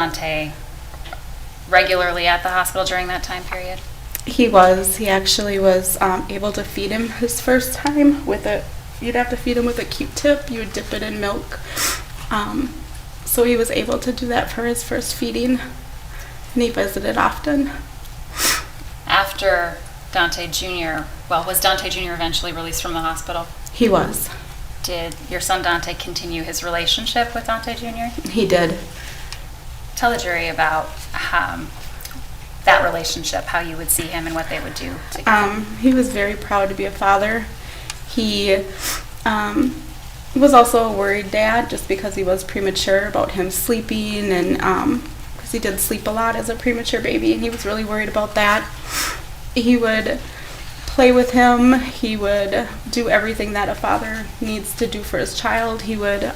Duante regularly at the hospital during that time period? He was. He actually was able to feed him his first time with a, you'd have to feed him with a Q-tip. You would dip it in milk. So he was able to do that for his first feeding, and he visited often. After Daunte Jr., well, was Daunte Jr. eventually released from the hospital? He was. Did your son Daunte continue his relationship with Daunte Jr.? He did. Tell the jury about that relationship, how you would see him and what they would do together. He was very proud to be a father. He was also a worried dad just because he was premature about him sleeping, and because he did sleep a lot as a premature baby, and he was really worried about that. He would play with him. He would do everything that a father needs to do for his child. He would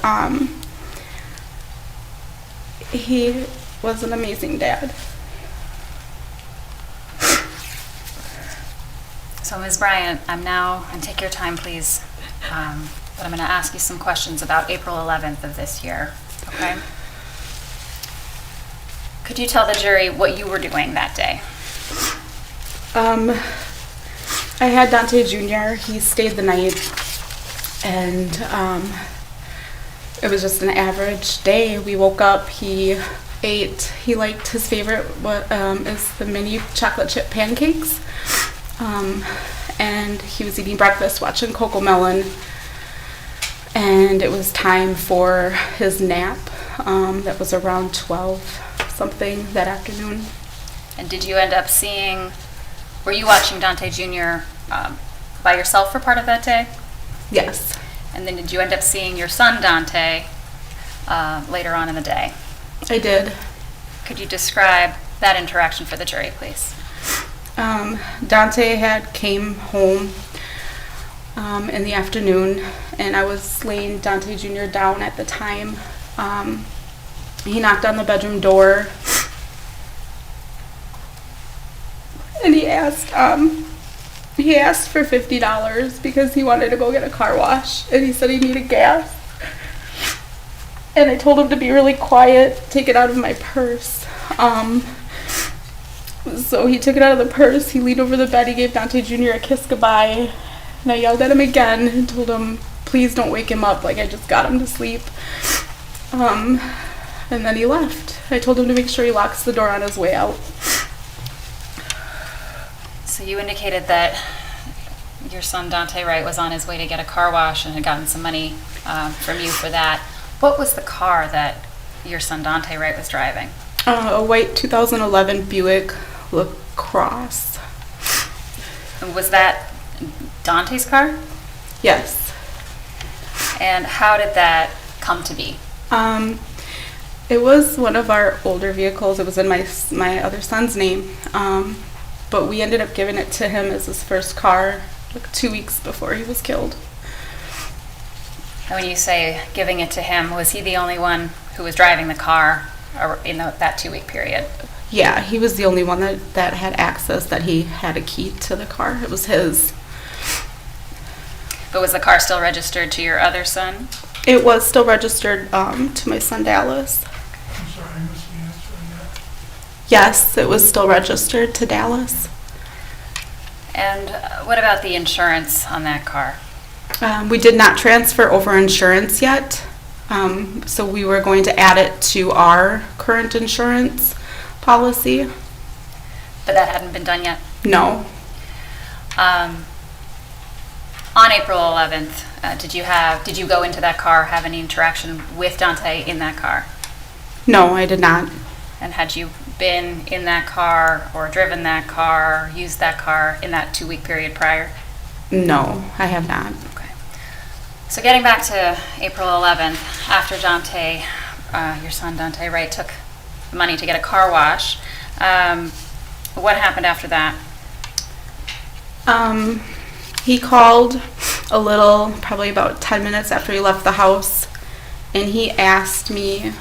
he was an amazing dad. So Ms. Bryant, and take your time please, but I'm going to ask you some questions about April 11th of this year, okay? Could you tell the jury what you were doing that day? I had Daunte Jr. He stayed the night, and it was just an average day. We woke up, he ate, he liked his favorite, is the mini chocolate chip pancakes, and he was eating breakfast, watching Cocomelon, and it was time for his nap. That was around 12 something that afternoon. And did you end up were you watching Daunte Jr. By yourself for part of that day? Yes. And then did you end up seeing your son Daunte later on in the day? I did. Could you describe that interaction for the jury, please? Daunte came home in the afternoon, and I was laying Daunte Jr. down at the time. He knocked on the bedroom door, and he asked for $50 because he wanted to go get a car wash, and he said he needed gas. And I told him to be really quiet, take it out of my purse. So he took it out of the purse, he leaned over the bed, he gave Daunte Jr. a kiss goodbye, and I yelled at him again and told him, please don't wake him up, like I just got him to sleep. And then he left. I told him to make sure he locks the door on his way out. So you indicated that your son Daunte Wright was on his way to get a car wash and had gotten some money from you for that. What was the car that your son Daunte Wright was driving? A white 2011 Buick LaCrosse. And was that Daunte's car? Yes. And how did that come to be? It was one of our older vehicles. It was in my other son's name, but we ended up giving it to him as his first car, like 2 weeks before he was killed. And when you say giving it to him, was he the only one who was driving the car in that 2-week period? Yeah, he was the only one that had access, that he had a key to the car. It was his. But was the car still registered to your other son? It was still registered to my son Dallas. I'm sorry, I missed the answer on that. Yes, it was still registered to Dallas. And what about the insurance on that car? We did not transfer over insurance yet, so we were going to add it to our current insurance policy. But that hadn't been done yet? No. On April 11th, did you go into that car, have any interaction with Daunte in that car? No, I did not. And had you been in that car or driven that car, used that car in that 2-week period prior? No, I have not. Okay. So getting back to April 11th, after Daunte, your son Daunte Wright, took the money to get a car wash, what happened after that? He called probably about 10 minutes after he left the house, and he asked me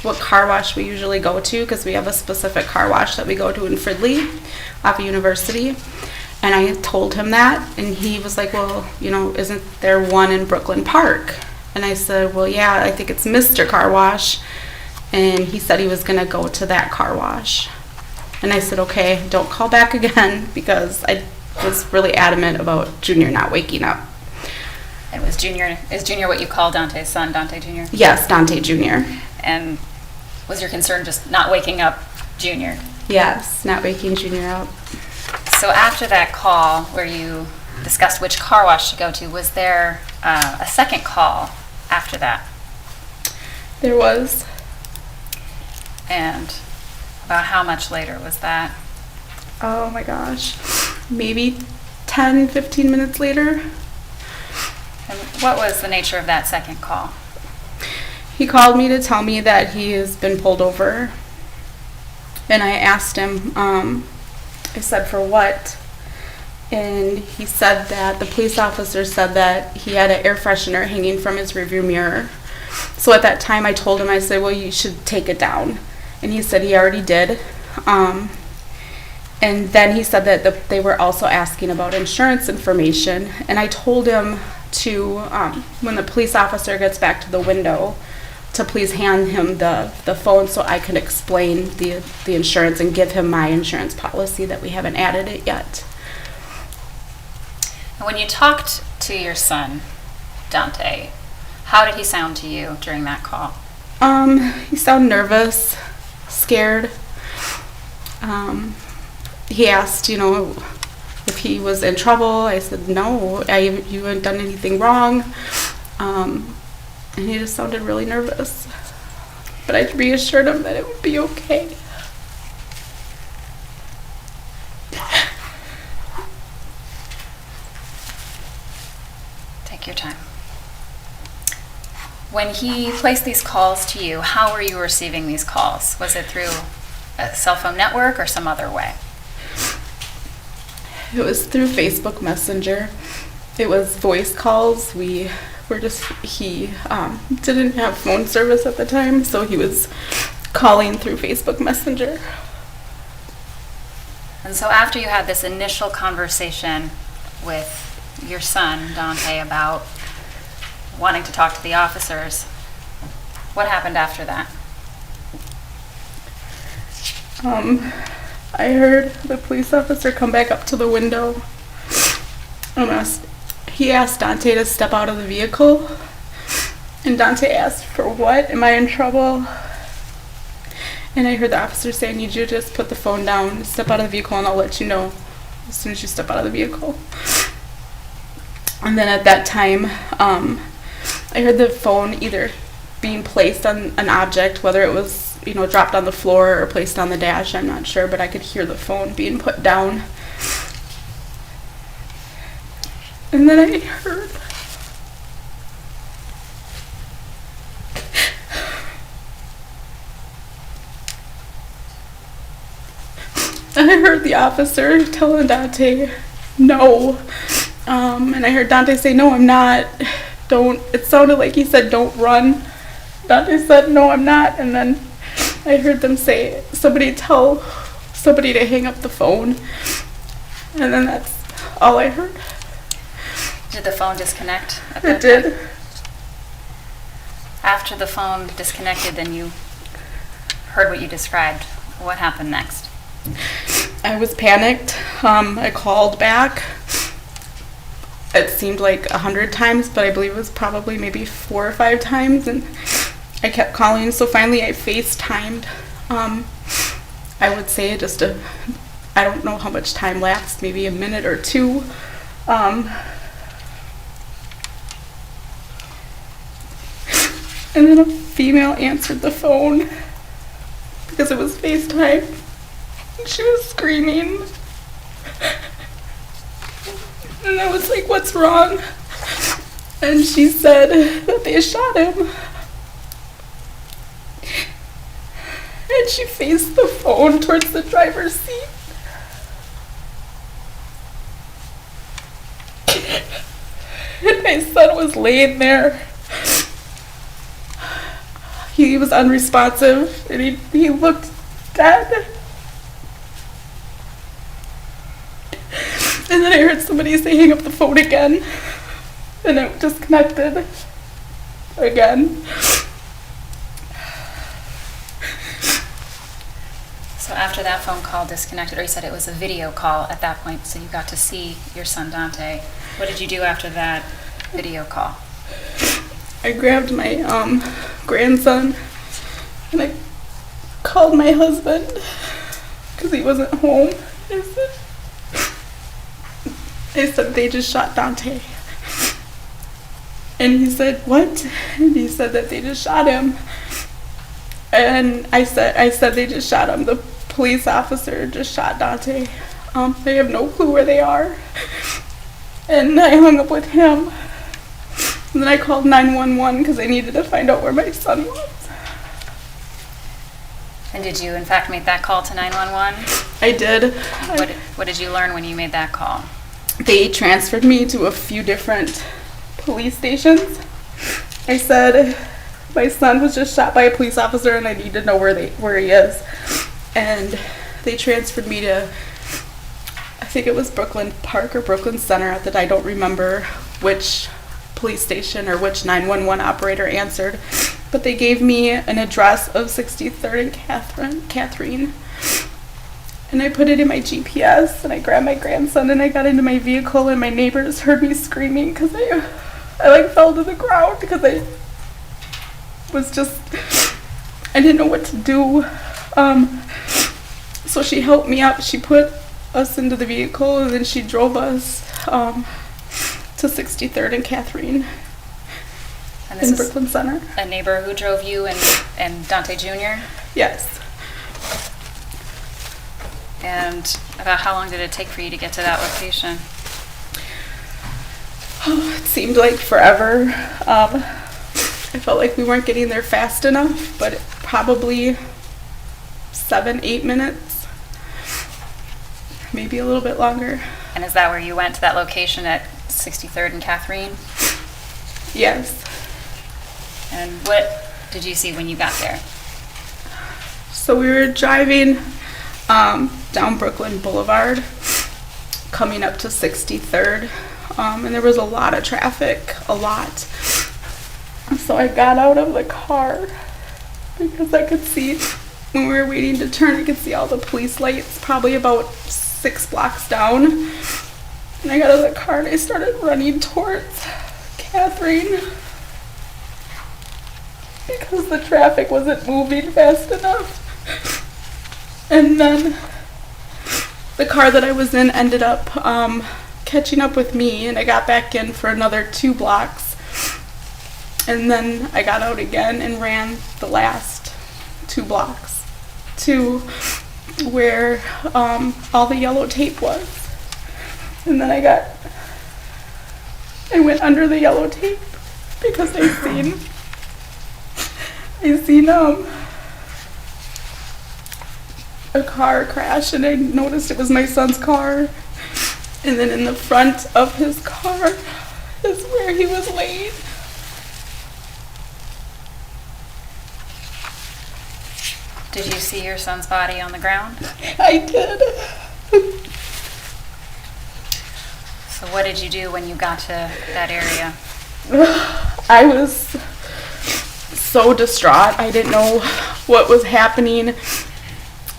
what car wash we usually go to, because we have a specific car wash that we go to in Fridley off of University. And I told him that, and he was like, well, isn't there one in Brooklyn Park? And I said, well, yeah, I think it's Mr. Car Wash. and he said he was going to go to that car wash. And I said, okay, don't call back again, because I was really adamant about Junior not waking up. It was Junior. Is Junior what you call Dante's son, Daunte Jr.? Yes, Daunte Jr. And was your concern just not waking up Junior? Yes, not waking Junior up. So after that call where you discussed which car wash to go to, was there a second call after that? There was. And about how much later was that? Oh my gosh, maybe 10, 15 minutes later. And what was the nature of that second call? He called me to tell me that he has been pulled over. And I asked him, I said, for what? And he said that the police officer said that he had an air freshener hanging from his rearview mirror. So at that time I told him, I said, well, you should take it down. And he said he already did. And then he said that they were also asking about insurance information. And I told him to, when the police officer gets back to the window, to please hand him the phone so I can explain the insurance and give him my insurance policy, that we haven't added it yet. And when you talked to your son, Daunte, how did he sound to you during that call? He sounded nervous, scared. He asked, if he was in trouble. I said, no, you haven't done anything wrong. And he just sounded really nervous. But I reassured him that it would be okay. Take your time. When he placed these calls to you, how were you receiving these calls? Was it through a cell phone network or some other way? It was through Facebook Messenger. It was voice calls. He didn't have phone service at the time, so he was calling through Facebook Messenger. And so after you had this initial conversation with your son, Daunte, about wanting to talk to the officers, what happened after that? I heard the police officer come back up to the window and he asked Daunte to step out of the vehicle. And Daunte asked, for what? Am I in trouble? And I heard the officer say, I need you to just put the phone down, step out of the vehicle, and I'll let you know as soon as you step out of the vehicle. And then at that time, I heard the phone either being placed on an object, whether it was dropped on the floor or placed on the dash, I'm not sure, but I could hear the phone being put down. And then I heard the officer telling Daunte, no. And I heard Daunte say, no, I'm not. Don't. It sounded like he said, don't run. Daunte said, no, I'm not. And then I heard them say, somebody tell somebody to hang up the phone. And then that's all I heard. Did the phone disconnect at that It did. time? After the phone disconnected, then you heard what you described. What happened next? I was panicked. I called back. It seemed like 100 times, but I believe it was probably maybe 4 or 5 times, and I kept calling. So finally I FaceTimed. I would say I don't know how much time lapsed, maybe a minute or two. And then a female answered the phone because it was FaceTime. And she was screaming. And I was like, what's wrong? And she said that they shot him. And she faced the phone towards the driver's seat. And my son was laying there. He was unresponsive, and he looked dead. And then I heard somebody say, hang up the phone again. And it disconnected again. So after that phone call disconnected, or you said it was a video call at that point, so you got to see your son Daunte. What did you do after that video call? I grabbed my grandson and I called my husband because he wasn't home. I said they just shot Daunte. And he said, what? And he said that they just shot him. And I said they just shot him. The police officer just shot Daunte. They have no clue where they are. And I hung up with him. And then I called 911 because I needed to find out where my son was. And did you in fact make that call to 911? I did. What did you learn when you made that call? They transferred me to a few different police stations. I said my son was just shot by a police officer and I need to know where he is. And they transferred me to, I think it was Brooklyn Park or Brooklyn Center. I don't remember which police station or which 911 operator answered, but they gave me an address of 63rd and Catherine. And I put it in my GPS and I grabbed my grandson and I got into my vehicle and my neighbors heard me screaming because I like fell to the ground because I didn't know what to do. So she helped me up. She put us into the vehicle and then she drove us to 63rd and Catherine And this in is Brooklyn Center. a neighbor who drove you and Daunte Jr.? Yes. And about how long did it take for you to get to that location? Oh, it seemed like forever. I felt like we weren't getting there fast enough, but probably 7-8 minutes, maybe a little bit longer. And is that where you went to that location at 63rd and Catherine? Yes. And what did you see when you got there? So we were driving down Brooklyn Boulevard, coming up to 63rd, and there was a lot of traffic, a lot. So I got out of the car because I could see, when we were waiting to turn, I could see all the police lights probably about 6 blocks down. And I got out of the car and I started running towards Catherine because the traffic wasn't moving fast enough. And then the car that I was in ended up catching up with me, and I got back in for another 2 blocks. And then I got out again and ran the last 2 blocks to where all the yellow tape was. And then I went under the yellow tape because I seen a car crash, and I noticed it was my son's car. And then in the front of his car is where he was laying. Did you see your son's body on the ground? I did. So what did you do when you got to that area? I was so distraught. I didn't know what was happening.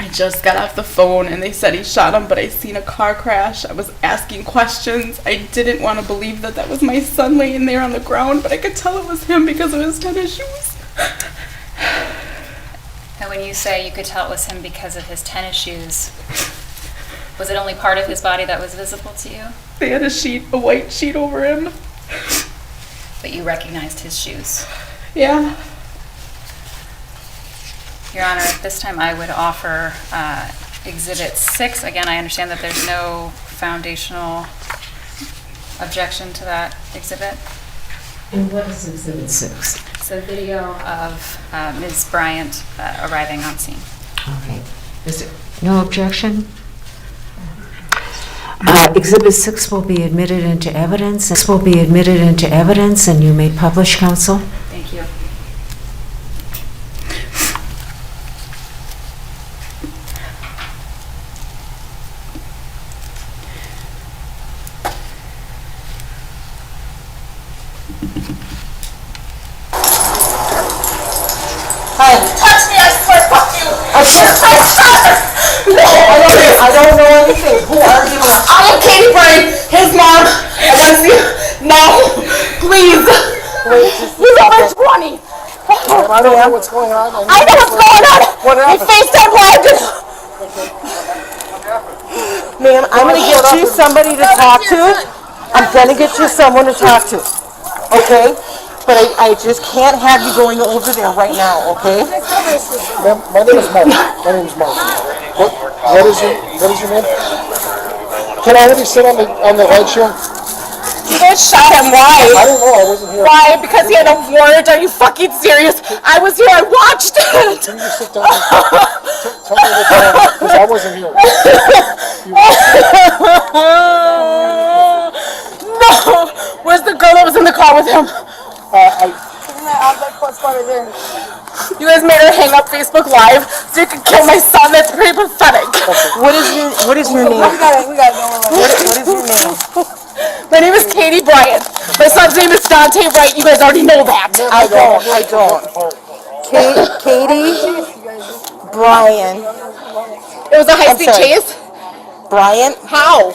I just got off the phone and they said he shot him, but I seen a car crash. I was asking questions. I didn't want to believe that was my son laying there on the ground, but I could tell it was him because of his tennis shoes. And when you say you could tell it was him because of his tennis shoes, was it only part of his body that was visible to you? They had a white sheet over him. But you recognized his shoes? Yeah. Your Honor, at this time I would offer Exhibit 6. Again, I understand that there's no foundational objection to that exhibit. And what is Exhibit 6? It's a video of Ms. Bryant arriving on scene. All right. Is there no objection? Exhibit 6 will be admitted into evidence. This will be admitted into evidence, and you may publish, counsel. Thank you. Touch me, I swear, fuck you! I shot her! what's going on. I know what's going on. What We happened? FaceTime live. Ma'am, I'm going to get you somebody to talk to. I'm going to get you someone to talk to. Okay? But I just can't have you going over there right now, okay? Ma'am, my name is Mark. My name is Mark. What is your name? Can I already sit on the ledge here? You guys shot him. Why? I don't know. I wasn't here. Why? Because he had a warrant. Are you fucking serious? I was here. I watched it. Can you just sit down? Tell me what's going on, because I wasn't here. No. Where's the girl that was in the car with him? You guys made her hang up Facebook Live so you could kill my son. That's pretty pathetic. What is your name? We got it. What is your name? My name is Katie Bryant. My son's name is Daunte Wright. You guys already know that. I don't. Katie Bryant. It was a high-speed sorry. chase. Bryant? How?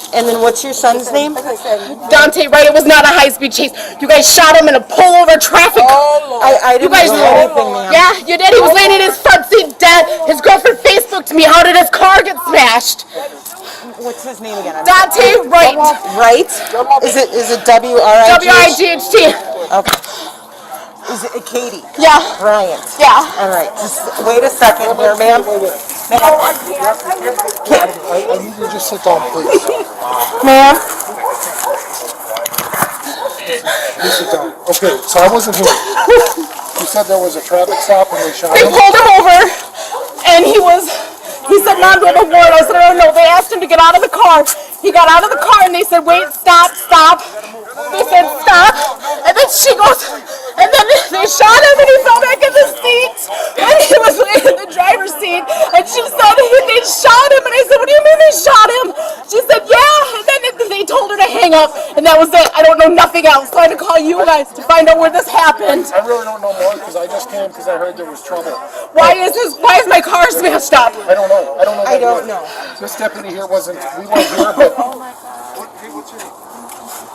And then what's your son's name? Daunte Wright. It was not a high-speed chase. You guys shot him in a pullover traffic. I didn't guys do know. anything, ma'am. Yeah, you did. He was laying in his front seat dead. His girlfriend Facebooked me. How did his car get smashed? What's his name again? Daunte Wright. Right? Is it W-R-I-G? W-I-G-H-T. Okay. Is it Katie Yeah. Bryant? Yeah. All right. Just wait a second here, ma'am. I need you to just sit down, please. Ma'am? Please sit down. Okay, so I wasn't here. You said there was a traffic stop and they shot They him? pulled him over, and he said, Mom, do you have a warrant? I said, I don't know. They asked him to get out of the car. He got out of the car, and they said, wait, stop. They said, stop. And then she goes, and then they shot him, and he fell back in the seat. And he was in the driver's seat. And she said, they shot him. And I said, what do you mean they shot him? She said, yeah. And then they told her to hang up, and that was it. I don't know nothing else. So I had to call you guys to find out where this happened. I really don't know more because I just came because I heard there was trouble. Why is my car smashed up? I don't know. I don't know. This deputy here wasn't, we weren't here, but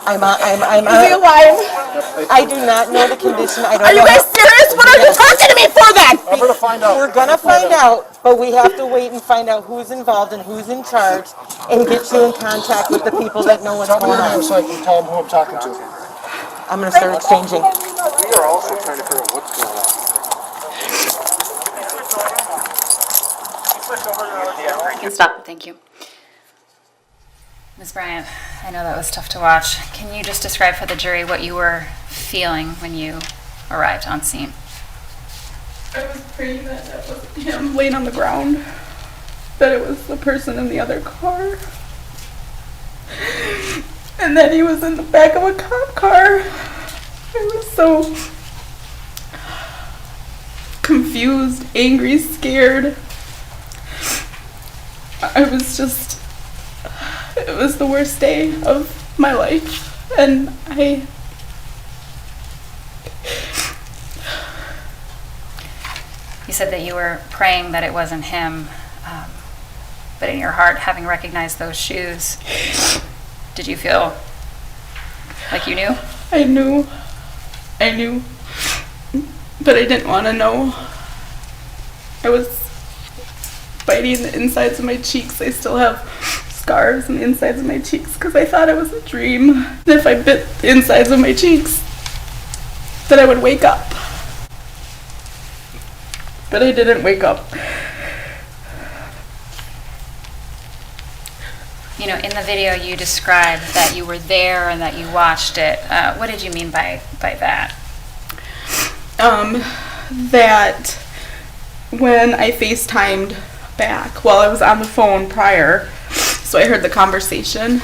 I'm Is he alive? I do not know the condition. I don't Are you know. guys serious? What are you talking to me for then? I'm going to find out. We're gonna find out, but we have to wait and find out who's involved and who's in charge, and get you in contact with the people that know what's Tell me going your name on. so I can tell them who I'm talking to. I'm gonna start exchanging. We are also trying to figure out what's going on. You can stop. Thank you. Ms. Bryant, I know that was tough to watch. Can you just describe for the jury what you were feeling when you arrived on scene? I was praying that that wasn't him laying on the ground, that it was the person in the other car, and that he was in the back of a cop car. I was so confused, angry, scared. It was the worst day of my life, and You said that you were praying that it wasn't him, but in your heart, having recognized those shoes, did you feel like you knew? I knew, but I didn't want to know. I was biting the insides of my cheeks. I still have scars on the insides of my cheeks because I thought it was a dream. And if I bit the insides of my cheeks, that I would wake up. But I didn't wake up. You know, in the video you described that you were there and that you watched it. What did you mean by that? That when I FaceTimed back while I was on the phone prior, so I heard the conversation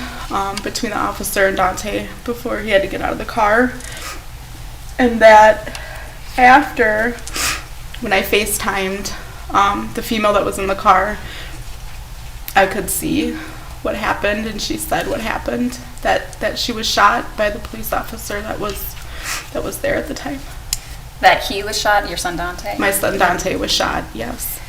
between the officer and Daunte before he had to get out of the car, and that after, when I FaceTimed the female that was in the car, I could see what happened, and she said what happened, that she was shot by the police officer that was there at the time. That he was shot, your son Daunte? My son Daunte was shot, yes.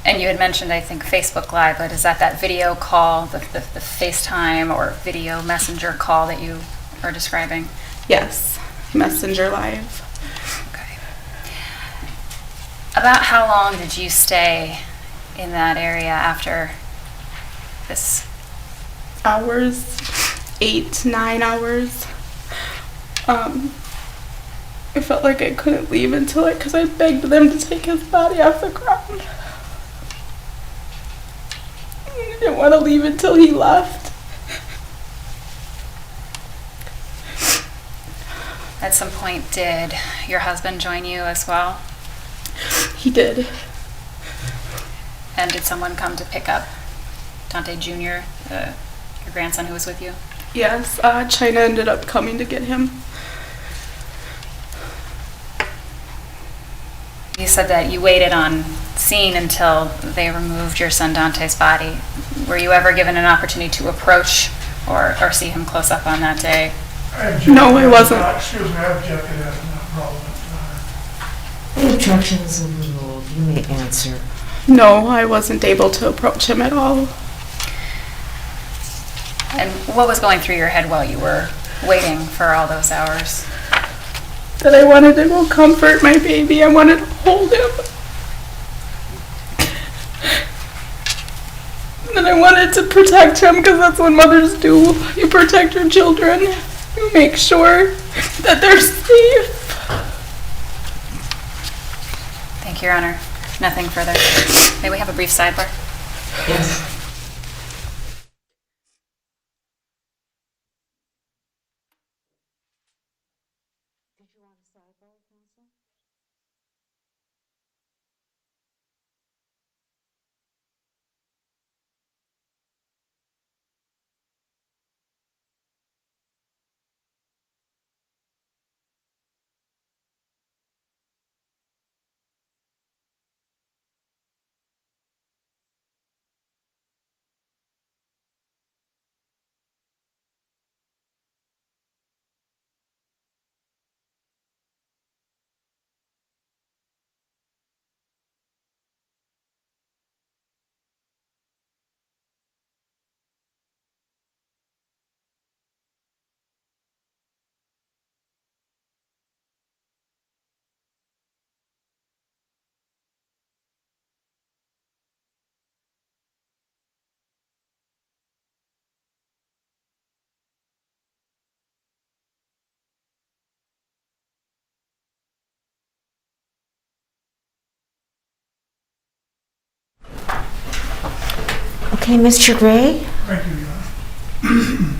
And you had mentioned, I think, Facebook Live, but is that video call, the FaceTime or video messenger call that you are describing? Yes, Messenger Live. Okay. About how long did you stay in that area after this? Hours, 8, 9 hours. I felt like I couldn't leave until because I begged them to take his body off the ground. I didn't want to leave until he left. At some point, did your husband join you as well? He did. And did someone come to pick up Duante Jr., your grandson who was with you? Yes, China ended up coming to get him. You said that you waited on scene until they removed your son Dante's body. Were you ever given an opportunity to approach or see him close up on that day? No, I wasn't. Excuse me, I object to that, not relevant. The objection is overruled. You may answer. No, I wasn't able to approach him at all. And what was going through your head while you were waiting for all those hours? That I wanted to go comfort my baby. I wanted to hold him. And I wanted to protect him because that's what mothers do. You protect your children. You make sure that they're safe. Thank you, Your Honor. Nothing further. May we have a brief sidebar? Yes. Okay, Mr. Gray? Thank you, Your Honor.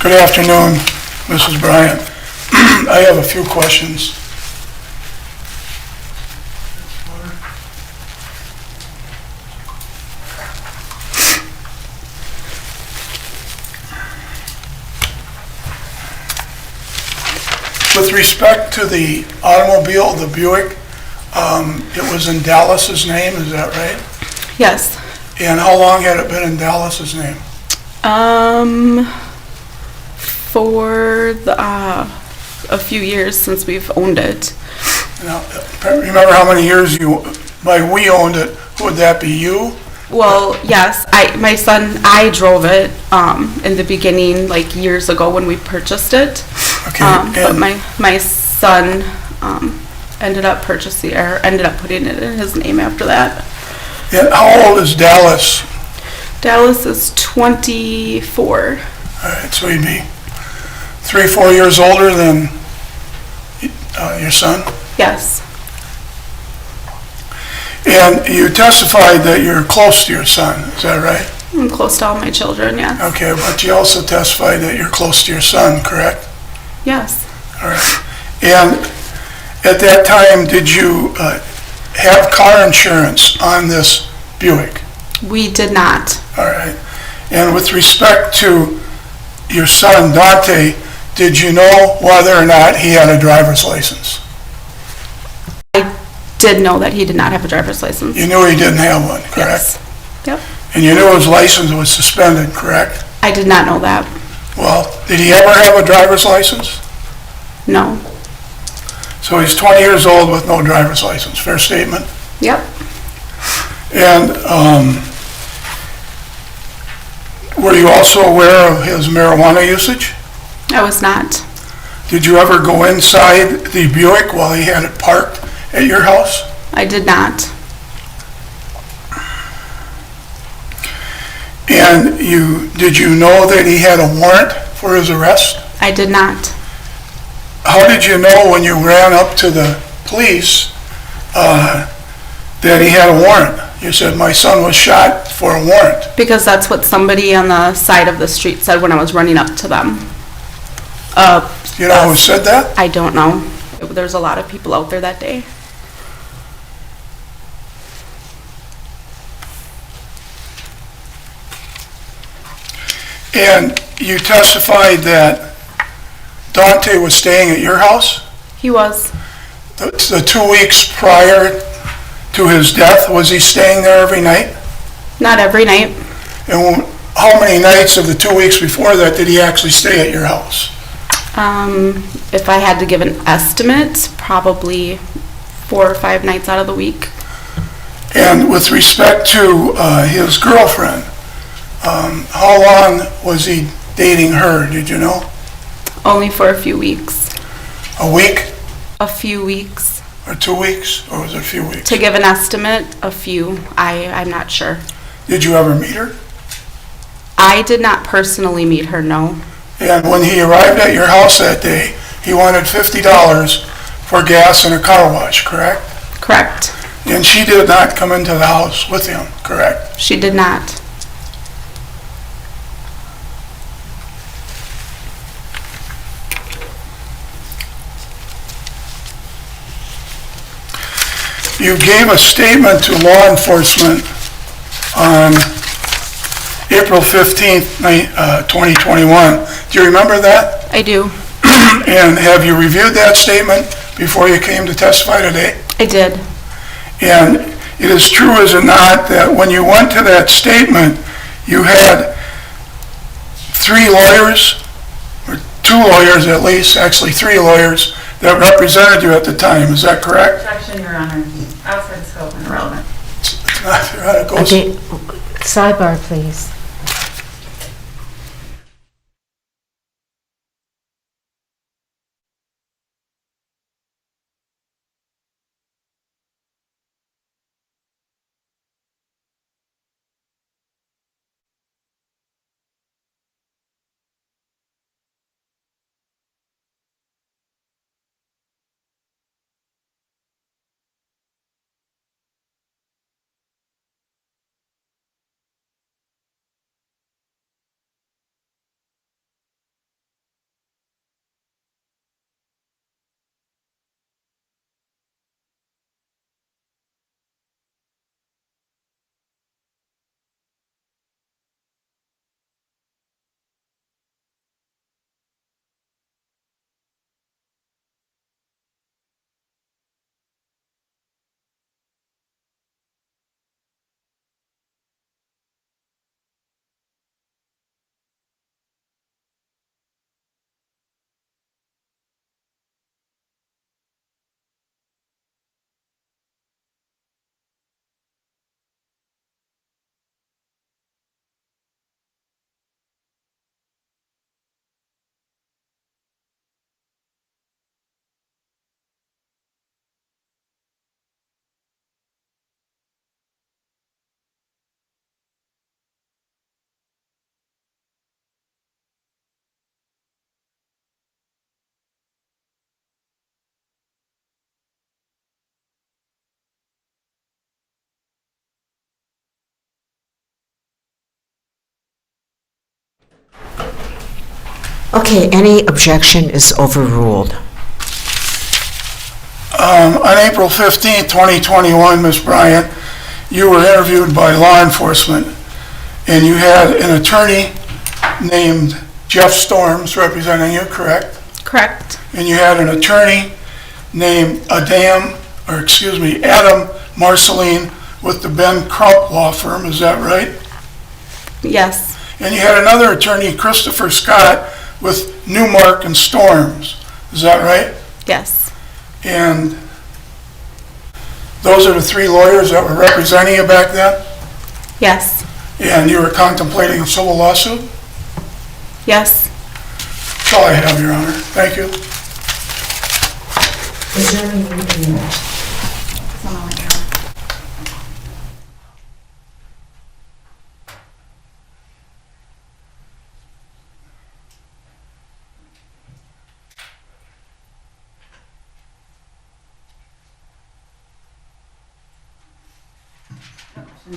Good afternoon, Mrs. Bryant. I have a few questions. With respect to the automobile, the Buick, it was in Dallas's name, is that right? Yes. And how long had it been in Dallas's name? For a few years since we've owned it. Now, remember how many years by we owned it? Would that be you? Well, yes, my son, I drove it in the beginning, like years ago when we purchased it. Okay. But my son ended up putting it in his name after that. And how old is Dallas? Dallas is 24. All right, so he'd be 3-4 years older than your son? Yes. And you testified that you're close to your son, is that right? I'm close to all my children, yes. Okay, but you also testified that you're close to your son, correct? Yes. All right. And at that time, did you have car insurance on this Buick? We did not. All right. And with respect to your son, Duante, did you know whether or not he had a driver's license? I did know that he did not have a driver's license. You knew he didn't have one, correct? Yes. Yep. And you knew his license was suspended, correct? I did not know that. Well, did he ever have a driver's license? No. So he's 20 years old with no driver's license, fair statement? Yep. And Were you also aware of his marijuana usage? I was not. Did you ever go inside the Buick while he had it parked at your house? I did not. And did you know that he had a warrant for his arrest? I did not. How did you know when you ran up to the police that he had a warrant? You said, my son was shot for a warrant. Because that's what somebody on the side of the street said when I was running up to them. You know who said that? I don't know. There's a lot of people out there that day. And you testified that Daunte was staying at your house? He was. The 2 weeks prior to his death, was he staying there every night? Not every night. And how many nights of the 2 weeks before that did he actually stay at your house? If I had to give an estimate, probably 4 or 5 nights out of the week. And with respect to his girlfriend, how long was he dating her, did you know? Only for a few weeks. A week A few weeks. or 2 weeks, or was it a few weeks? To give an estimate, a few. I'm not sure. Did you ever meet her? I did not personally meet her, no. And when he arrived at your house that day, he wanted $50 for gas and a car wash, correct? Correct. And she did not come into the house with him, correct? She did not. You gave a statement to law enforcement on April 15th, 2021. Do you remember that? I do. And have you reviewed that statement before you came to testify today? I did. And it is true, is it not, that when you went to that statement, you had 3 lawyers, or 2 lawyers at least, actually 3 lawyers, that represented you at the time. Is that correct? Objection, Your Honor. Outside scope and irrelevant. It goes- Okay, sidebar, please. Okay, any objection is overruled. On April 15th, 2021, Ms. Bryant, you were interviewed by law enforcement, and you had an attorney named Jeff Storms representing you, correct? Correct. And you had an attorney named Adam Marceline with the Ben Crump Law Firm, is that right? Yes. And you had another attorney, Christopher Scott, with Newmark and Storms, is that right? Yes. And those are the 3 lawyers that were representing you back then? Yes. And you were contemplating a civil lawsuit? Yes. That's all I have, Your Honor. Thank you. Adjourn your meeting.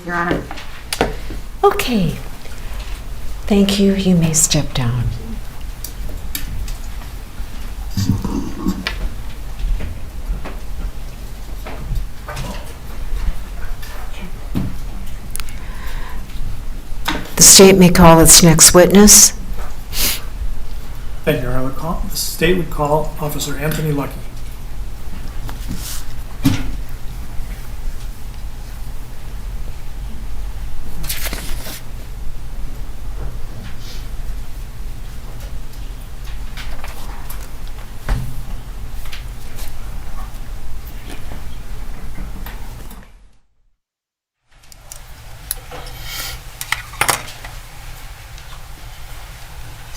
Your Honor. Okay. Thank you. You may step down. The state may call its next witness. Thank you, Your Honor. The state would call Officer Anthony Lucky.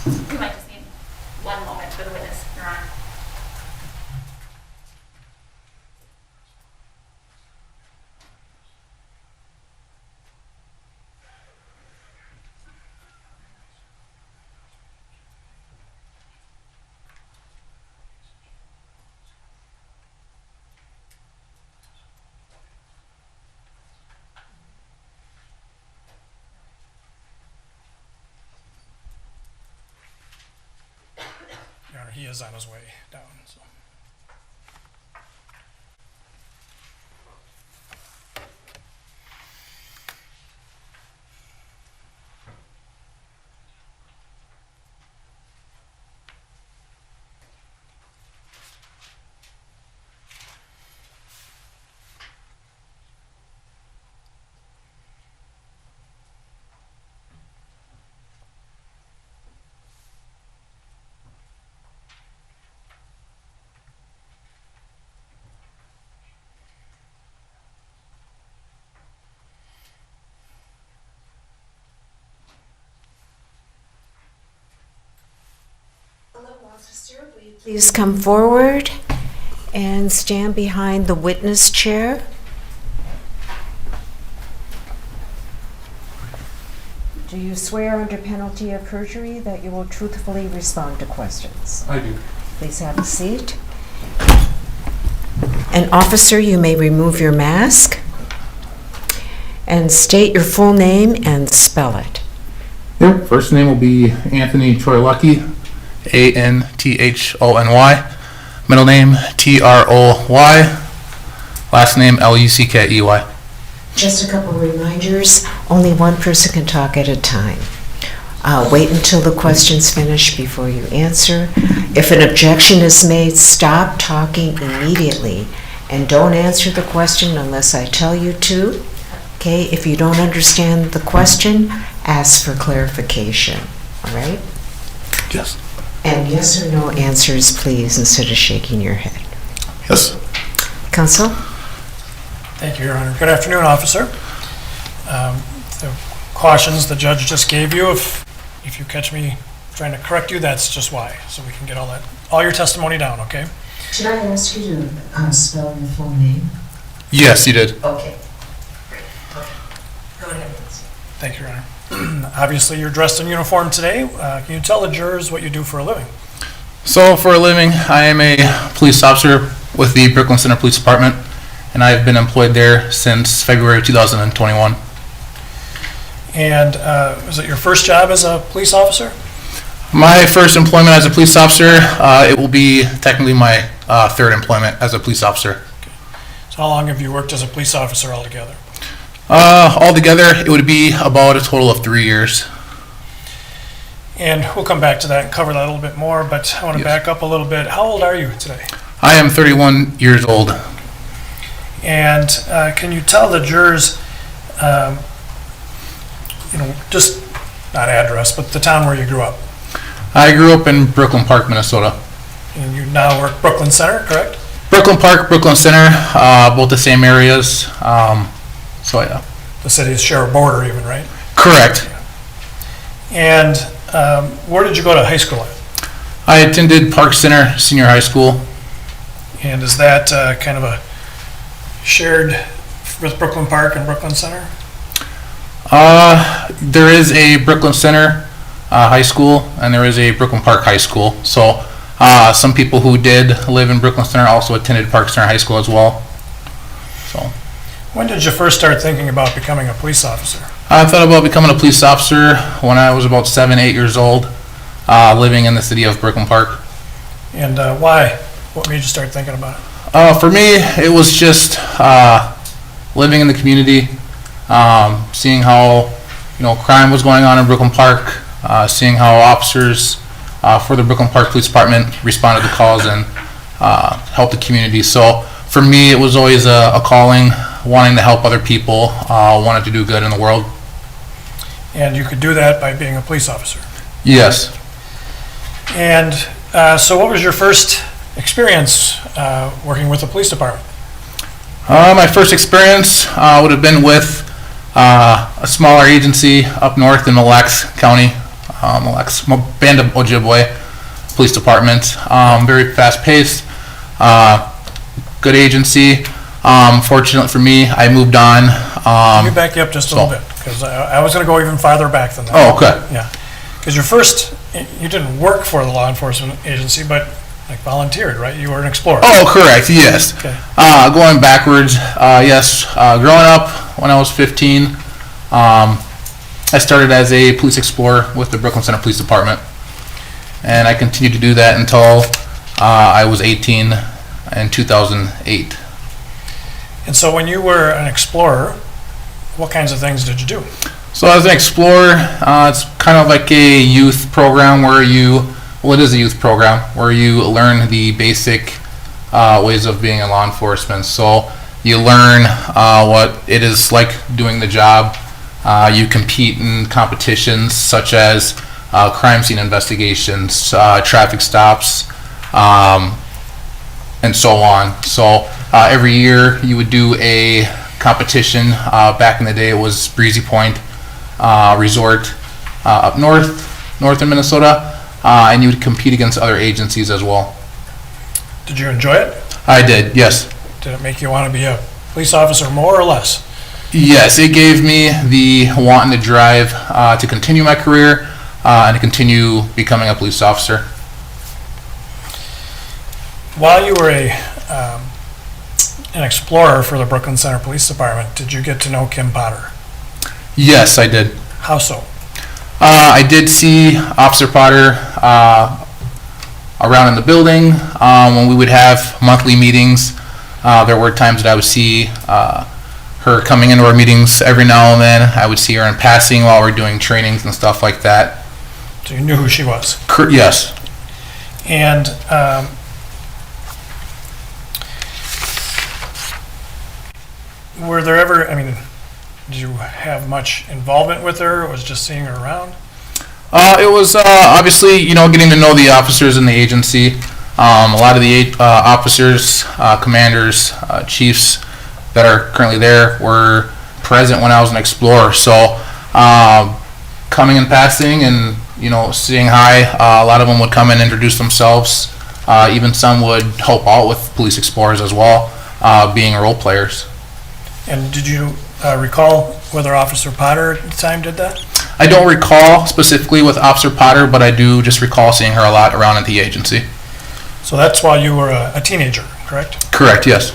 We might just need one moment for the witness, Your Honor. Your Honor, he is on his way down. So. Please come forward and stand behind the witness chair. Do you swear under penalty of perjury that you will truthfully respond to questions? I do. Please have a seat. And officer, you may remove your mask and state your full name and spell it. Yep, first name will be Anthony Troy Lucky, Anthony. Middle name Troy. Last name Luckey. Just a couple reminders, only one person can talk at a time. Wait until the question's finished before you answer. If an objection is made, stop talking immediately and don't answer the question unless I tell you to. Okay, if you don't understand the question, ask for clarification, all right? Yes. And yes or no answers, please, instead of shaking your head. Yes. Counsel? Thank you, Your Honor. Good afternoon, officer. The cautions the judge just gave you, if you catch me trying to correct you, that's just why, so we can get all your testimony down, okay? Should I ask you to spell your full name? Yes, you did. Okay. Great. Okay. Go ahead. Thank you, Your Honor. Obviously, you're dressed in uniform today. Can you tell the jurors what you do for a living? So, for a living, I am a police officer with the Brooklyn Center Police Department, and I've been employed there since February 2021. And was it your first job as a police officer? My first employment as a police officer, it will be technically my third employment as a police officer. So how long have you worked as a police officer altogether? Altogether, it would be about a total of 3 years. And we'll come back to that and cover that a little bit more, but I want to back up a little bit. How old are you today? I am 31 years old. And can you tell the jurors, just not address, but the town where you grew up? I grew up in Brooklyn Park, Minnesota. And you now work Brooklyn Center, correct? Brooklyn Park, Brooklyn Center, both the same areas. So yeah. The cities share a border even, right? Correct. And where did you go to high school at? I attended Park Center Senior High School. And is that kind of a shared with Brooklyn Park and Brooklyn Center? There is a Brooklyn Center High School, and there is a Brooklyn Park High School. So some people who did live in Brooklyn Center also attended Park Center High School as well. So When did you first start thinking about becoming a police officer? I thought about becoming a police officer when I was about 7, 8 years old, living in the city of Brooklyn Park. And why? What made you start thinking about it? For me, it was just living in the community, seeing how crime was going on in Brooklyn Park, seeing how officers for the Brooklyn Park Police Department responded to calls and helped the community. So for me, it was always a calling, wanting to help other people, wanted to do good in the world. And you could do that by being a police officer. Yes. And so what was your first experience working with the police department? My first experience would have been with a smaller agency up north in Mille Lacs County, Band of Ojibwe Police Department. Very fast-paced, good agency. Fortunately for me, I moved on. Let me back you up just a little bit, because I was going to go even farther back than that. Oh, okay. Yeah, because you didn't work for the law enforcement agency, but like volunteered, right? You were an explorer. Oh, correct, yes. Okay. Going backwards, yes. Growing up, when I was 15, I started as a police explorer with the Brooklyn Center Police Department. And I continued to do that until I was 18 in 2008. And so when you were an explorer, what kinds of things did you do? So as an explorer, it's kind of like a youth program where it is a youth program where you learn the basic ways of being in law enforcement. So you learn what it is like doing the job. You compete in competitions such as crime scene investigations, traffic stops, and so on. So every year you would do a competition. Back in the day it was Breezy Point Resort up north in Minnesota. And you would compete against other agencies as well. Did you enjoy it? I did, yes. Did it make you want to be a police officer more or less? Yes, it gave me the wanting to drive to continue my career and to continue becoming a police officer. While you were an explorer for the Brooklyn Center Police Department, did you get to know Kim Potter? Yes, I did. How so? I did see Officer Potter around in the building when we would have monthly meetings. There were times that I would see her coming into our meetings every now and then. I would see her in passing while we're doing trainings and stuff like that. So you knew who she was? Yes. And were there ever, did you have much involvement with her, or was just seeing her around? It was obviously, getting to know the officers in the agency. A lot of the officers, commanders, chiefs that are currently there were present when I was an explorer. So coming and passing and, saying hi, a lot of them would come and introduce themselves. Even some would help out with police explorers as well, being role players. And did you recall whether Officer Potter at the time did that? I don't recall specifically with Officer Potter, but I do just recall seeing her a lot around at the agency. So that's while you were a teenager, correct? Correct, yes.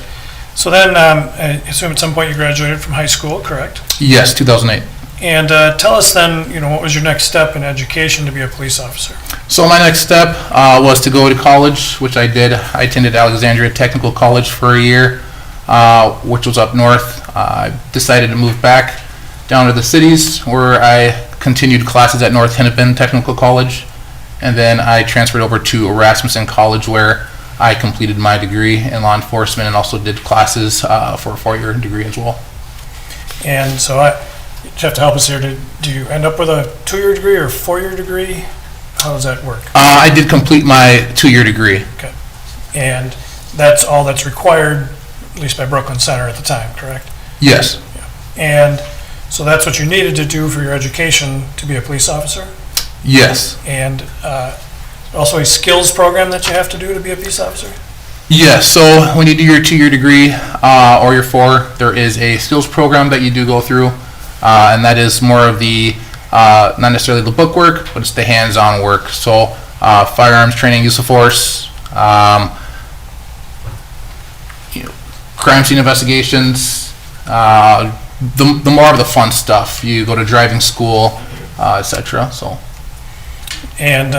So then, I assume at some point you graduated from high school, correct? Yes, 2008. And tell us then, what was your next step in education to be a police officer? So my next step was to go to college, which I did. I attended Alexandria Technical College for a year, which was up north. I decided to move back down to the cities where I continued classes at North Hennepin Technical College, and then I transferred over to Rasmussen College where I completed my degree in law enforcement and also did classes for a 4-year degree as well. And so you have to help us here. Do you end up with a 2-year degree or 4-year degree? How does that work? I did complete my 2-year degree. Okay. And that's all that's required, at least by Brooklyn Center at the time, correct? Yes. And So that's what you needed to do for your education to be a police officer? Yes. And also a skills program that you have to do to be a peace officer? Yes, so when you do your 2-year degree or your 4, there is a skills program that you do go through, and that is more of the, not necessarily the book work, but it's the hands-on work. So firearms training, use of force, crime scene investigations, the more of the fun stuff. You go to driving school, etc. So. And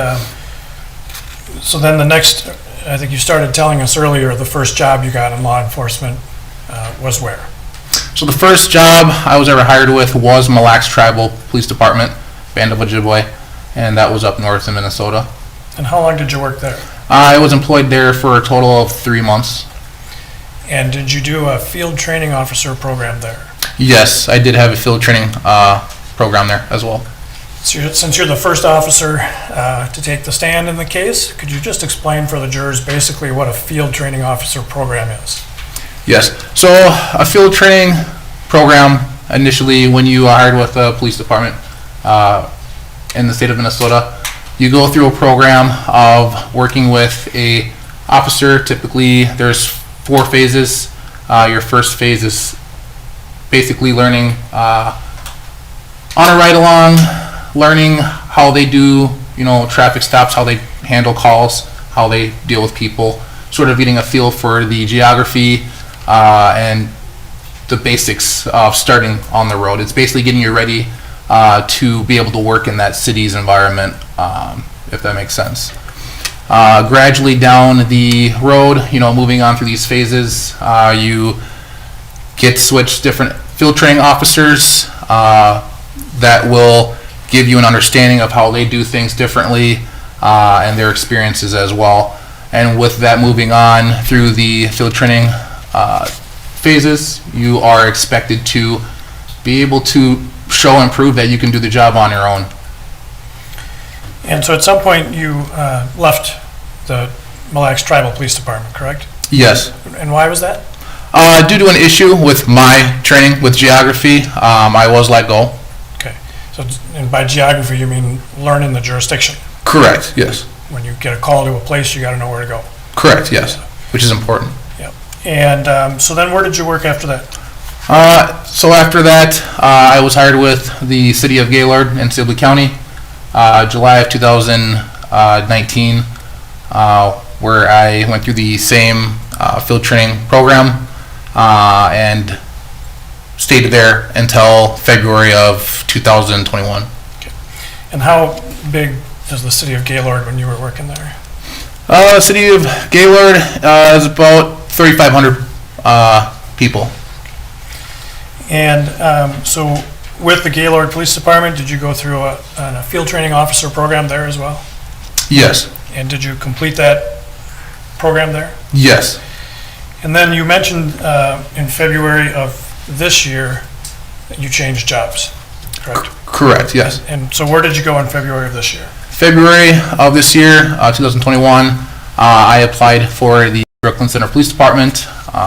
so then the next, I think you started telling us earlier, the first job you got in law enforcement was where? So the first job I was ever hired with was Mille Lacs Tribal Police Department, Band of Ojibwe, and that was up north in Minnesota. And how long did you work there? I was employed there for a total of 3 months. And did you do a field training officer program there? Yes, I did have a field training program there as well. So since you're the first officer to take the stand in the case, could you just explain for the jurors basically what a field training officer program is? Yes, so a field training program, initially when you are hired with the police department in the state of Minnesota, you go through a program of working with a officer. Typically there's 4 phases. Your first phase is basically learning on a ride-along, learning how they do, traffic stops, how they handle calls, how they deal with people, sort of getting a feel for the geography and the basics of starting on the road. It's basically getting you ready to be able to work in that city's environment, if that makes sense. Gradually down the road, moving on through these phases, you get switched different field training officers that will give you an understanding of how they do things differently and their experiences as well. And with that, moving on through the field training phases, you are expected to be able to show and prove that you can do the job on your own. And so at some point you left the Mille Lacs Tribal Police Department, correct? Yes. And why was that? Due to an issue with my training with geography, I was let go. Okay. So, and by geography you mean learning the jurisdiction? Correct, yes. When you get a call to a place, you got to know where to go. Correct, yes, which is important. Yep. And so then where did you work after that? So after that, I was hired with the city of Gaylord in Sibley County, July of 2019, where I went through the same field training program and stayed there until February of 2021. Okay. And how big is the city of Gaylord when you were working there? The city of Gaylord is about 3,500 people. And so with the Gaylord Police Department, did you go through a field training officer program there as well? Yes. And did you complete that program there? Yes. And then you mentioned in February of this year that you changed jobs, correct? Correct, yes. And so where did you go in February of this year? February of this year, 2021, I applied for the Brooklyn Center Police Department,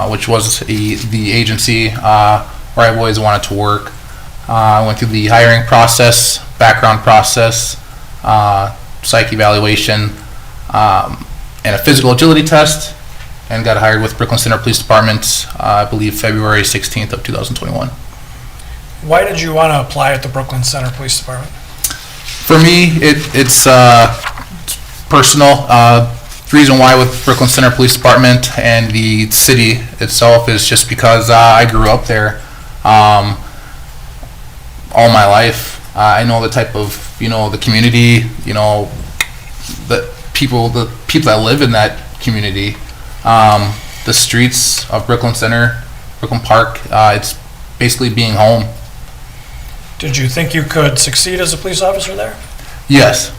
which was the agency where I've always wanted to work. I went through the hiring process, background process, psych evaluation, and a physical agility test, and got hired with Brooklyn Center Police Department, I believe February 16th of 2021. Why did you want to apply at the Brooklyn Center Police Department? For me, it's personal. The reason why with Brooklyn Center Police Department and the city itself is just because I grew up there all my life. I know the type of, the community, the people that live in that community. The streets of Brooklyn Center, Brooklyn Park, it's basically being home. Did you think you could succeed as a police officer there? Yes.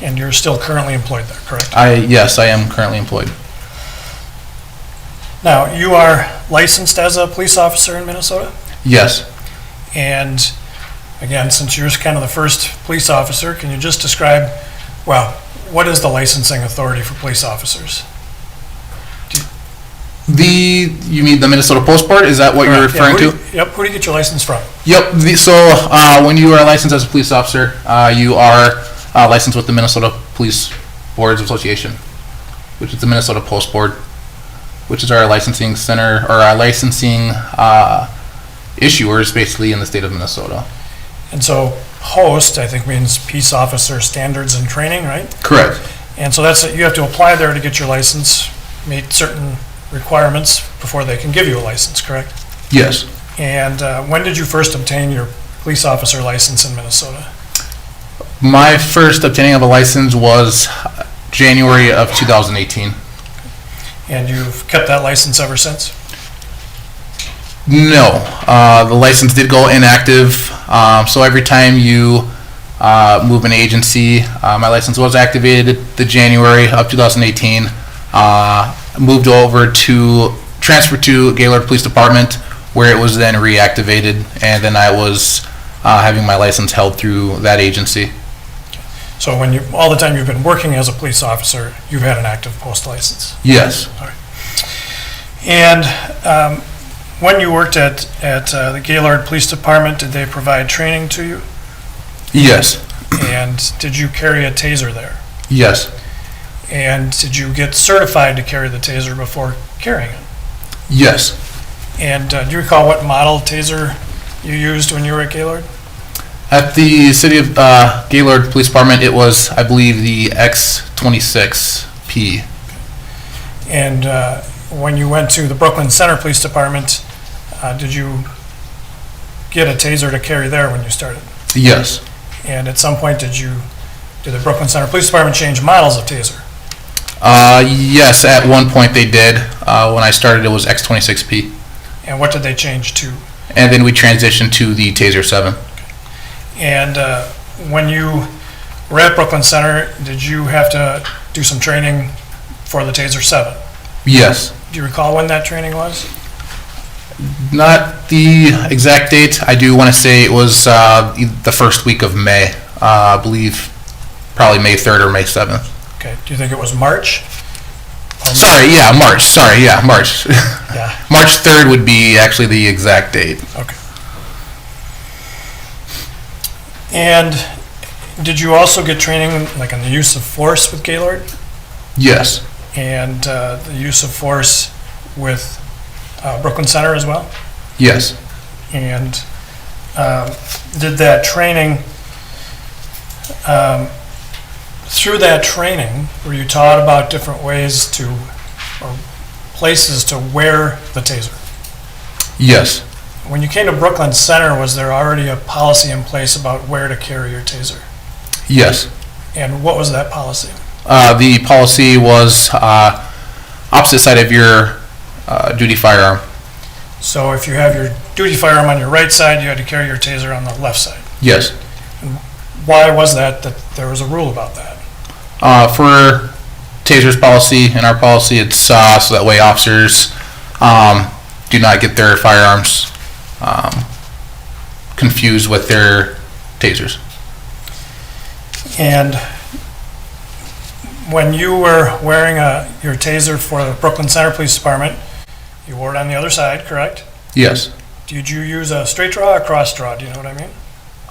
And you're still currently employed there, correct? Yes, I am currently employed. Now, you are licensed as a police officer in Minnesota? Yes. And again, since you're kind of the first police officer, can you just describe, well, what is the licensing authority for police officers? You mean the Minnesota Post Board? Is that what you're referring to? Yep, who do you get your license from? Yep. When you are licensed as a police officer, you are licensed with the Minnesota Police Boards Association, which is the Minnesota Post Board, which is our licensing center, or our licensing issuers basically in the state of Minnesota. And so POST, I think, means Peace Officer Standards and Training, right? Correct. And so you have to apply there to get your license, meet certain requirements before they can give you a license, correct? Yes. And when did you first obtain your police officer license in Minnesota? My first obtaining of a license was January of 2018. And you've kept that license ever since? No. The license did go inactive. So every time you move an agency, my license was activated the January of 2018. Moved over to transferred to Gaylord Police Department, where it was then reactivated, and then I was having my license held through that agency. So all the time you've been working as a police officer, you've had an active post license? Yes. All right. And when you worked at the Gaylord Police Department, did they provide training to you? Yes. And did you carry a taser there? Yes. And did you get certified to carry the taser before carrying it? Yes. And do you recall what model taser you used when you were at Gaylord? At the City of Gaylord Police Department, it was, I believe, the X26P. And when you went to the Brooklyn Center Police Department, did you get a taser to carry there when you started? Yes. And at some point, did the Brooklyn Center Police Department change models of taser? Yes, at one point they did. When I started, it was X26P. And what did they change to? And then we transitioned to the Taser 7. And when you were at Brooklyn Center, did you have to do some training for the Taser 7? Yes. Do you recall when that training was? Not the exact date. I do want to say it was the first week of May. I believe probably May 3rd or May 7th. Okay. Do you think it was March? Sorry, yeah, March. Sorry, yeah, March. Yeah. March 3rd would be actually the exact date. Okay. And did you also get training like on the use of force with Gaylord? Yes. And the use of force with Brooklyn Center as well? Yes. And did that training, through that training, were you taught about different ways to, or places to wear the taser? Yes. When you came to Brooklyn Center, was there already a policy in place about where to carry your taser? Yes. And what was that policy? The policy was opposite side of your duty firearm. So if you have your duty firearm on your right side, you had to carry your taser on the left side. Yes. And why was that there was a rule about that? For Taser's policy and our policy, it's so that way officers do not get their firearms confused with their tasers. And when you were wearing your taser for the Brooklyn Center Police Department, you wore it on the other side, correct? Yes. Did you use a straight draw or cross draw? Do you know what I mean?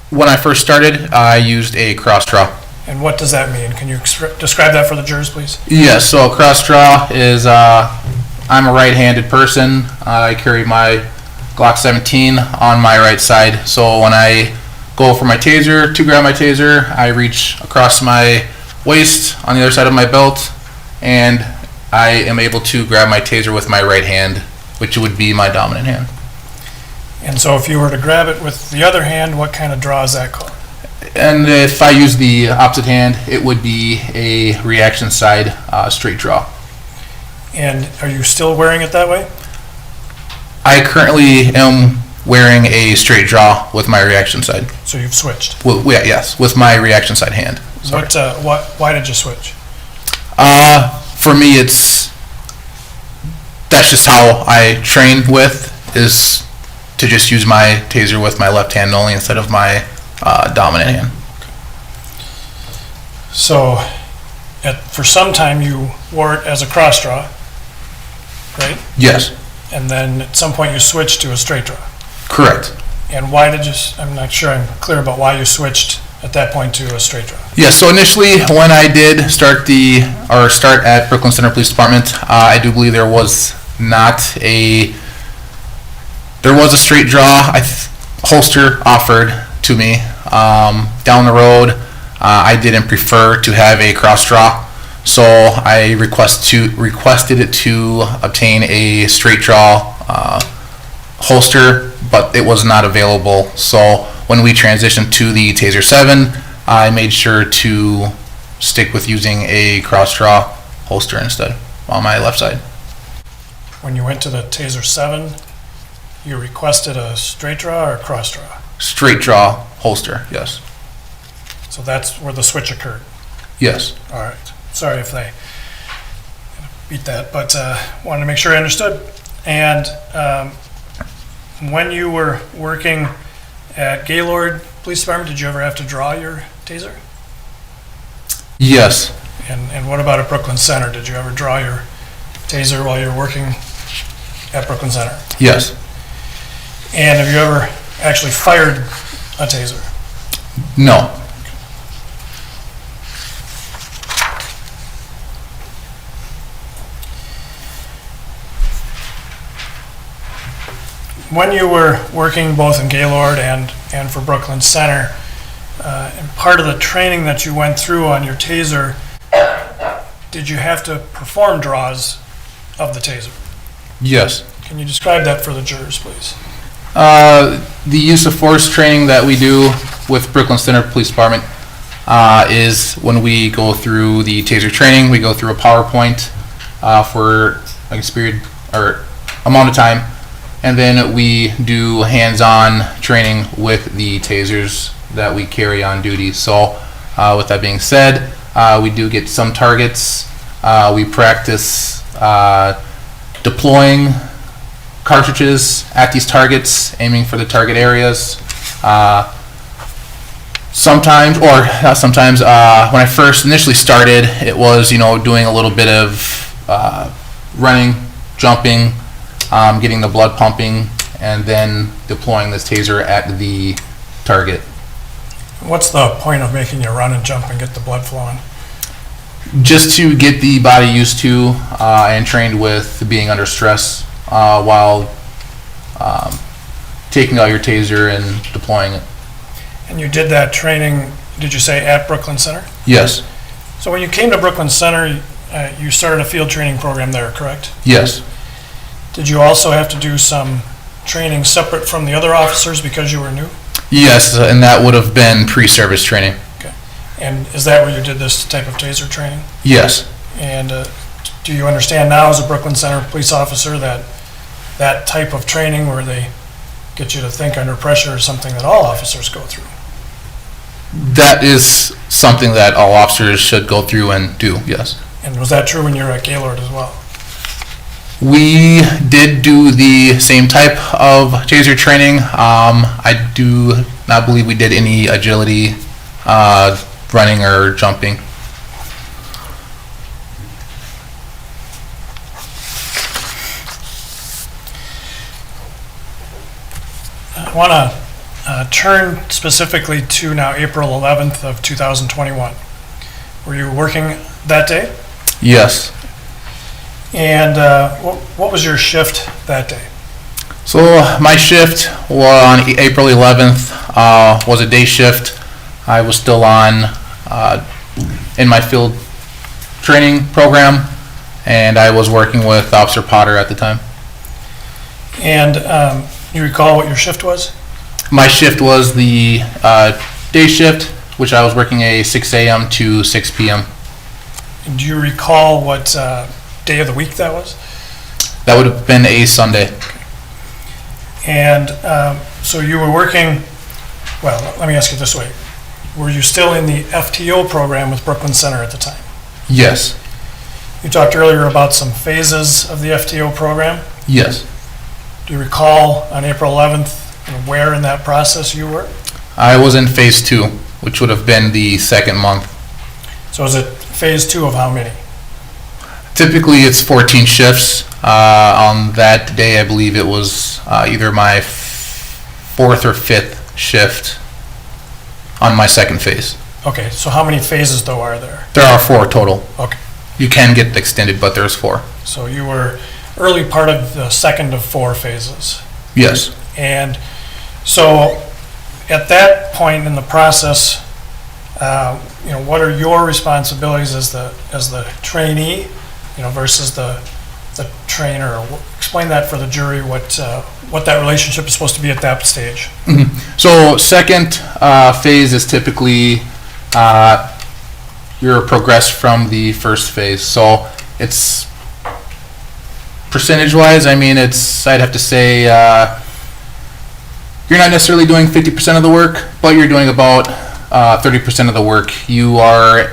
When I first started, I used a cross draw. And what does that mean? Can you describe that for the jurors, please? Yes, so a cross draw is I'm a right-handed person. I carry my Glock 17 on my right side. So when I go for my taser, to grab my taser, I reach across my waist on the other side of my belt, and I am able to grab my taser with my right hand, which would be my dominant hand. And so if you were to grab it with the other hand, what kind of draw is that called? And if I use the opposite hand, it would be a reaction side straight draw. And are you still wearing it that way? I currently am wearing a straight draw with my reaction side. So you've switched? Well, yeah, yes, with my reaction side hand. Sorry. Why did you switch? For me, that's just how I train with, is to just use my taser with my left hand only instead of my dominant hand. So for some time you wore it as a cross draw, right? Yes, And then at some point you switched to a straight draw. correct. And why did you, I'm not sure I'm clear about why you switched at that point to a straight draw. Yeah, so initially, when I did start at Brooklyn Center Police Department, I do believe there was a straight draw holster offered to me. Down the road, I didn't prefer to have a cross draw, so I requested it to obtain a straight draw holster, but it was not available. So when we transitioned to the Taser 7, I made sure to stick with using a cross draw holster instead on my left side. When you went to the Taser 7, you requested a straight draw or a cross draw? Straight draw holster, yes. So that's where the switch occurred. Yes. All right. Sorry if they beat that, but wanted to make sure I understood. And when you were working at Gaylord Police Department, did you ever have to draw your taser? Yes. And what about at Brooklyn Center? Did you ever draw your taser while you were working at Brooklyn Center? Yes. And have you ever actually fired a taser? No. When you were working both in Gaylord and for Brooklyn Center, and part of the training that you went through on your taser, did you have to perform draws of the taser? Yes. Can you describe that for the jurors, please? The use of force training that we do with Brooklyn Center Police Department is when we go through the taser training, we go through a PowerPoint for a period or amount of time, and then we do hands-on training with the tasers that we carry on duty. So with that being said, we do get some targets. We practice deploying cartridges at these targets, aiming for the target areas. Sometimes, or not sometimes, when I first initially started, it was, doing a little bit of running, jumping, getting the blood pumping, and then deploying this taser at the target. What's the point of making you run and jump and get the blood flowing? Just to get the body used to and trained with being under stress while taking out your taser and deploying it. And you did that training, did you say at Brooklyn Center? Yes. So when you came to Brooklyn Center, you started a field training program there, correct? Yes. Did you also have to do some training separate from the other officers because you were new? Yes, and that would have been pre-service training. Okay. And is that where you did this type of taser training? Yes. And do you understand now as a Brooklyn Center police officer that that type of training where they get you to think under pressure is something that all officers go through? That is something that all officers should go through and do, yes. And was that true when you were at Gaylord as well? We did do the same type of taser training. I do not believe we did any agility, running or jumping. I want to turn specifically to now April 11th of 2021. Were you working that day? Yes. And what was your shift that day? So my shift on April 11th was a day shift. I was still on in my field training program, and I was working with Officer Potter at the time. And you recall what your shift was? My shift was the day shift, which I was working a 6 a.m. to 6 p.m. And do you recall what day of the week that was? That would have been a Sunday. And so you were working, well, let me ask it this way. Were you still in the FTO program with Brooklyn Center at the time? Yes. You talked earlier about some phases of the FTO program. Yes. Do you recall on April 11th where in that process you were? I was in phase 2, which would have been the second month. So is it phase 2 of how many? Typically, it's 14 shifts. On that day, I believe it was either my fourth or fifth shift on my second phase. Okay, so how many phases though are there? There are 4 total. Okay, You can get extended, but there's 4. so you were early part of the second of 4 phases. Yes. And so at that point in the process, what are your responsibilities as the trainee, versus the trainer? Explain that for the jury, what that relationship is supposed to be at that stage. So second phase is typically you're progressed from the first phase. So it's percentage-wise, I'd have to say you're not necessarily doing 50% of the work, but you're doing about 30% of the work. You are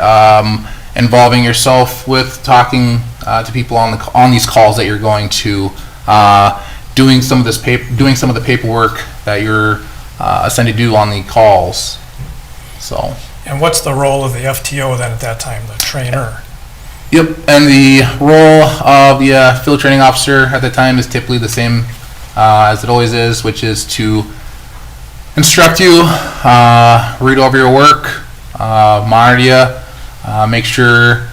involving yourself with talking to people on these calls that you're going to, doing some of the paperwork that you're assigned to do on the calls. So. And what's the role of the FTO then at that time, the trainer? Yep, and the role of the field training officer at the time is typically the same as it always is, which is to instruct you, read over your work, monitor you, make sure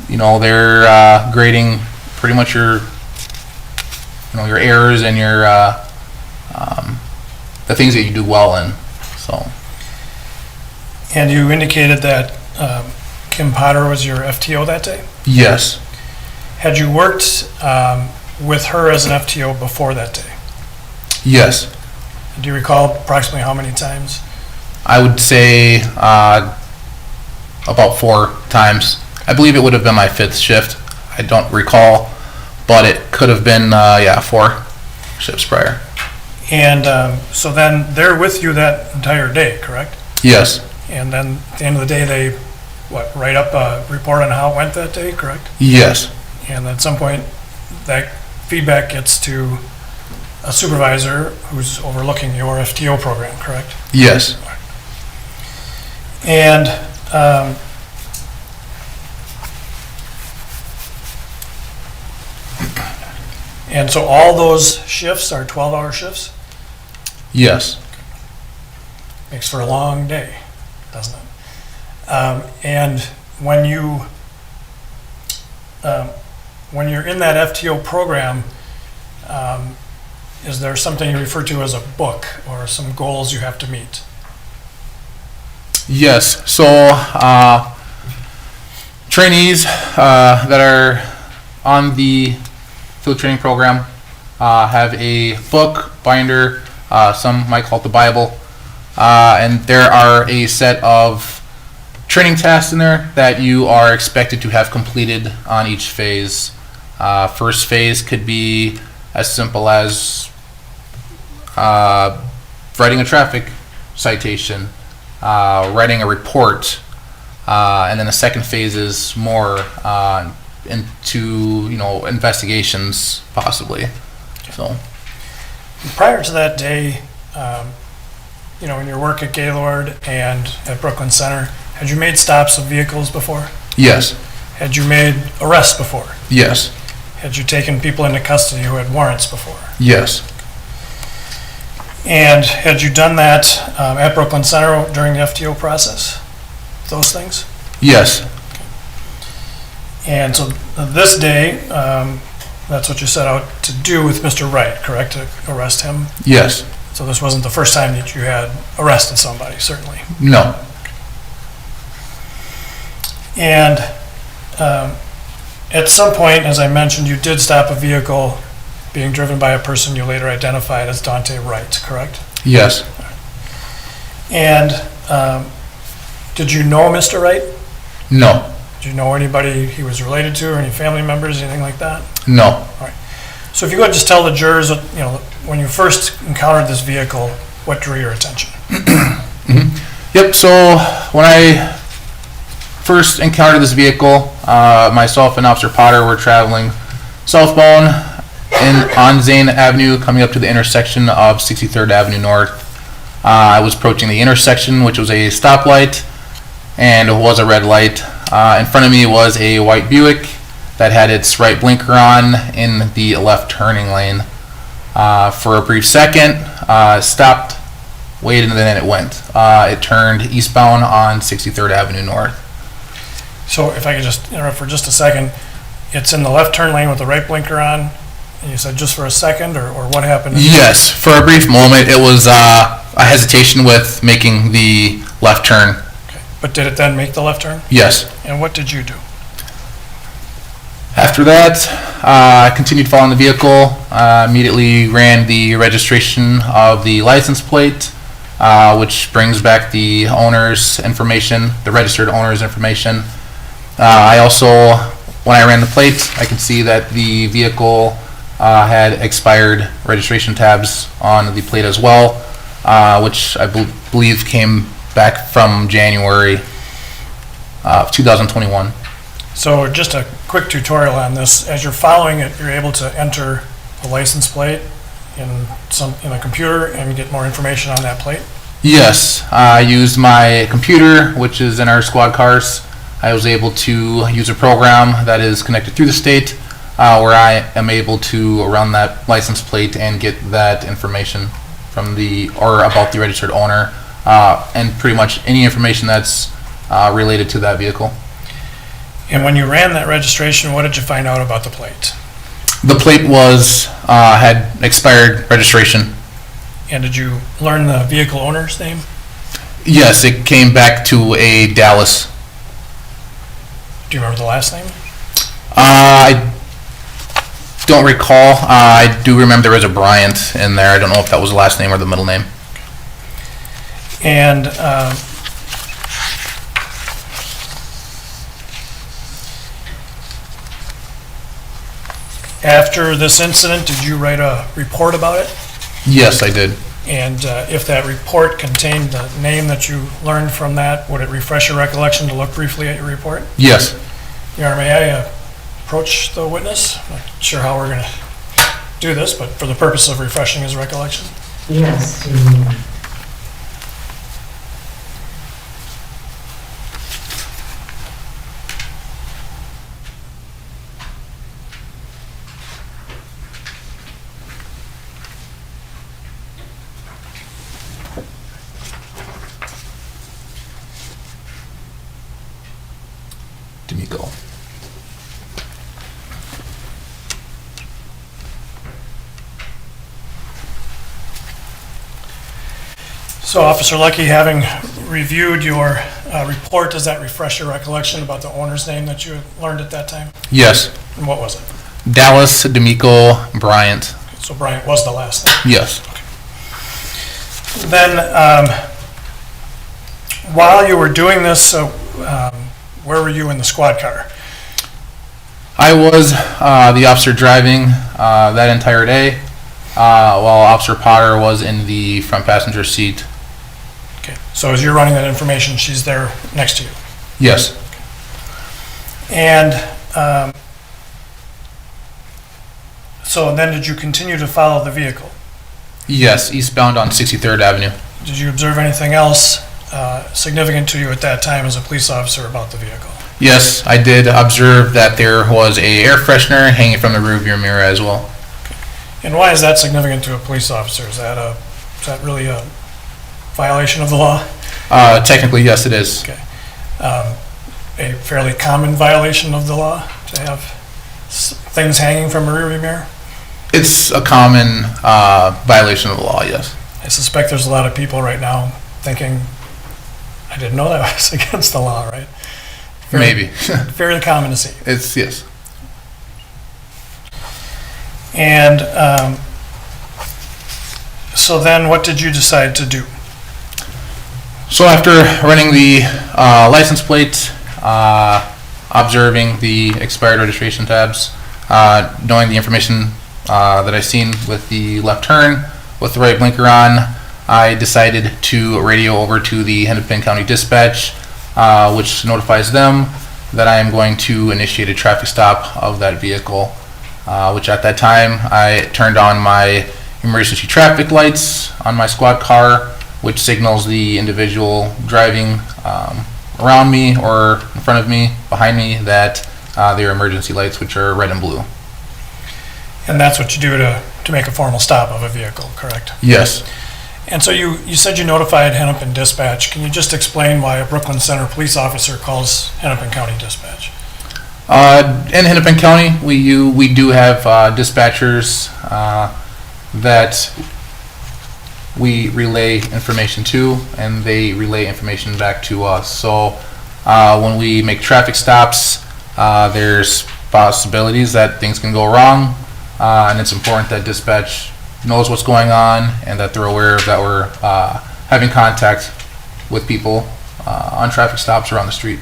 they're grading pretty much your errors and your the things that you do well in. So. And you indicated that Kim Potter was your FTO that day? Yes. Had you worked with her as an FTO before that day? Yes. Do you recall approximately how many times? I would say about 4 times. I believe it would have been my 5th shift. I don't recall, but it could have been 4 shifts prior. And so then they're with you that entire day, correct? Yes. And then at the end of the day, they write up a report on how it went that day, correct? Yes. And at some point, that feedback gets to a supervisor who's overlooking your FTO program, correct? Yes. And and so all those shifts are 12-hour shifts? Yes. Makes for a long day, doesn't it? And when you're in that FTO program, is there something you refer to as a book or some goals you have to meet? Yes. So trainees that are on the field training program have a book, binder, some might call it the Bible, and there are a set of training tasks in there that you are expected to have completed on each phase. First phase could be as simple as writing a traffic citation, writing a report, and then the second phase is more into investigations possibly. So prior to that day, in your work at Gaylord and at Brooklyn Center, had you made stops of vehicles before? Yes. Had you made arrests before? Yes. Had you taken people into custody who had warrants before? Yes. And had you done that at Brooklyn Center during the FTO process? Those things? Yes. And so this day, that's what you set out to do with Mr. Wright, correct? To arrest him? Yes. So this wasn't the first time that you had arrested somebody, certainly? No. And at some point, as I mentioned, you did stop a vehicle being driven by a person you later identified as Daunte Wright, correct? Yes. And did you know Mr. Wright? No. Did you know anybody he was related to, or any family members, anything like that? No. All right. So if you could just tell the jurors, when you first encountered this vehicle, what drew your attention? Yep. So when I first encountered this vehicle, myself and Officer Potter were traveling southbound on Zane Avenue, coming up to the intersection of 63rd Avenue North. I was approaching the intersection, which was a stoplight, and it was a red light. In front of me was a white Buick, that had its right blinker on in the left turning lane. For a brief second, stopped, waited, and then it went. It turned eastbound on 63rd Avenue North. So if I could just interrupt for just a second, it's in the left turn lane with the right blinker on, and you said just for a second, or what happened? Yes, for a brief moment, it was a hesitation with making the left turn. Okay. But did it then make the left turn? Yes. And what did you do? After that, I continued following the vehicle, immediately ran the registration of the license plate, which brings back the owner's information, the registered owner's information. I also, when I ran the plate, I can see that the vehicle had expired registration tabs on the plate as well, which I believe came back from January of 2021. So just a quick tutorial on this. As you're following it, you're able to enter the license plate in a computer and get more information on that plate? Yes, I used my computer, which is in our squad cars. I was able to use a program that is connected through the state, where I am able to run that license plate and get that information from about the registered owner, and pretty much any information that's related to that vehicle. And when you ran that registration, what did you find out about the plate? The plate had expired registration. And did you learn the vehicle owner's name? Yes, it came back to a Dallas. Do you remember the last name? I don't recall. I do remember there was a Bryant in there. I don't know if that was the last name or the middle name. And after this incident, did you write a report about it? Yes, I did. And if that report contained the name that you learned from that, would it refresh your recollection to look briefly at your report? Yes. Your Honor, may I approach the witness? I'm not sure how we're going to do this, but for the purpose of refreshing his recollection. Yes. D'Amico. So Officer Lucky, having reviewed your report, does that refresh your recollection about the owner's name that you learned at that time? Yes. And what was it? Dallas, D'Amico, Bryant. So Bryant was the last name. Yes. Then, while you were doing this, where were you in the squad car? I was the officer driving that entire day, while Officer Potter was in the front passenger seat. Okay. So as you're running that information, she's there next to you. Yes. And so then did you continue to follow the vehicle? Yes, eastbound on 63rd Avenue. Did you observe anything else significant to you at that time as a police officer about the vehicle? Yes, I did observe that there was a air freshener hanging from the rearview mirror as well. And why is that significant to a police officer? Is that really a violation of the law? Technically, yes, it is. Okay. A fairly common violation of the law to have things hanging from a rearview mirror? It's a common violation of the law, yes. I suspect there's a lot of people right now thinking, I didn't know that was against the law, right? Maybe. Fairly common to see. It's, yes. And so then what did you decide to do? So after running the license plate, observing the expired registration tabs, knowing the information that I seen with the left turn, with the right blinker on, I decided to radio over to the Hennepin County Dispatch, which notifies them that I am going to initiate a traffic stop of that vehicle, which at that time I turned on my emergency traffic lights on my squad car, which signals the individual driving around me or in front of me, behind me, that their emergency lights, which are red and blue. And that's what you do to make a formal stop of a vehicle, correct? Yes. And so you said you notified Hennepin Dispatch. Can you just explain why a Brooklyn Center police officer calls Hennepin County Dispatch? In Hennepin County, we do have dispatchers that we relay information to, and they relay information back to us. So when we make traffic stops, there's possibilities that things can go wrong, and it's important that dispatch knows what's going on and that they're aware that we're having contact with people on traffic stops around the street.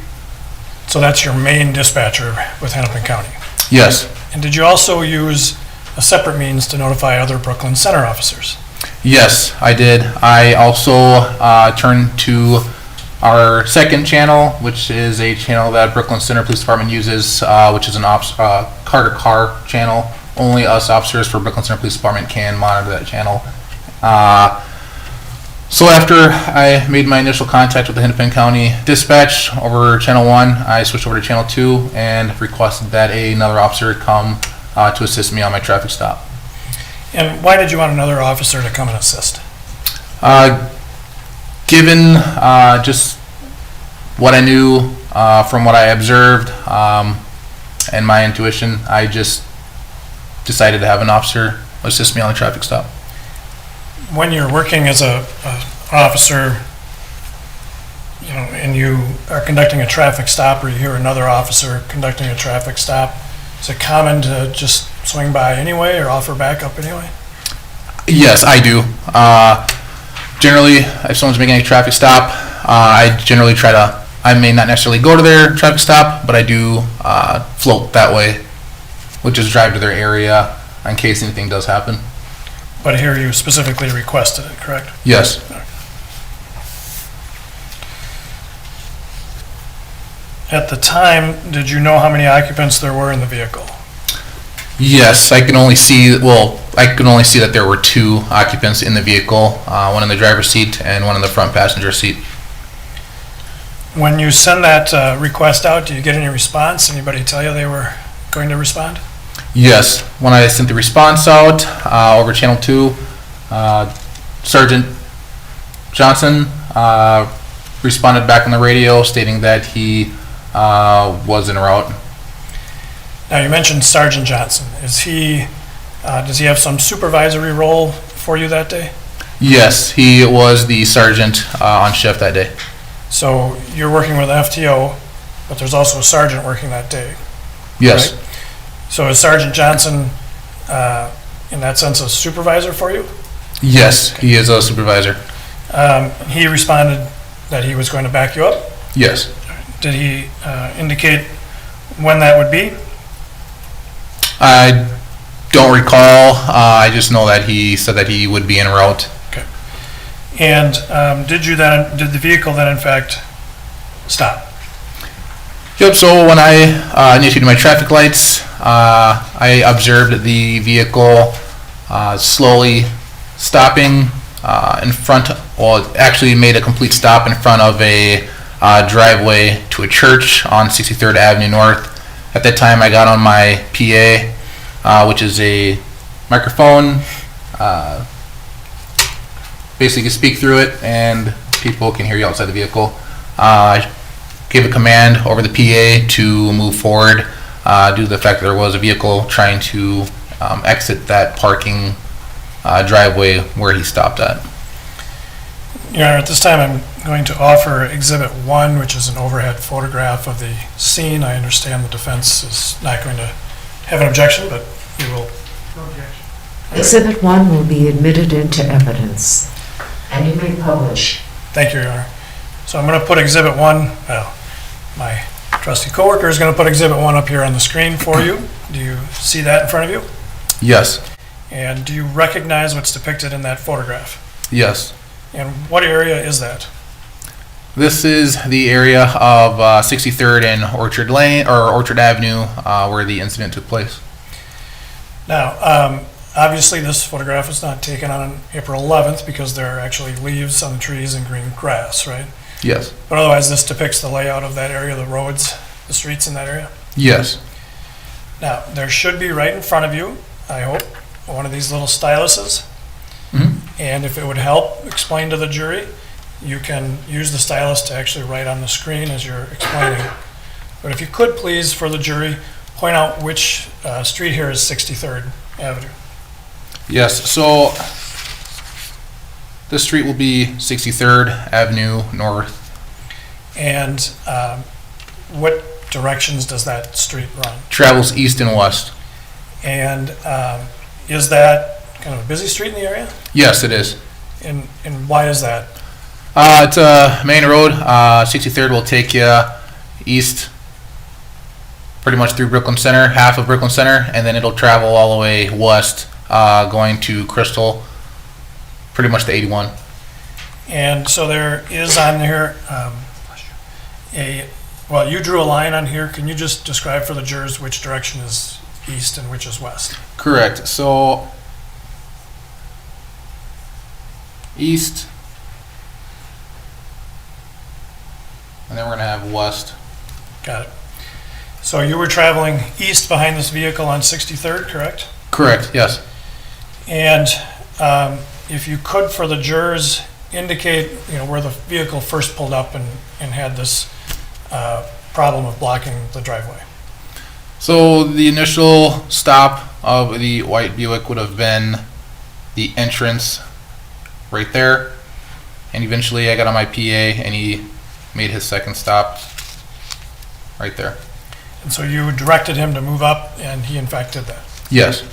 So that's your main dispatcher with Hennepin County. Yes. And did you also use a separate means to notify other Brooklyn Center officers? Yes, I did. I also turned to our second channel, which is a channel that Brooklyn Center Police Department uses, which is an car-to-car channel. Only us officers for Brooklyn Center Police Department can monitor that channel. So after I made my initial contact with the Hennepin County Dispatch over Channel 1, I switched over to Channel 2 and requested that another officer come to assist me on my traffic stop. And why did you want another officer to come and assist? Given just what I knew from what I observed and my intuition, I just decided to have an officer assist me on the traffic stop. When you're working as an officer, and you are conducting a traffic stop, or you hear another officer conducting a traffic stop, is it common to just swing by anyway or offer backup anyway? Yes, I do. Generally, if someone's making a traffic stop, I generally try to, I may not necessarily go to their traffic stop, but I do float that way, which is drive to their area in case anything does happen. But here you specifically requested it, correct? Yes. At the time, did you know how many occupants there were in the vehicle? Yes, I can only see that there were 2 occupants in the vehicle, one in the driver's seat and one in the front passenger seat. When you send that request out, do you get any response? Anybody tell you they were going to respond? Yes, when I sent the response out over Channel 2, Sergeant Johnson responded back on the radio stating that he was en route. Now, you mentioned Sergeant Johnson. Does he have some supervisory role for you that day? Yes, he was the sergeant on shift that day. So you're working with an FTO, but there's also a sergeant working that day. Yes. Right? So is Sergeant Johnson, in that sense, a supervisor for you? Yes, he is a supervisor. He responded that he was going to back you up? Yes. Did he indicate when that would be? I don't recall. I just know that he said that he would be en route. Okay. And did the vehicle then in fact stop? Yep, so when I initiated my traffic lights, I observed the vehicle slowly stopping in front, well, it actually made a complete stop in front of a driveway to a church on 63rd Avenue North. At that time, I got on my PA, which is a microphone. Basically, you speak through it, and people can hear you outside the vehicle. I gave a command over the PA to move forward due to the fact that there was a vehicle trying to exit that parking driveway where he stopped at. Your Honor, at this time I'm going to offer Exhibit 1, which is an overhead photograph of the scene. I understand the defense is not going to have an objection, but you will. No objection. Exhibit 1 will be admitted into evidence, and you may publish. Thank you, Your Honor. So I'm going to put Exhibit 1, well, my trusty coworker is going to put Exhibit 1 up here on the screen for you. Do you see that in front of you? Yes. And do you recognize what's depicted in that photograph? Yes. And what area is that? This is the area of 63rd and Orchard Lane, or Orchard Avenue, where the incident took place. Now, obviously this photograph was not taken on April 11th because there are actually leaves on the trees and green grass, right? Yes. But otherwise this depicts the layout of that area, the roads, the streets in that area? Yes. Now, there should be right in front of you, I hope, one of these little styluses. And if it would help explain to the jury, you can use the stylus to actually write on the screen as you're explaining. But if you could please, for the jury, point out which street here is 63rd Avenue. Yes, so this street will be 63rd Avenue North. And what directions does that street run? Travels east and west. And is that kind of a busy street in the area? Yes, it is. And why is that? It's a main road. 63rd will take you east pretty much through Brooklyn Center, half of Brooklyn Center, and then it'll travel all the way west, going to Crystal, pretty much to 81. And so there is on here well, you drew a line on here. Can you just describe for the jurors which direction is east and which is west? Correct. So east, and then we're going to have west. Got it. So you were traveling east behind this vehicle on 63rd, correct? Correct, yes. And if you could, for the jurors, indicate where the vehicle first pulled up and had this problem of blocking the driveway. So the initial stop of the white Buick would have been the entrance right there, and eventually I got on my PA and he made his second stop right there. And so you directed him to move up, and he in fact did that? Yes.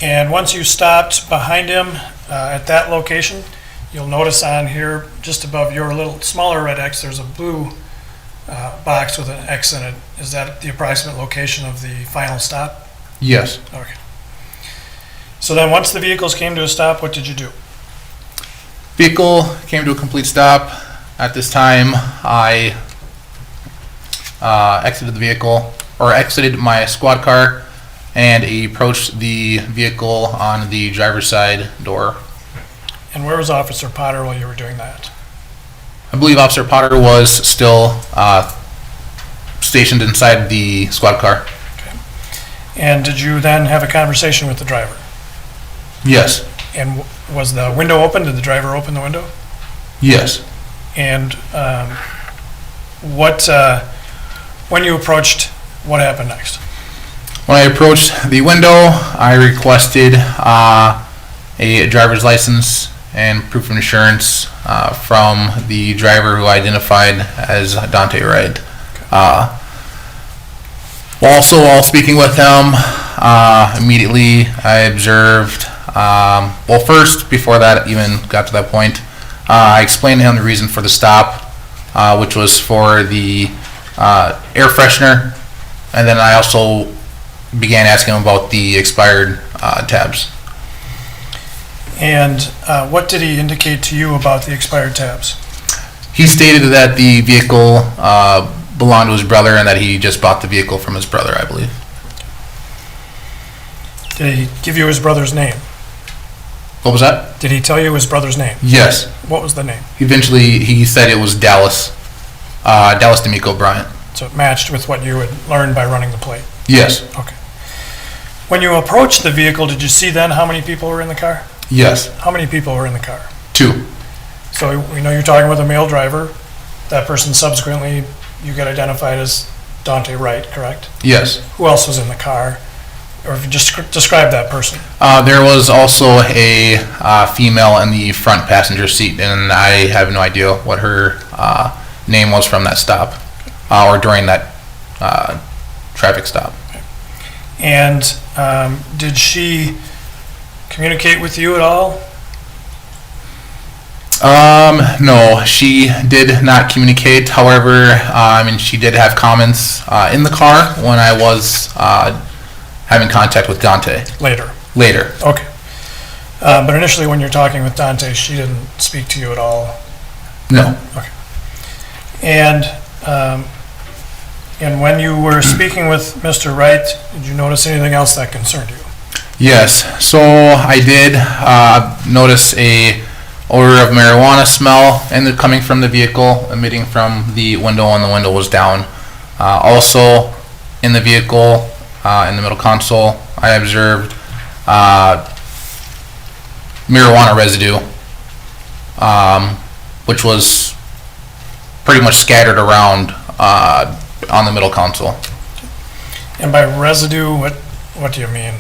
And once you stopped behind him at that location, you'll notice on here, just above your little smaller red X, there's a blue box with an X in it. Is that the approximate location of the final stop? Yes. Okay. So then once the vehicles came to a stop, what did you do? Vehicle came to a complete stop. At this time, I exited the vehicle, or exited my squad car, and approached the vehicle on the driver's side door. And where was Officer Potter while you were doing that? I believe Officer Potter was still stationed inside the squad car. Okay. And did you then have a conversation with the driver? Yes. And was the window open? Did the driver open the window? Yes. And when you approached, what happened next? When I approached the window, I requested a driver's license and proof of insurance from the driver who I identified as Daunte Wright. While speaking with him, immediately I observed, well, first, before that even got to that point, I explained to him the reason for the stop, which was for the air freshener, and then I also began asking him about the expired tabs. And what did he indicate to you about the expired tabs? He stated that the vehicle belonged to his brother and that he just bought the vehicle from his brother, I believe. Did he give you his brother's name? What was that? Did he tell you his brother's name? Yes. What was the name? Eventually, he said it was Dallas D'Amico Bryant. So it matched with what you had learned by running the plate? Yes. Okay. When you approached the vehicle, did you see then how many people were in the car? Yes. How many people were in the car? 2. So we know you're talking with a male driver. That person subsequently, you got identified as Daunte Wright, correct? Yes. Who else was in the car? Or if you just describe that person. There was also a female in the front passenger seat, and I have no idea what her name was from that stop or during that traffic stop. And did she communicate with you at all? No, she did not communicate. However, she did have comments in the car when I was having contact with Daunte. Later. Okay. But initially when you're talking with Daunte, she didn't speak to you at all? No. Okay. And when you were speaking with Mr. Wright, did you notice anything else that concerned you? Yes. So I did notice a odor of marijuana smell and coming from the vehicle, emitting from the window, and the window was down. Also, in the vehicle, in the middle console, I observed marijuana residue, which was pretty much scattered around on the middle console. And by residue, what do you mean?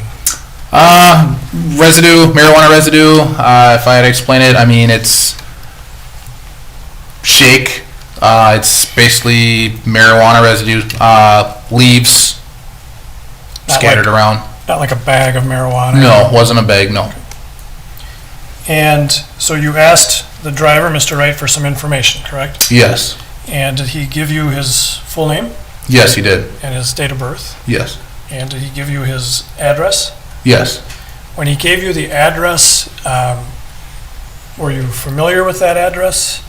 Marijuana residue, if I had to explain it, I mean, it's shake. It's basically marijuana residue, leaves scattered around. Not like a bag of marijuana? No, it wasn't a bag, no. And so you asked the driver, Mr. Wright, for some information, correct? Yes. And did he give you his full name Yes, he did. and his date of birth? Yes. And did he give you his address? Yes. When he gave you the address, were you familiar with that address?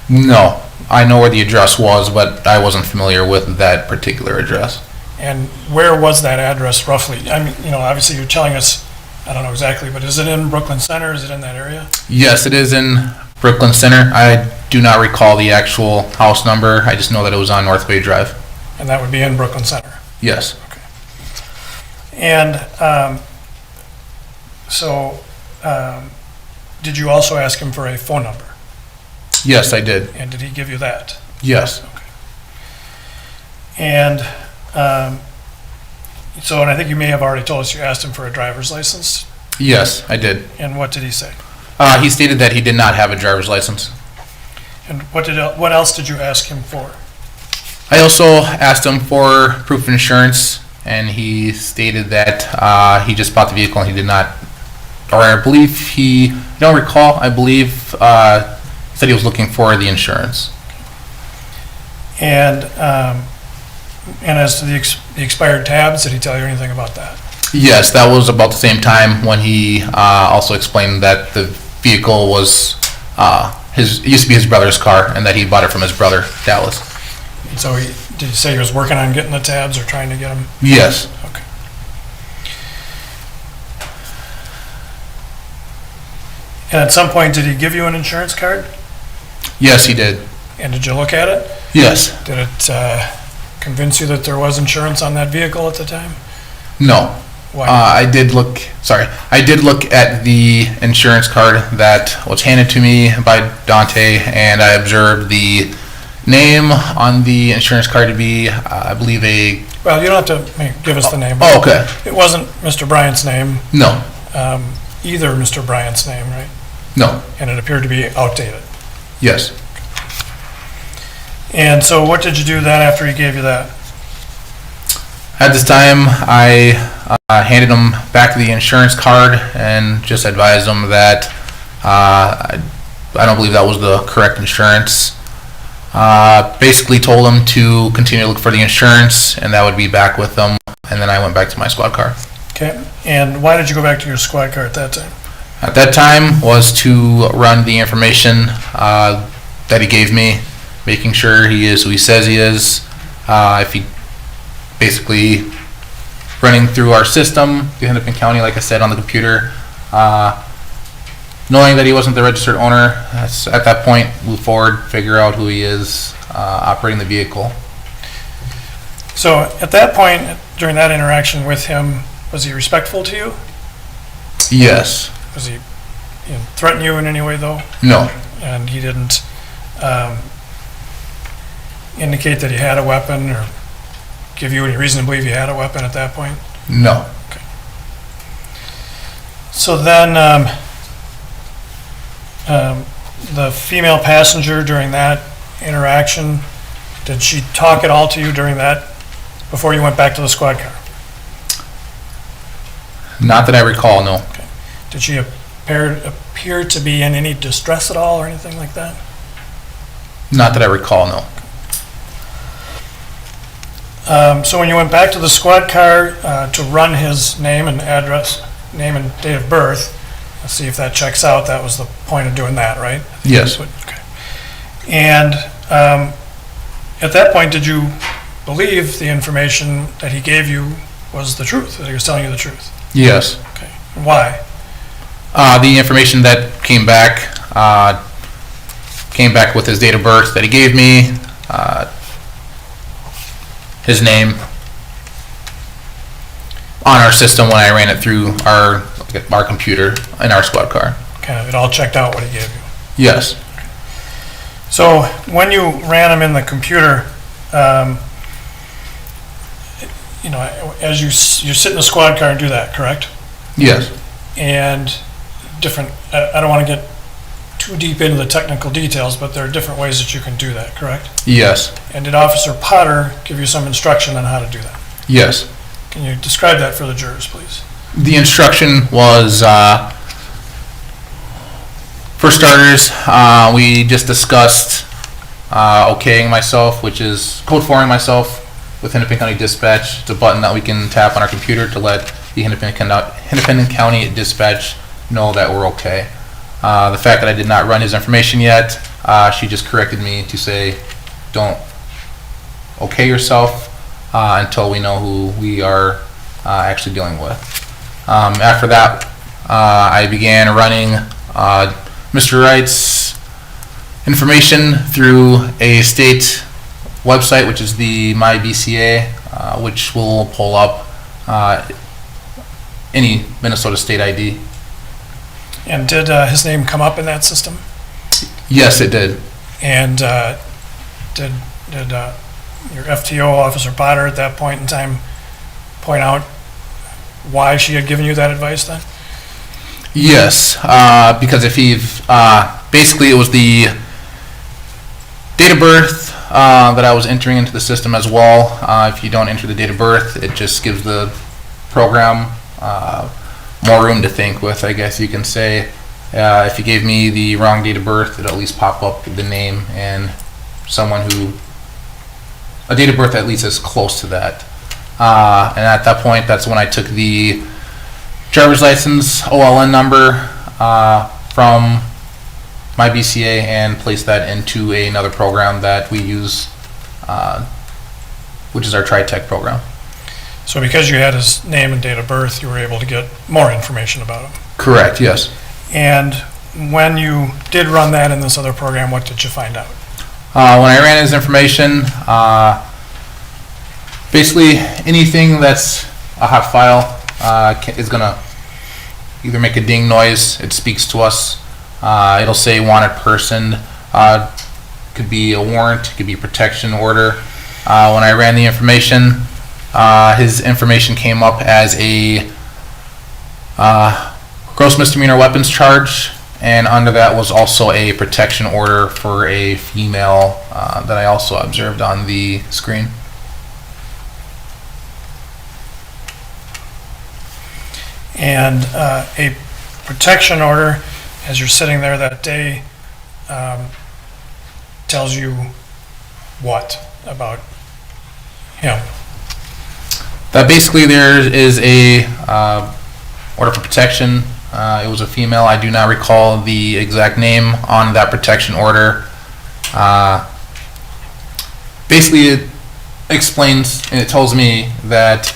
No. I know where the address was, but I wasn't familiar with that particular address. And where was that address roughly? I mean, obviously you're telling us, I don't know exactly, but is it in Brooklyn Center? Is it in that area? Yes, it is in Brooklyn Center. I do not recall the actual house number. I just know that it was on North Bay Drive. And that would be in Brooklyn Center? Yes. And did you also ask him for a phone number? Yes, I did. And did he give you that? Yes. And and I think you may have already told us you asked him for a driver's license. Yes, I did. And what did he say? He stated that he did not have a driver's license. And what else did you ask him for? I also asked him for proof of insurance, and he stated that he just bought the vehicle and he did not, or I believe I don't recall, I believe said he was looking for the insurance. And as to the expired tabs, did he tell you anything about that? Yes, that was about the same time when he also explained that the vehicle was it used to be his brother's car, and that he bought it from his brother, Dallas. And so did he say he was working on getting the tabs or trying to get them? Yes. Okay. And at some point, did he give you an insurance card? Yes, he did. And did you look at it? Yes. Did it convince you that there was insurance on that vehicle at the time? No. Why? I did look at the insurance card that was handed to me by Daunte, and I observed the name on the insurance card to be, I believe, Well, you don't have to give us the name. Oh, okay. It wasn't Mr. Bryant's name, No. either Mr. Bryant's name, right? No. And it appeared to be outdated. Yes. And so what did you do then after he gave you that? At this time, I handed him back the insurance card and just advised him that I don't believe that was the correct insurance. Basically told him to continue to look for the insurance, and that would be back with them, and then I went back to my squad car. Okay. And why did you go back to your squad car at that time? At that time was to run the information that he gave me, making sure he is who he says he is. If he basically running through our system, the Hennepin County, like I said, on the computer, knowing that he wasn't the registered owner, at that point, move forward, figure out who he is operating the vehicle. So at that point, during that interaction with him, was he respectful to you? Yes. Was he threaten you in any way, though? No. And he didn't indicate that he had a weapon or give you any reason to believe he had a weapon at that point? No. Okay. So then the female passenger during that interaction, did she talk at all to you during that, before you went back to the squad car? Not that I recall, no. Okay. Did she appear to be in any distress at all or anything like that? Not that I recall, no. So when you went back to the squad car to run his name and address, name and date of birth, let's see if that checks out. That was the point of doing that, right? Yes. Okay. And at that point, did you believe the information that he gave you was the truth, that he was telling you the truth? Yes. Okay. Why? The information that came back Came back with his date of birth that he gave me, his name, on our system when I ran it through our computer in our squad car. Kind of, it all checked out what he gave you. Yes. So when you ran them in the computer, you know, as you sit in the squad car and do that, correct? Yes. And different, I don't want to get too deep into the technical details, but there are different ways that you can do that, correct? Yes. And did Officer Potter give you some instruction on how to do that? Yes. Can you describe that for the jurors, please? The instruction was, for starters, we just discussed okaying myself, which is code 4ing myself with Hennepin County Dispatch. It's a button that we can tap on our computer to let the Hennepin County Dispatch know that we're okay. The fact that I did not run his information yet, she just corrected me to say, don't okay yourself until we know who we are actually dealing with. After that, I began running Mr. Wright's information through a state website, which is the MyBCA, which will pull up any Minnesota state ID. And did his name come up in that system? Yes, it did. And did your FTO, Officer Potter, at that point in time point out why she had given you that advice then? Yes, because if he, basically it was the date of birth that I was entering into the system as well. If you don't enter the date of birth, it just gives the program more room to think with, I guess you can say. If you gave me the wrong date of birth, it'll at least pop up the name and someone who, a date of birth at least is close to that. And at that point, that's when I took the driver's license OLN number from my BCA and placed that into another program that we use, which is our TriTech program. So because you had his name and date of birth, you were able to get more information about him. Correct, yes. And when you did run that in this other program, what did you find out? When I ran his information, basically anything that's a hot file is going to either make a ding noise, it speaks to us, it'll say wanted person, could be a warrant, could be a protection order. When I ran the information, his information came up as a gross misdemeanor weapons charge, and under that was also a protection order for a female that I also observed on the screen. And a protection order, as you're sitting there that day, tells you what about him? That basically there is a order for protection. It was a female. I do not recall the exact name on that protection order. Basically, it explains and it tells me that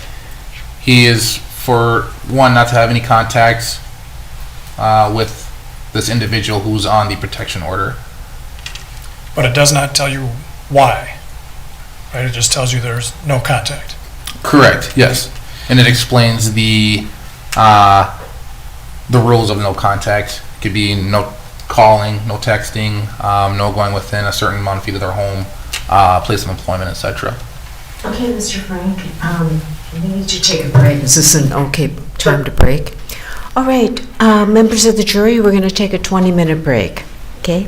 he is, for one, not to have any contacts with this individual who's on the protection order. But it does not tell you why, right? It just tells you there's no contact. Correct, yes. And it explains the rules of no contact. It could be no calling, no texting, no going within a certain amount of feet of their home, place of employment, etc. Okay, Mr. Frank, we need to take a break. Is this an okay time to break? All right, members of the jury, we're going to take a 20-minute break, okay?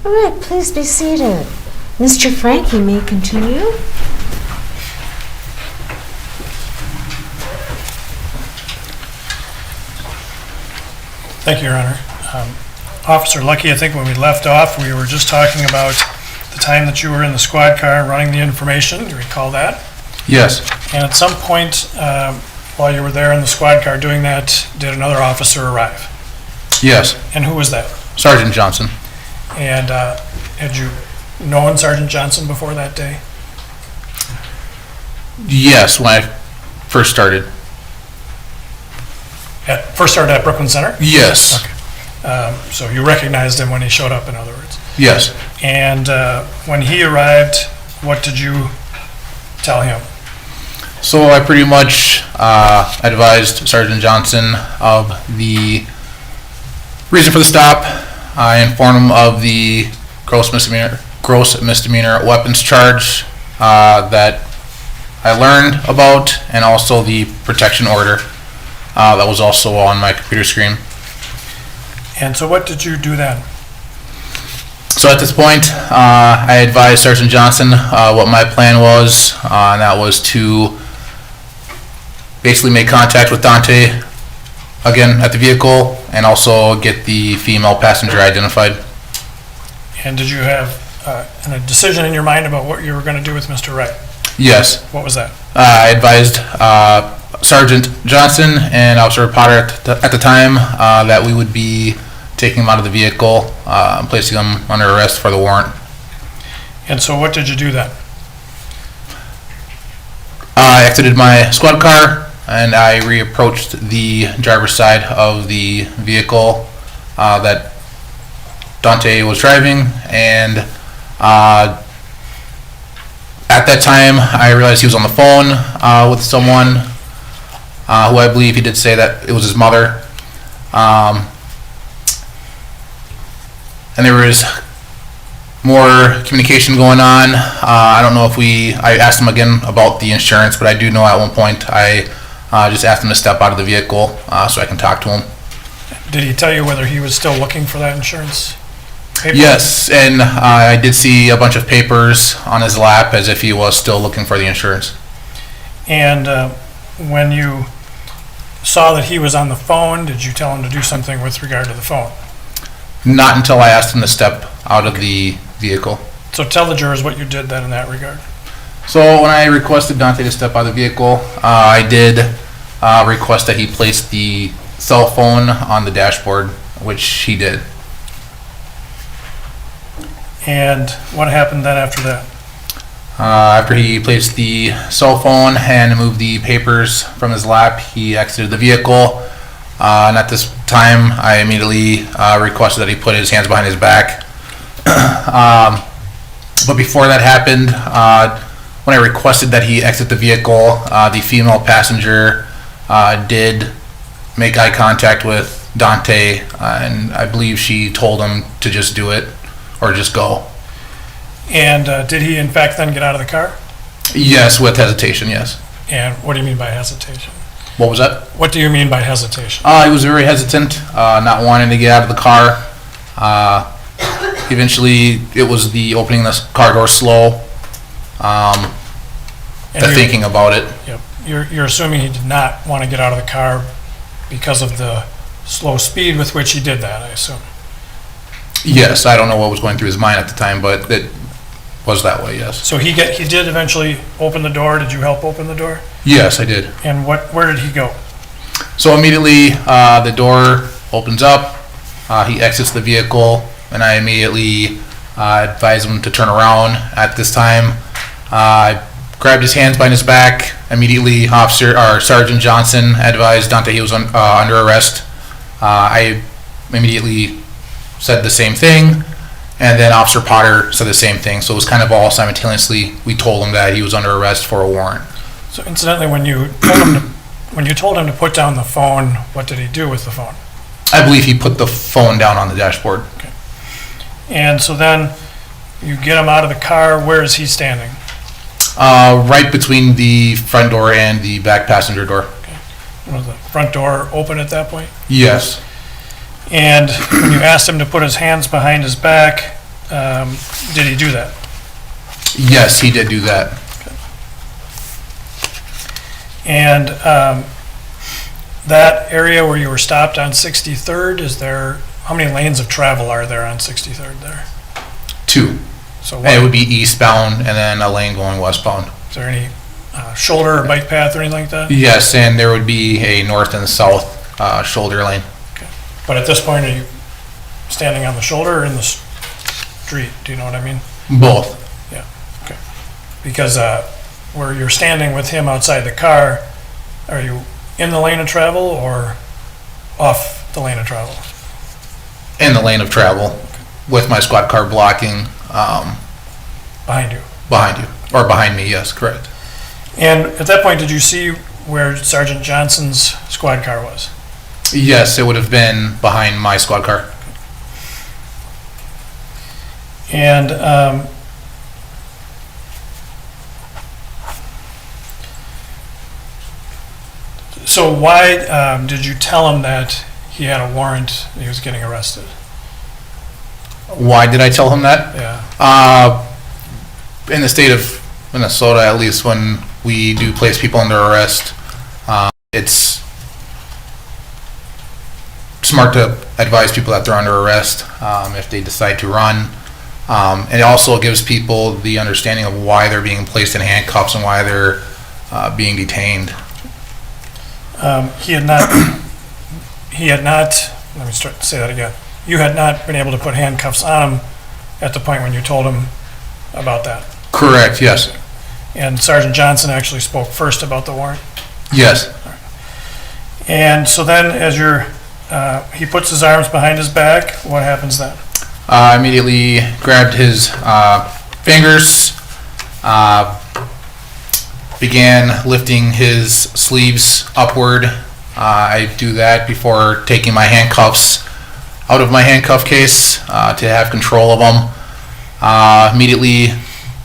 All right, please be seated. Mr. Frank, you may continue. Thank you, Your Honor. Officer Lucky, I think when we left off, we were just talking about the time that you were in the squad car running the information. Do you recall that? Yes. And at some point, while you were there in the squad car doing that, did another officer arrive? Yes. And who was that? Sergeant Johnson. And had you known Sergeant Johnson before that day? Yes, when I first started. First started at Brooklyn Center? Yes. Okay. So you recognized him when he showed up, in other words? Yes. And when he arrived, what did you tell him? So I pretty much advised Sergeant Johnson of the reason for the stop. I informed him of the gross misdemeanor weapons charge that I learned about, and also the protection order that was also on my computer screen. And so what did you do then? So at this point, I advised Sergeant Johnson what my plan was, and that was to basically make contact with Daunte again at the vehicle, and also get the female passenger identified. And did you have a decision in your mind about what you were going to do with Mr. Wright? Yes. What was that? I advised Sergeant Johnson and Officer Potter at the time that we would be taking him out of the vehicle, placing him under arrest for the warrant. And so what did you do then? I exited my squad car and I reapproached the driver's side of the vehicle that Daunte was driving, and at that time I realized he was on the phone with someone who I believe he did say that it was his mother. And there was more communication going on. I don't know if I asked him again about the insurance, but I do know at one point I just asked him to step out of the vehicle so I can talk to him. Did he tell you whether he was still looking for that insurance paper? Yes, and I did see a bunch of papers on his lap as if he was still looking for the insurance. And when you saw that he was on the phone, did you tell him to do something with regard to the phone? Not until I asked him to step out of the vehicle. So tell the jurors what you did then in that regard. So when I requested Daunte to step out of the vehicle, I did request that he place the cell phone on the dashboard, which he did. And what happened then after that? After he placed the cell phone and moved the papers from his lap, he exited the vehicle. And at this time, I immediately requested that he put his hands behind his back. But before that happened, when I requested that he exit the vehicle, the female passenger did make eye contact with Daunte, and I believe she told him to just do it or just go. And did he in fact then get out of the car? Yes, with hesitation, yes. And what do you mean by hesitation? What was that? What do you mean by hesitation? He was very hesitant, not wanting to get out of the car. Eventually, it was the opening the car door slow, the thinking about it. Yep. You're assuming he did not want to get out of the car because of the slow speed with which he did that, I assume. Yes, I don't know what was going through his mind at the time, but it was that way, yes. So he did eventually open the door. Did you help open the door? Yes, I did. And where did he go? So immediately, the door opens up, he exits the vehicle, and I immediately advise him to turn around. At this time, I grabbed his hands behind his back. Immediately, Sergeant Johnson advised Daunte he was under arrest. I immediately said the same thing, and then Officer Potter said the same thing. So it was kind of all simultaneously. We told him that he was under arrest for a warrant. So incidentally, when you told him to put down the phone, what did he do with the phone? I believe he put the phone down on the dashboard. Okay. And so then you get him out of the car. Where is he standing? Right between the front door and the back passenger door. Okay. Was the front door open at that point? Yes. And when you asked him to put his hands behind his back, did he do that? Yes, he did do that. And that area where you were stopped on 63rd, how many lanes of travel are there on 63rd there? 2. So And it would be eastbound and then a lane going westbound. is there any shoulder or bike path or anything like that? Yes, and there would be a north and south shoulder lane. But at this point, are you standing on the shoulder or in the street? Do you know what I mean? Both. Yeah, okay. Because where you're standing with him outside the car, are you in the lane of travel or off the lane of travel? In the lane of travel, with my squad car blocking Behind you? behind you, or behind me, yes, correct. And at that point, did you see where Sergeant Johnson's squad car was? Yes, it would have been behind my squad car. And so why did you tell him that he had a warrant and he was getting arrested? Why did I tell him that? Yeah. In the state of Minnesota, at least when we do place people under arrest, it's smart to advise people that they're under arrest if they decide to run. And it also gives people the understanding of why they're being placed in handcuffs and why they're being detained. He had not, let me say that again. You had not been able to put handcuffs on him at the point when you told him about that. Correct, yes. And Sergeant Johnson actually spoke first about the warrant. Yes. And so then as he puts his arms behind his back, what happens then? Immediately grabbed his fingers, began lifting his sleeves upward. I do that before taking my handcuffs out of my handcuff case to have control of them. Immediately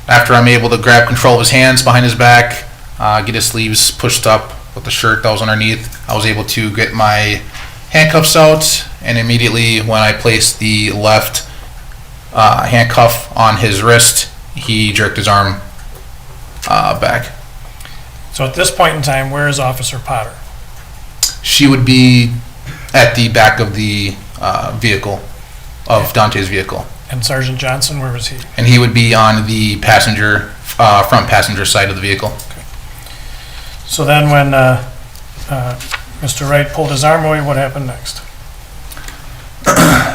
after I'm able to grab control of his hands behind his back, get his sleeves pushed up with the shirt that was underneath, I was able to get my handcuffs out, and immediately when I placed the left handcuff on his wrist, he jerked his arm back. So at this point in time, where is Officer Potter? She would be at the back of the vehicle, of Daunte's vehicle. And Sergeant Johnson, where was he? And he would be on the passenger, front passenger side of the vehicle. So then when Mr. Wright pulled his arm away, what happened next?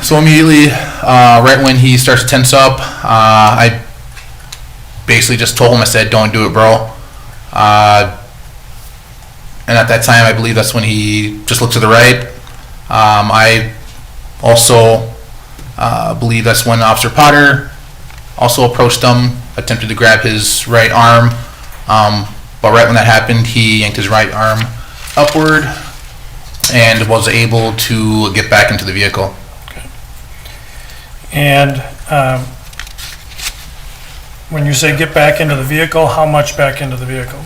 So immediately, right when he starts to tense up, I basically just told him, I said, "Don't do it, bro." And at that time, I believe that's when he just looked to the right. I also believe that's when Officer Potter also approached him, attempted to grab his right arm. But right when that happened, he yanked his right arm upward and was able to get back into the vehicle. Okay. And when you say get back into the vehicle, how much back into the vehicle?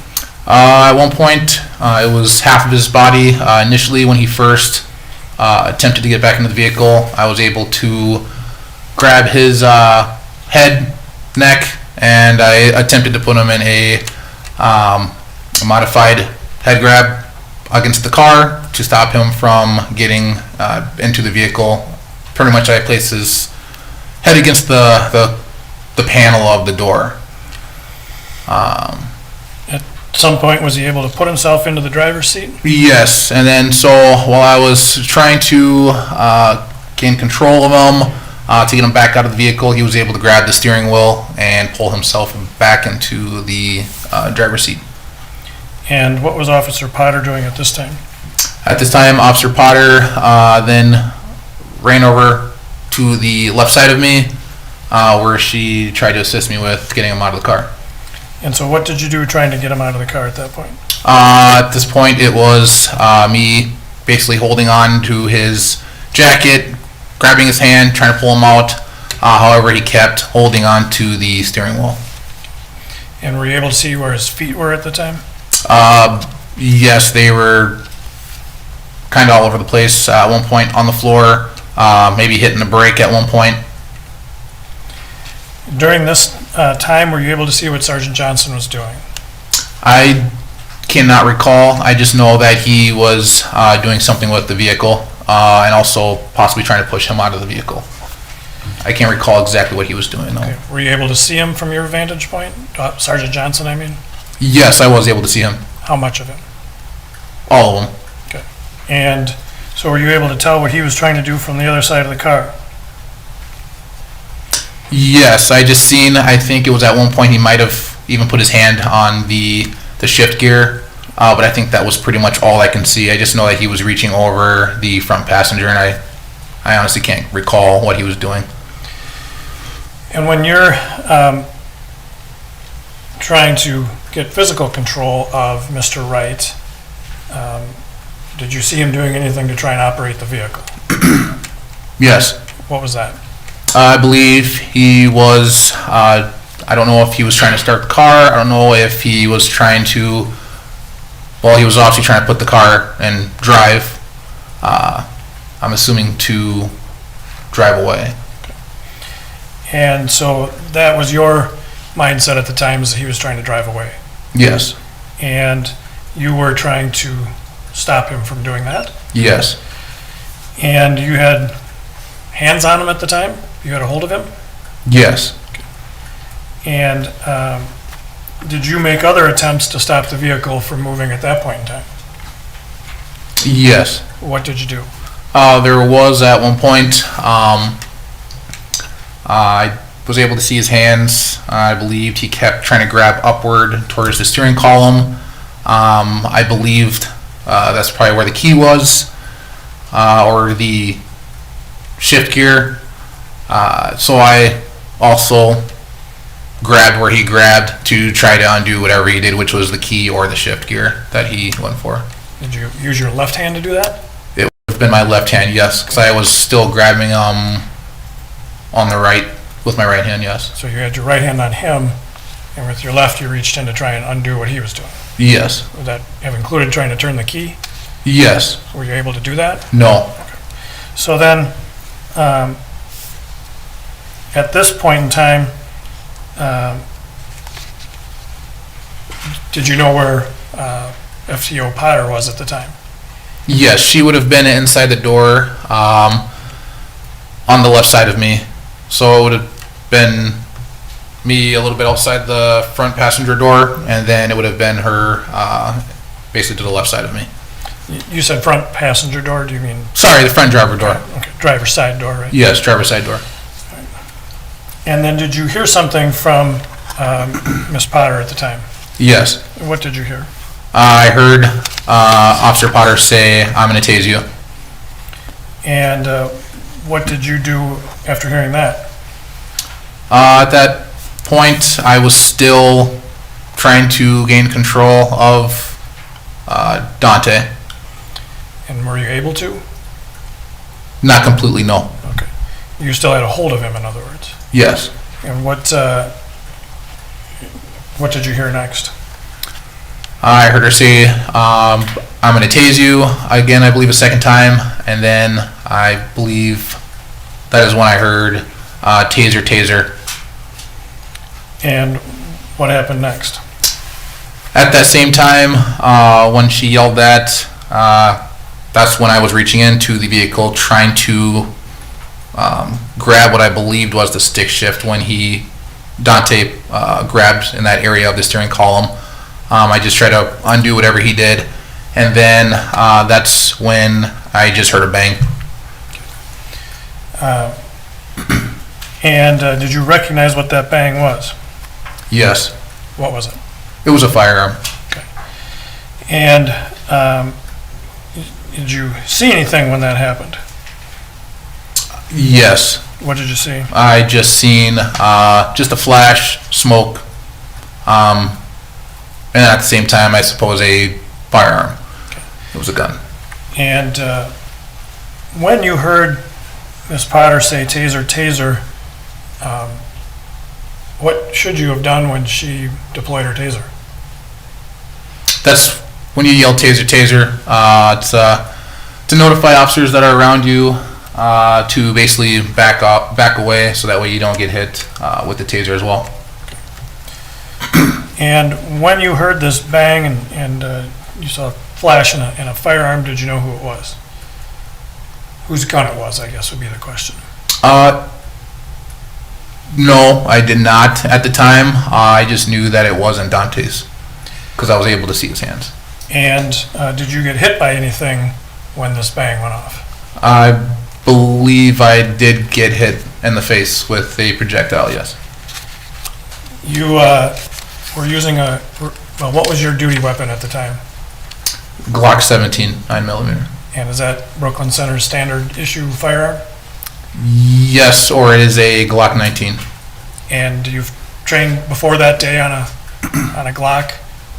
At one point, it was half of his body. Initially, when he first attempted to get back into the vehicle, I was able to grab his head, neck, and I attempted to put him in a modified head grab against the car to stop him from getting into the vehicle. Pretty much I placed his head against the panel of the door. At some point, was he able to put himself into the driver's seat? Yes, and then so while I was trying to gain control of him, to get him back out of the vehicle, he was able to grab the steering wheel and pull himself back into the driver's seat. And what was Officer Potter doing at this time? At this time, Officer Potter then ran over to the left side of me, where she tried to assist me with getting him out of the car. And so what did you do trying to get him out of the car at that point? At this point, it was me basically holding on to his jacket, grabbing his hand, trying to pull him out. However, he kept holding on to the steering wheel. And were you able to see where his feet were at the time? Yes, they were kind of all over the place. At one point on the floor, maybe hitting the brake at one point. During this time, were you able to see what Sergeant Johnson was doing? I cannot recall. I just know that he was doing something with the vehicle and also possibly trying to push him out of the vehicle. I can't recall exactly what he was doing, though. Okay. Were you able to see him from your vantage point? Sergeant Johnson, I mean? Yes, I was able to see him. How much of him? All of them. Okay. And so were you able to tell what he was trying to do from the other side of the car? Yes, I just seen, I think it was at one point he might have even put his hand on the shift gear, but I think that was pretty much all I can see. I just know that he was reaching over the front passenger, and I honestly can't recall what he was doing. And when you're trying to get physical control of Mr. Wright, did you see him doing anything to try and operate the vehicle? Yes. What was that? I believe he was, I don't know if he was trying to start the car. I don't know if he was trying to, well, he was obviously trying to put the car and drive. I'm assuming to drive away. And so that was your mindset at the time, is that he was trying to drive away. Yes. And you were trying to stop him from doing that. Yes. And you had hands on him at the time? You had a hold of him? Yes. And did you make other attempts to stop the vehicle from moving at that point in time? Yes. What did you do? There was at one point, I was able to see his hands. I believed he kept trying to grab upward towards the steering column. I believed that's probably where the key was, or the shift gear. So I also grabbed where he grabbed to try to undo whatever he did, which was the key or the shift gear that he went for. Did you use your left hand to do that? It would have been my left hand, yes, because I was still grabbing on the right with my right hand, yes. So you had your right hand on him, and with your left you reached in to try and undo what he was doing. Yes. Would that have included trying to turn the key? Yes. Were you able to do that? No. So then, at this point in time, did you know where FTO Potter was at the time? Yes, she would have been inside the door on the left side of me. So it would have been me a little bit outside the front passenger door, and then it would have been her basically to the left side of me. You said front passenger door, do you mean? Sorry, the front driver door. Okay, driver's side door, right? Yes, driver's side door. And then did you hear something from Miss Potter at the time? Yes. What did you hear? I heard Officer Potter say, "I'm going to tase you." And what did you do after hearing that? At that point, I was still trying to gain control of Daunte. And were you able to? Not completely, no. Okay. You still had a hold of him, in other words. Yes. And what did you hear next? I heard her say, "I'm going to tase you," again, I believe a second time, and then I believe that is when I heard taser, taser. And what happened next? At that same time, when she yelled that, that's when I was reaching into the vehicle trying to grab what I believed was the stick shift when Daunte grabbed in that area of the steering column. I just tried to undo whatever he did, and then that's when I just heard a bang. And did you recognize what that bang was? Yes, What was it? it was a firearm. And did you see anything when that happened? Yes, What did you see? I just seen just a flash, smoke, and at the same time, I suppose a firearm. It was a gun. And when you heard Ms. Potter say taser, taser, what should you have done when she deployed her taser? That's when you yell taser, taser. It's to notify officers that are around you to basically back away, so that way you don't get hit with the taser as well. And when you heard this bang and you saw a flash and a firearm, did you know who it was? Whose gun it was, I guess would be the question. No, I did not at the time. I just knew that it wasn't Daunte's because I was able to see his hands. And did you get hit by anything when this bang went off? I believe I did get hit in the face with a projectile, yes. You were using what was your duty weapon at the time? Glock 17, 9mm. And is that Brooklyn Center's standard issue firearm? Yes, or it is a Glock 19. And you've trained before that day on a Glock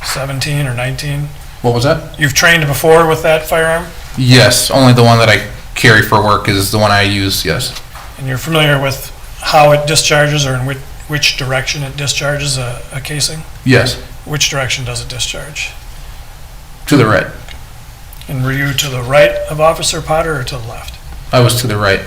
17 or 19? What was that? You've trained before with that firearm? Yes, only the one that I carry for work is the one I use, yes. And you're familiar with how it discharges or in which direction it discharges a casing? Yes, Which direction does it discharge? to the right. And were you to the right of Officer Potter or to the left? I was to the right.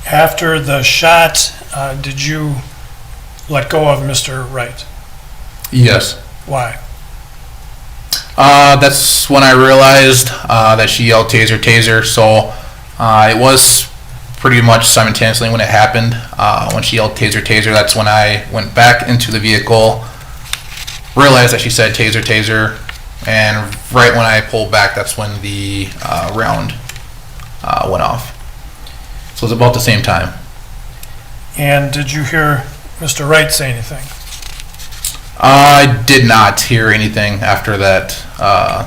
After the shot, did you let go of Mr. Wright? Yes. Why? That's when I realized that she yelled taser, taser, so it was pretty much simultaneously when it happened. When she yelled taser, taser, that's when I went back into the vehicle, realized that she said taser, taser, and right when I pulled back, that's when the round went off. So it was about the same time. And did you hear Mr. Wright say anything? I did not hear anything after that,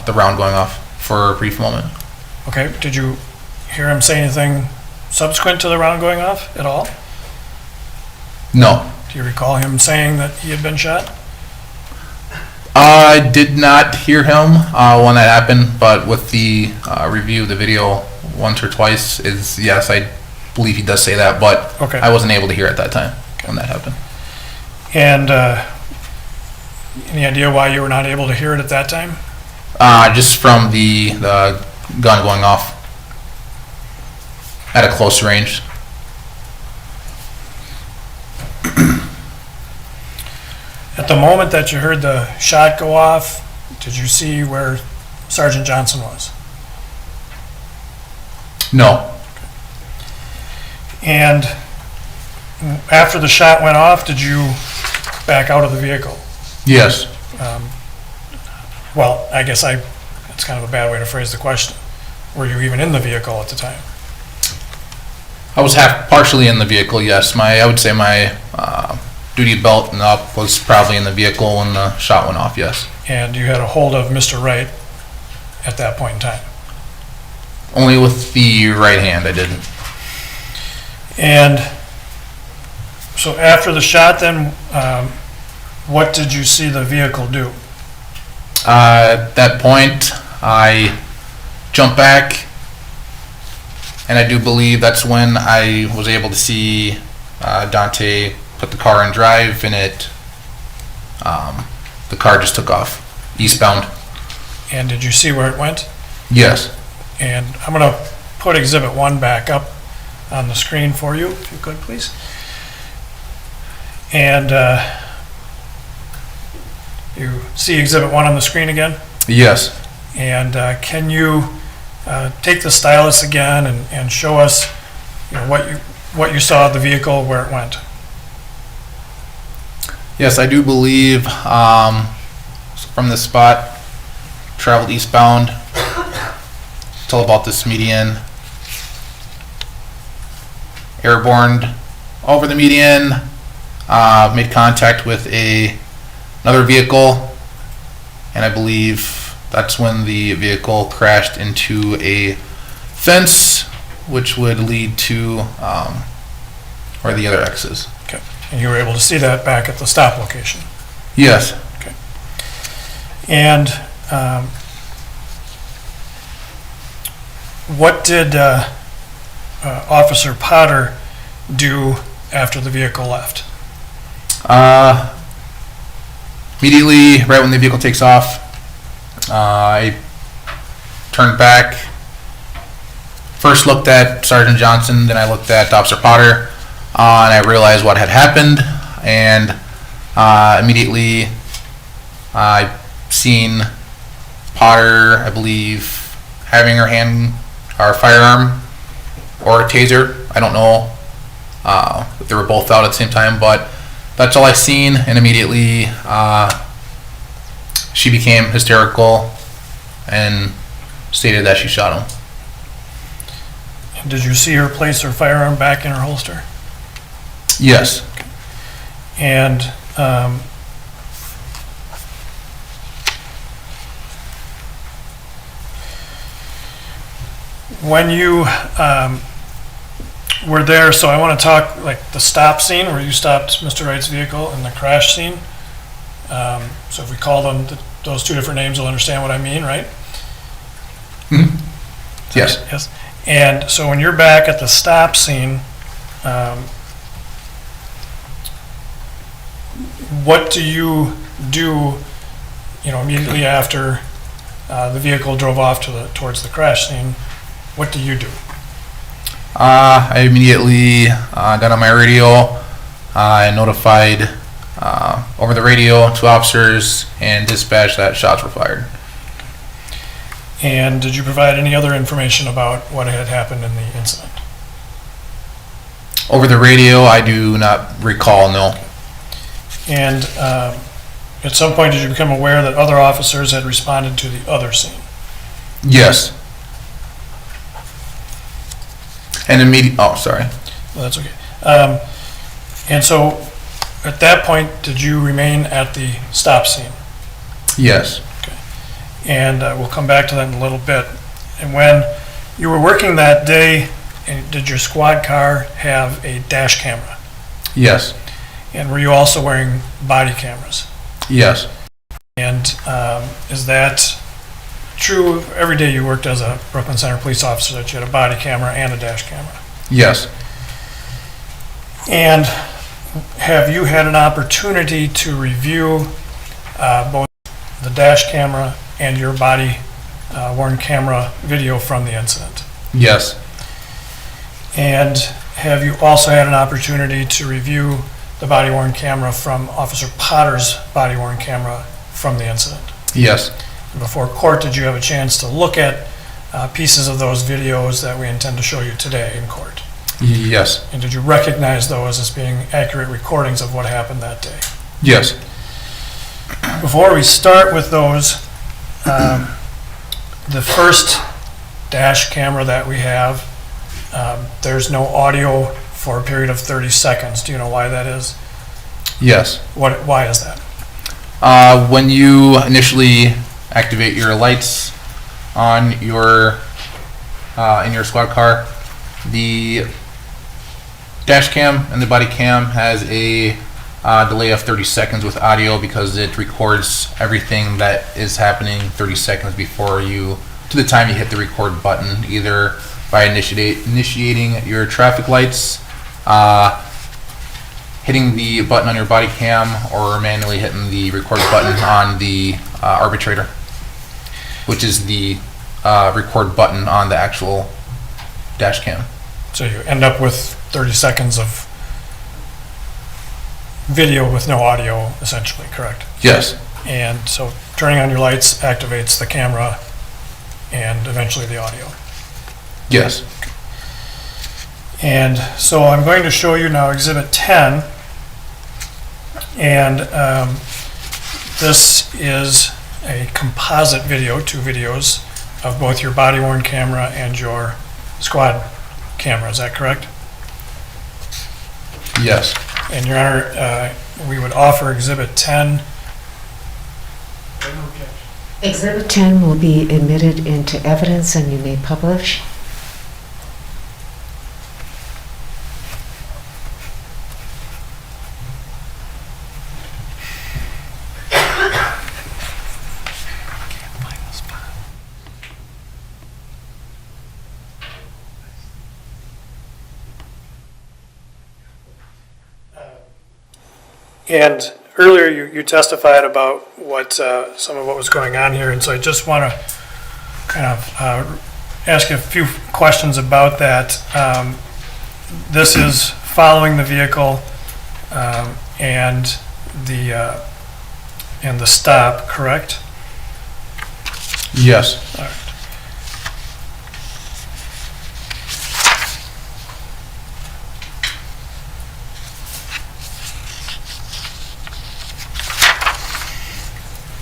the round going off for a brief moment. Okay, did you hear him say anything subsequent to the round going off at all? No. Do you recall him saying that he had been shot? I did not hear him when that happened, but with the review of the video once or twice, yes, I believe he does say that, but Okay. I wasn't able to hear at that time when that happened. And any idea why you were not able to hear it at that time? Just from the gun going off at a close range. At the moment that you heard the shot go off, did you see where Sergeant Johnson was? No. And after the shot went off, did you back out of the vehicle? Yes. Well, I guess that's kind of a bad way to phrase the question. Were you even in the vehicle at the time? I was partially in the vehicle, yes. I would say my duty belt and up was probably in the vehicle when the shot went off, yes. And you had a hold of Mr. Wright at that point in time? Only with the right hand I didn't. And so after the shot then, what did you see the vehicle do? At that point, I jumped back, and I do believe that's when I was able to see Daunte put the car in drive, and the car just took off eastbound. And did you see where it went? Yes. And I'm going to put Exhibit 1 back up on the screen for you, if you could, please. And you see Exhibit 1 on the screen again? Yes. And can you take the stylus again and show us, what you saw of the vehicle, where it went? Yes, I do believe from the spot, traveled eastbound till about this median, airborne over the median, made contact with another vehicle, and I believe that's when the vehicle crashed into a fence, which would lead to where the other X is. Okay. And you were able to see that back at the stop location? Yes. Okay. And what did Officer Potter do after the vehicle left? Immediately, right when the vehicle takes off, I turned back, first looked at Sergeant Johnson, then I looked at Officer Potter, and I realized what had happened, and immediately I seen Potter, I believe, having her hand, or firearm, or a taser. I don't know if they were both out at the same time, but that's all I seen, and immediately she became hysterical and stated that she shot him. And did you see her place her firearm back in her holster? Yes. And when you were there, so I want to talk like the stop scene where you stopped Mr. Wright's vehicle and the crash scene. So if we call them those two different names, you'll understand what I mean, right? Mm-hmm. Yes. Yes. And so when you're back at the stop scene, what do you do, immediately after the vehicle drove off towards the crash scene? What do you do? I immediately got on my radio. I notified over the radio to officers and dispatched that shots were fired. And did you provide any other information about what had happened in the incident? Over the radio, I do not recall, no. And at some point, did you become aware that other officers had responded to the other scene? Yes. And sorry. Well, that's okay. And so at that point, did you remain at the stop scene? Yes. Okay. And we'll come back to that in a little bit. And when you were working that day, did your squad car have a dash camera? Yes. And were you also wearing body cameras? Yes. And is that true every day you worked as a Brooklyn Center police officer, that you had a body camera and a dash camera? Yes. And have you had an opportunity to review both the dash camera and your body worn camera video from the incident? Yes. And have you also had an opportunity to review the body worn camera from Officer Potter's body worn camera from the incident? Yes. And before court, did you have a chance to look at pieces of those videos that we intend to show you today in court? Yes. And did you recognize those as being accurate recordings of what happened that day? Yes. Before we start with those, the first dash camera that we have, there's no audio for a period of 30 seconds. Do you know why that is? Yes. Why is that? When you initially activate your lights on your in your squad car, the dash cam and the body cam has a delay of 30 seconds with audio because it records everything that is happening 30 seconds before you, to the time you hit the record button, either by initiating your traffic lights, hitting the button on your body cam, or manually hitting the record button on the arbitrator, which is the record button on the actual dash cam. So you end up with 30 seconds of video with no audio, essentially, correct? Yes. And so turning on your lights activates the camera and eventually the audio. Yes. And so I'm going to show you now Exhibit 10. And this is a composite video, 2 videos of both your body-worn camera and your squad camera. Is that correct? Yes. And Your Honor, we would offer Exhibit 10. Exhibit 10 will be admitted into evidence and you may publish. And earlier you testified about what some of what was going on here, and so I just want to kind of ask you a few questions about that. This is following the vehicle and the stop, correct? Yes. All right.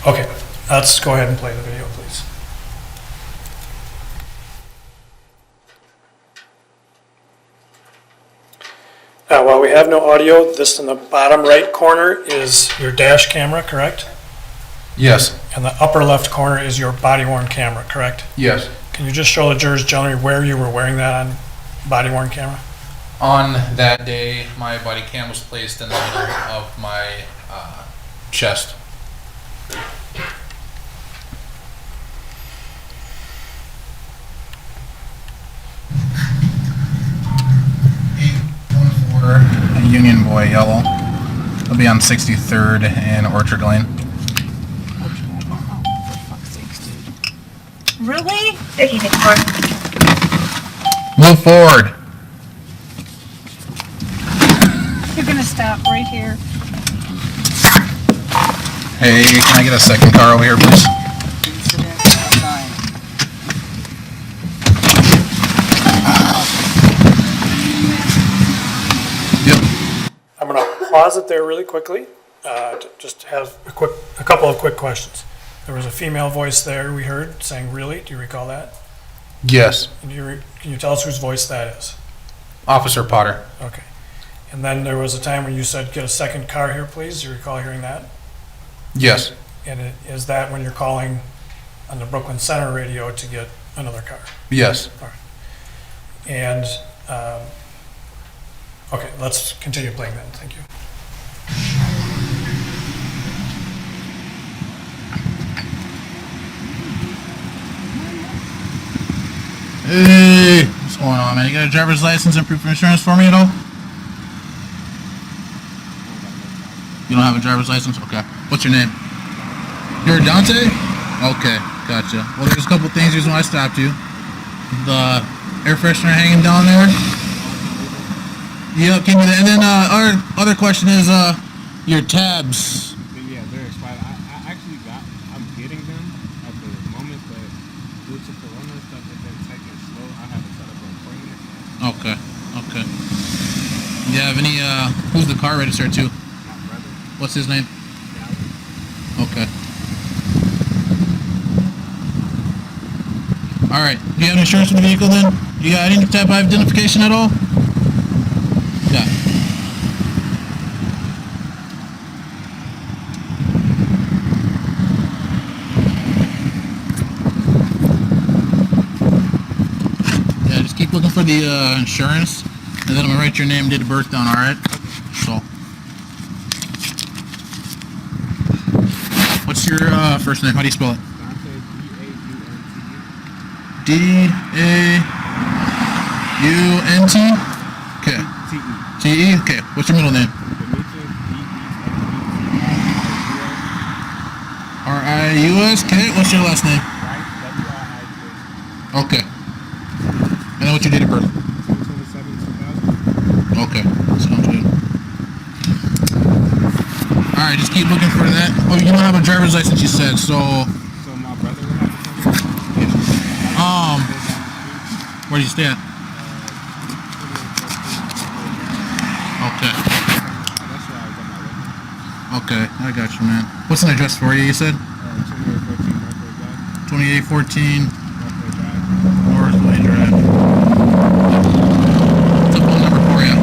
Okay, let's go ahead and play the video, please. Now, while we have no audio, this in the bottom right corner is your dash camera, correct? Yes. And the upper left corner is your body-worn camera, correct? Yes. Can you just show the jurors generally where you were wearing that on body-worn camera? On that day, my body cam was placed in the middle of my chest. A Union Boy yellow. It'll be on 63rd and Orchard Lane. Really? Move forward. You're gonna stop right here. Hey, can I get a second car over here, please? I'm going to pause it there really quickly, to just have a couple of quick questions. There was a female voice there we heard saying, "Really?" Do you recall that? Yes. And can you tell us whose voice that is? Officer Potter. Okay. And then there was a time when you said, "Get a second car here, please." Do you recall hearing that? Yes. And is that when you're calling on the Brooklyn Center radio to get another car? Yes. All right. And, okay, let's continue playing then. Thank you. Hey, what's going on, man? You got a driver's license and proof of insurance for me at all? You don't have a driver's license? Okay. What's your name? You're Daunte? Okay, gotcha. Well, there's a couple things reason why I stopped you. The air freshener hanging down there. Yep, give me that. And then our other question is your tabs. Yeah, they're expired. I'm getting them at the moment, but due to Corona stuff, they've been taking slow. I haven't set up an appointment. Okay, okay. Do you have any, who's the car registered to? My brother. What's his name? Okay. Alright, do you have insurance for the vehicle then? You got any type of identification at all? Yeah. Yeah, just keep looking for the insurance, and then I'm gonna write your name, date of birth down, alright? So. What's your first name? How do you spell it? D-A-U-N-T? Okay. T-E? Okay. What's your middle name? R-I-U-S? Okay. What's your last name? Okay. And then what's your date of birth? 27, 2000. Okay. Sounds good. right, just keep looking for that. Oh, you don't have a driver's license, you said, so, So my brother would have to come in. where do you stay at? Okay. That's why I was on my way. Okay, I got you, man. What's an address for you said? 2814 2814 Northwood Drive. Northway Drive. What's the phone number for you?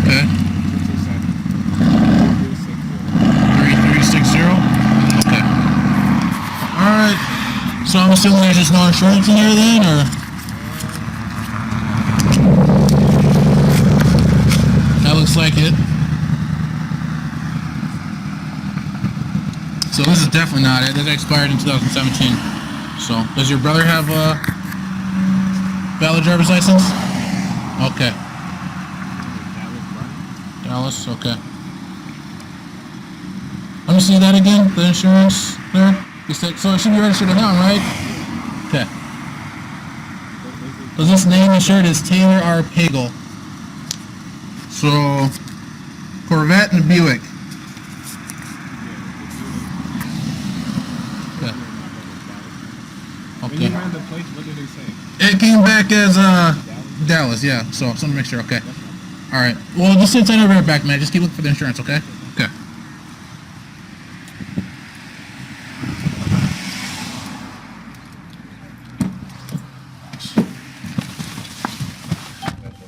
Okay. 3360. Okay. Alright. So I'm assuming there's just no insurance in there then, or? That looks like it. So this is definitely not it. That expired in 2017. So, does your brother have a valid driver's license? Okay. Dallas, okay. Let me see that again, the insurance there. You said, so it should be registered to him, right? Okay. Does this name insured is Taylor R. Pagel? So, Corvette and Buick. When you ran the plates, what did they say? It came back as Dallas, yeah. So just want to make sure, okay. All right. Well, just sit over here back, man. Just keep looking for the insurance, okay? Okay.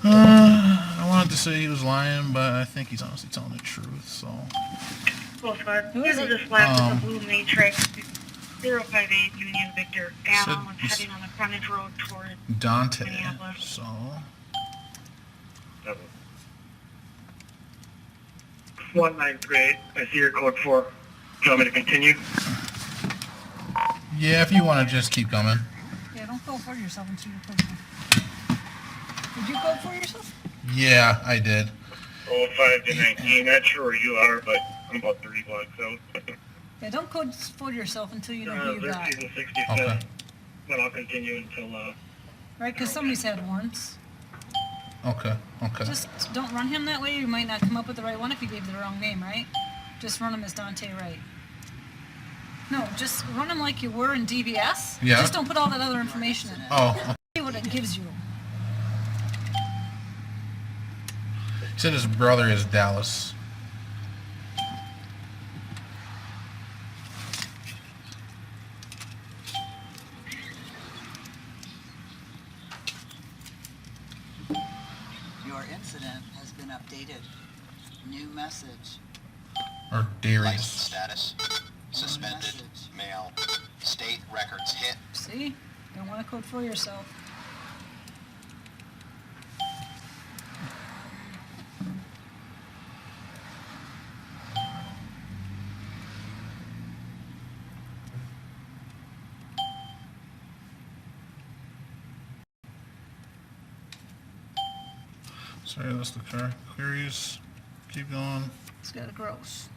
I wanted to say he was lying, but I think he's honestly telling the truth. So. Who is it? Just left with a blue matrix 058 Union Victor. Alan was heading on the frontage road toward Daunte. Minneapolis. So. 1938. I see your code 4. Do you want me to continue? Yeah, if you want to just keep coming. Yeah, don't code for yourself until you code for. Did you code for yourself? Yeah, I did. 05 to 19. Not sure where you are, but I'm about 30 blocks out. Yeah, don't code for yourself until you know who you got. 67. Okay. Then I'll continue until, Right, because somebody's had warrants. Okay. Okay. Just don't run him that way. You might not come up with the right one if you gave the wrong name, right? Just run him as Daunte Wright. No, just run him like you were in DBS. Yeah. Just don't put all that other information in it. Oh. See what it gives you. He said his brother is Dallas. Your incident has been updated. New message. Or Darius. License status. Suspended. Male. State records hit. See? Don't want to code for yourself. Sorry, that's the car. Queries. Keep going. It's got a gross.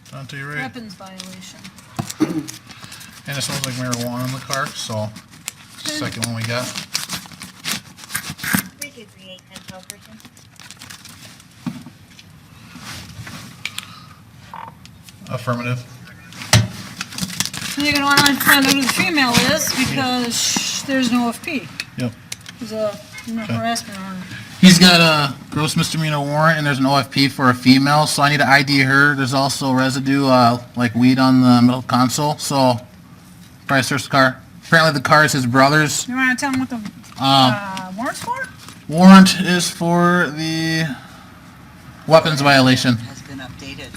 Daunte Wright. Weapons violation. And it smells like marijuana in the car, so second one we got. 3238 Central Person. Affirmative. You're going to want to find out who the female is because there's no OFP. Yep. There's a harassment order. He's got a gross misdemeanor warrant, and there's an OFP for a female, so I need to ID her. There's also residue, like weed on the middle console, so probably search the car. Apparently the car is his brother's. You want to tell him what the warrant's for? Warrant is for the weapons violation. Has been updated.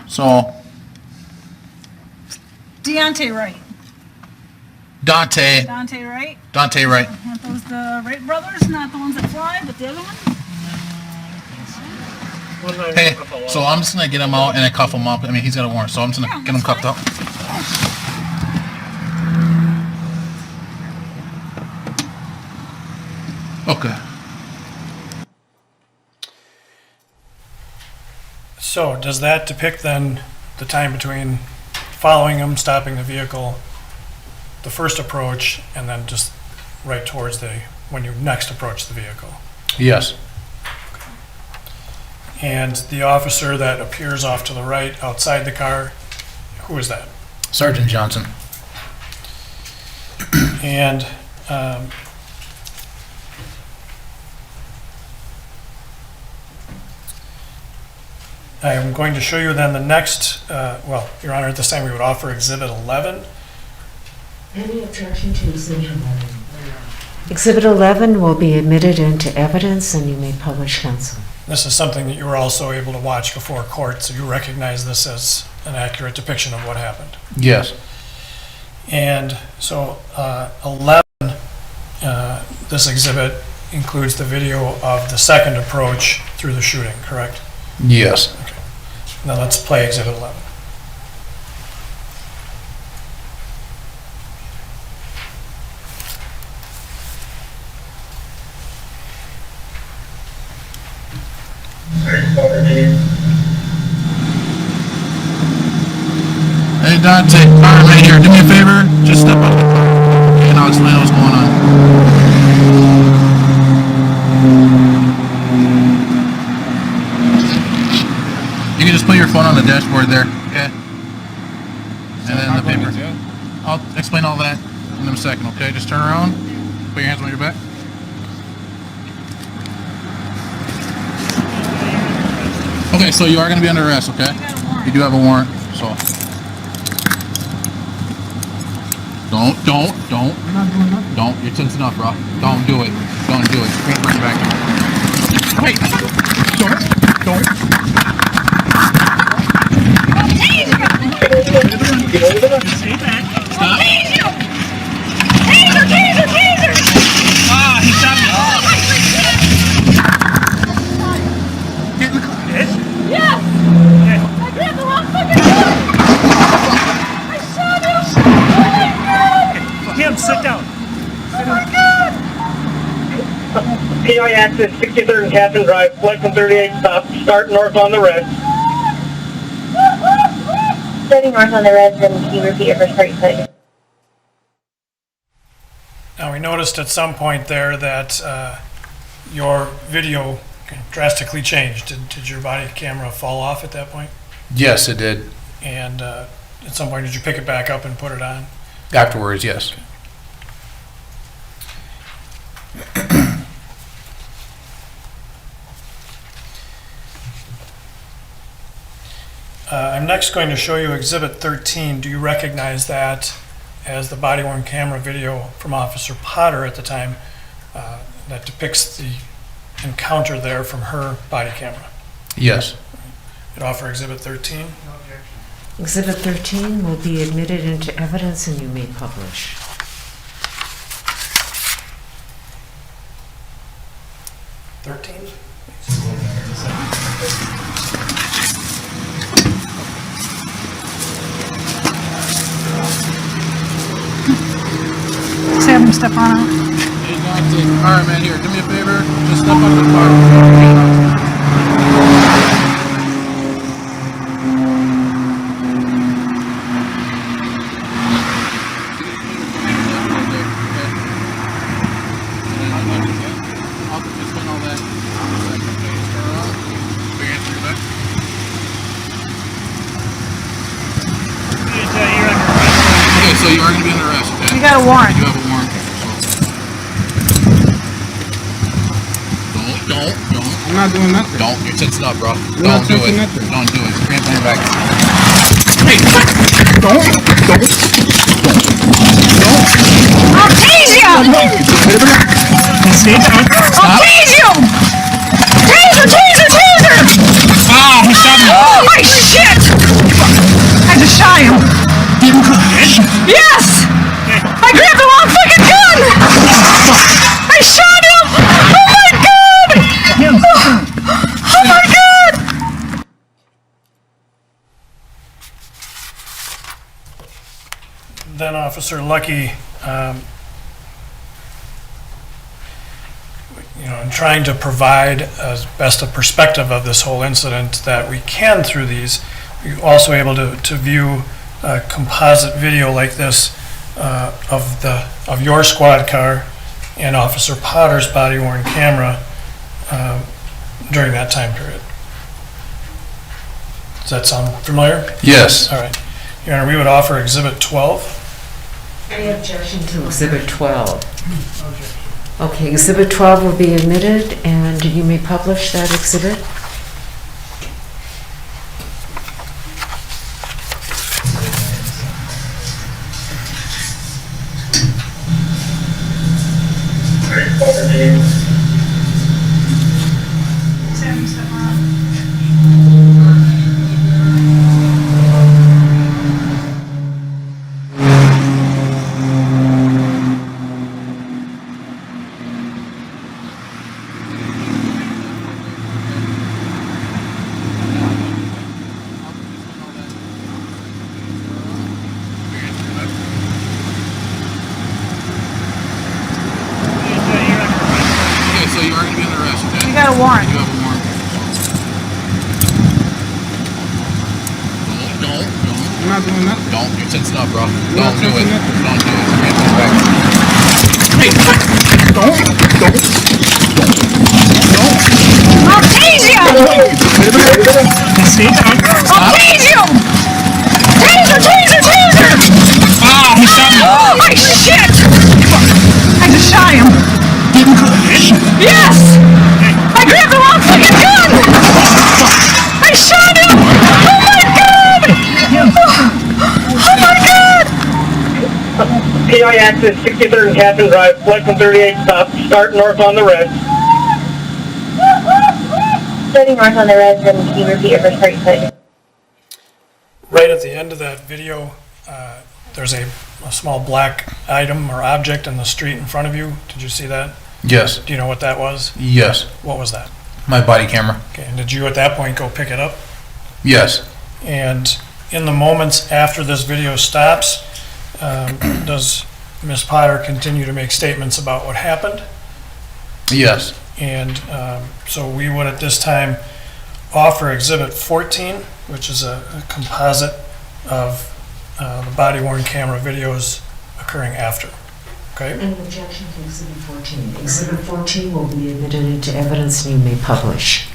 So, Daunte Wright. Daunte Daunte Wright? Wright. Aren't those the Wright brothers? Not the ones that fly, but the other one? Hey, so I'm just gonna get him out and I cuff him up. I mean, he's got a warrant, so I'm just gonna get him cuffed up. Okay. So does that depict then the time between following him, stopping the vehicle, the first approach, and then just right towards when you next approach the vehicle? Yes. And the officer that appears off to the right outside the car, who is that? Sergeant Johnson. And I am going to show you then the next, well, Your Honor, at this time we would offer Exhibit 11. Any objection to Exhibit 11? Exhibit 11 will be admitted into evidence and you may publish, counsel. This is something that you were also able to watch before court, so you recognize this as an accurate depiction of what happened. Yes. And so 11, this exhibit includes the video of the second approach through the shooting, correct? Yes. Okay. Now let's play Exhibit 11. Hey Dante, alright, right here, do me a favor, just step up and I'll explain what's going on. You can just put your phone on the dashboard there, okay? And then the paper. I'll explain all that in a second, okay? Just turn around, put your hands on your back. Okay, so you are going to be under arrest, okay? You do have a warrant, so. Don't. You're tense enough, bro. Don't do it. Don't do it. Bring it back. Wait. Don't. Stop. Taser! Ah, he shot me. Get in the car. Yes! I grabbed the wrong fucking gun! I shot him! Oh my god! Kim, sit down. Oh my god! PI access 63rd and Captain Drive, flight from 38 stop, start north on the red. Starting north on the red, then can you repeat your first part you said? Now we noticed at some point there that your video drastically changed. Did your body camera fall off at that point? Yes, it did. And at some point, did you pick it back up and put it on? Afterwards, yes. I'm next going to show you Exhibit 13. Do you recognize that as the body-worn camera video from Officer Potter at the time that depicts the encounter there from her body camera? Yes. You'd offer Exhibit 13? Exhibit 13 will be admitted into evidence and you may publish. Sam Stefano. Hey, Duante. Alright, man, here, do me a favor. Just step up to the car. So you are going to be under arrest, okay? You got a warrant. You have a warrant. Don't. I'm not doing nothing. Don't. You're tensing up, bro. I'm Don't not do it. touching nothing. Don't do it. Cramp on your back. Hey! Don't. I'll tease you! Stay down. I'll tease you! Taser! Ah, he shot me. Oh my shit! I just shot him. Yes! I grabbed the wrong fucking gun! I shot him! Oh my god! Oh my god! Then Officer Lucky, in trying to provide as best a perspective of this whole incident that we can through these, we're also able to view a composite video like this of your squad car and Officer Potter's body-worn camera during that time period. Does that sound familiar? Yes. All right. Your Honor, we would offer Exhibit 12. Any objection to Exhibit 12? Okay, Exhibit 12 will be admitted, and you may publish that exhibit. Okay, so you are going to be under arrest, okay? You got a warrant. You have a warrant. Don't. I'm not doing nothing. Don't. You're tensing up, bro. not Don't do it. tensing up. Don't do it. You're getting back. I'll tase you! I'll tase you! Taser! Ah, he shot me. Oh my shit! I just shot him. Yes! I grabbed the wrong fucking gun! I shot him! Oh my god! Oh my god! PI access 63rd and Captain Drive, flight from 38 start north on the red. Starting north on the red, then can you repeat your first part, please? Right at the end of that video, there's a small black item or object in the street in front of you. Did you see that? Yes. Do you know what that was? Yes. What was that? My body camera. Okay, and did you at that point go pick it up? Yes. And in the moments after this video stops, does Ms. Potter continue to make statements about what happened? Yes. And so we would at this time offer Exhibit 14, which is a composite of the body-worn camera videos occurring after. Okay? Any objection to Exhibit 14? Exhibit 14 will be admitted into evidence and you may publish.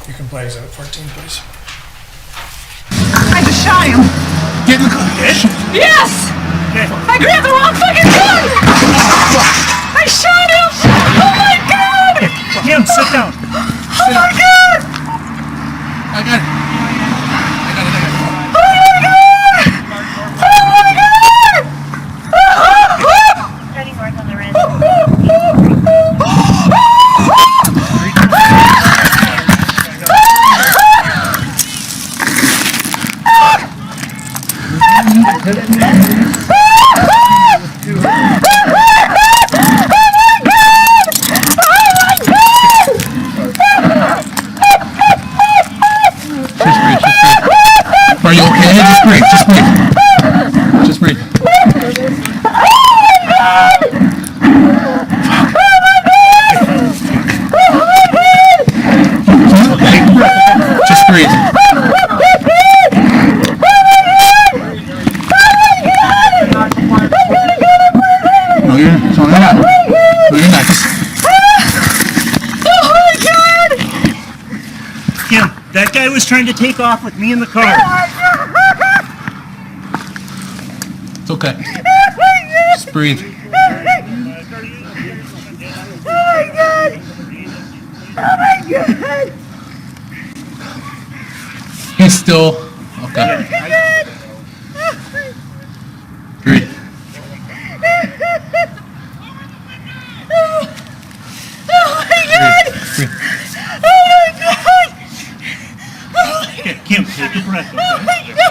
You can play Exhibit 14, please. I just shot him. Get in the car. Yes! I grabbed the wrong fucking gun! I shot him! Oh my god! Jim, sit down. Oh my god! I got it. Oh my god! Oh my god! Starting north on the red. Are you okay? Just breathe. Just breathe. Just breathe. No, you're not. No, you're not. Oh my god! Kim, that guy was trying to take off with me in the car. It's okay. Just breathe. Oh my god! Oh my god! He's still okay. Breathe. Oh my god! Breathe. Oh my god! Kim, take a breath, Oh my god!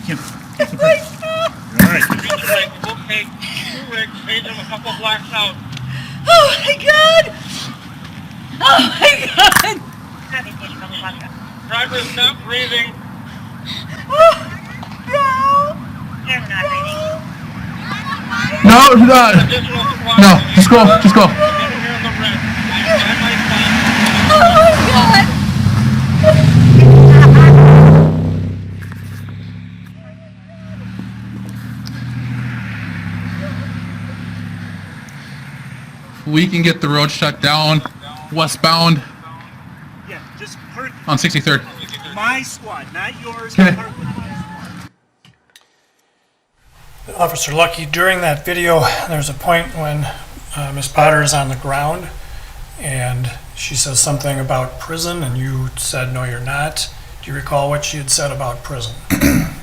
Kim, take a Oh my breath. god! All right. Okay, 2 rigs, phase them a couple blocks out. Oh my god! Oh my god! Driver, stop breathing. Oh, no! They're not breathing. No, no, just go. Get here in the red. Oh my god! We can get the road shut down westbound Yeah, just hurry. on 63rd. my squad, not yours. Part with my squad. Officer Lucky, during that video, there's a point when Ms. Potter is on the ground and she says something about prison and you said, no, you're not. Do you recall what she had said about prison?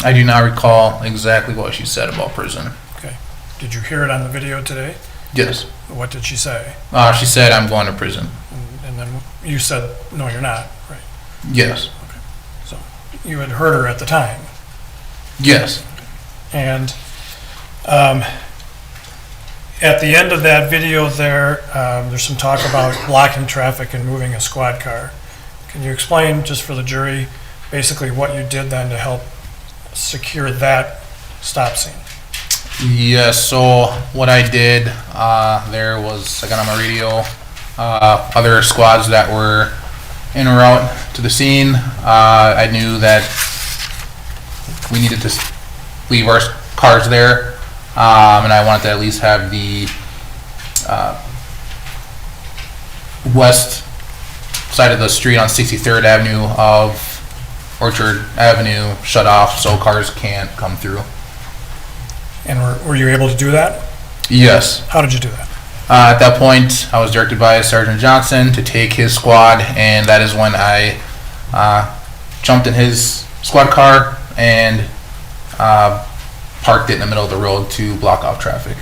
I do not recall exactly what she said about prison. Okay. Did you hear it on the video today? Yes. What did she say? She said, I'm going to prison. And then you said, no, you're not, right? Yes. Okay. So you had heard her at the time? Yes. And at the end of that video there's some talk about blocking traffic and moving a squad car. Can you explain, just for the jury, basically what you did then to help secure that stop scene? Yes, so what I did, there was, I got on my radio, other squads that were en route to the scene. I knew that we needed to leave our cars there, and I wanted to at least have the west side of the street on 63rd Avenue of Orchard Avenue shut off so cars can't come through. And were you able to do that? Yes. How did you do that? At that point, I was directed by Sergeant Johnson to take his squad, and that is when I jumped in his squad car and parked it in the middle of the road to block off traffic.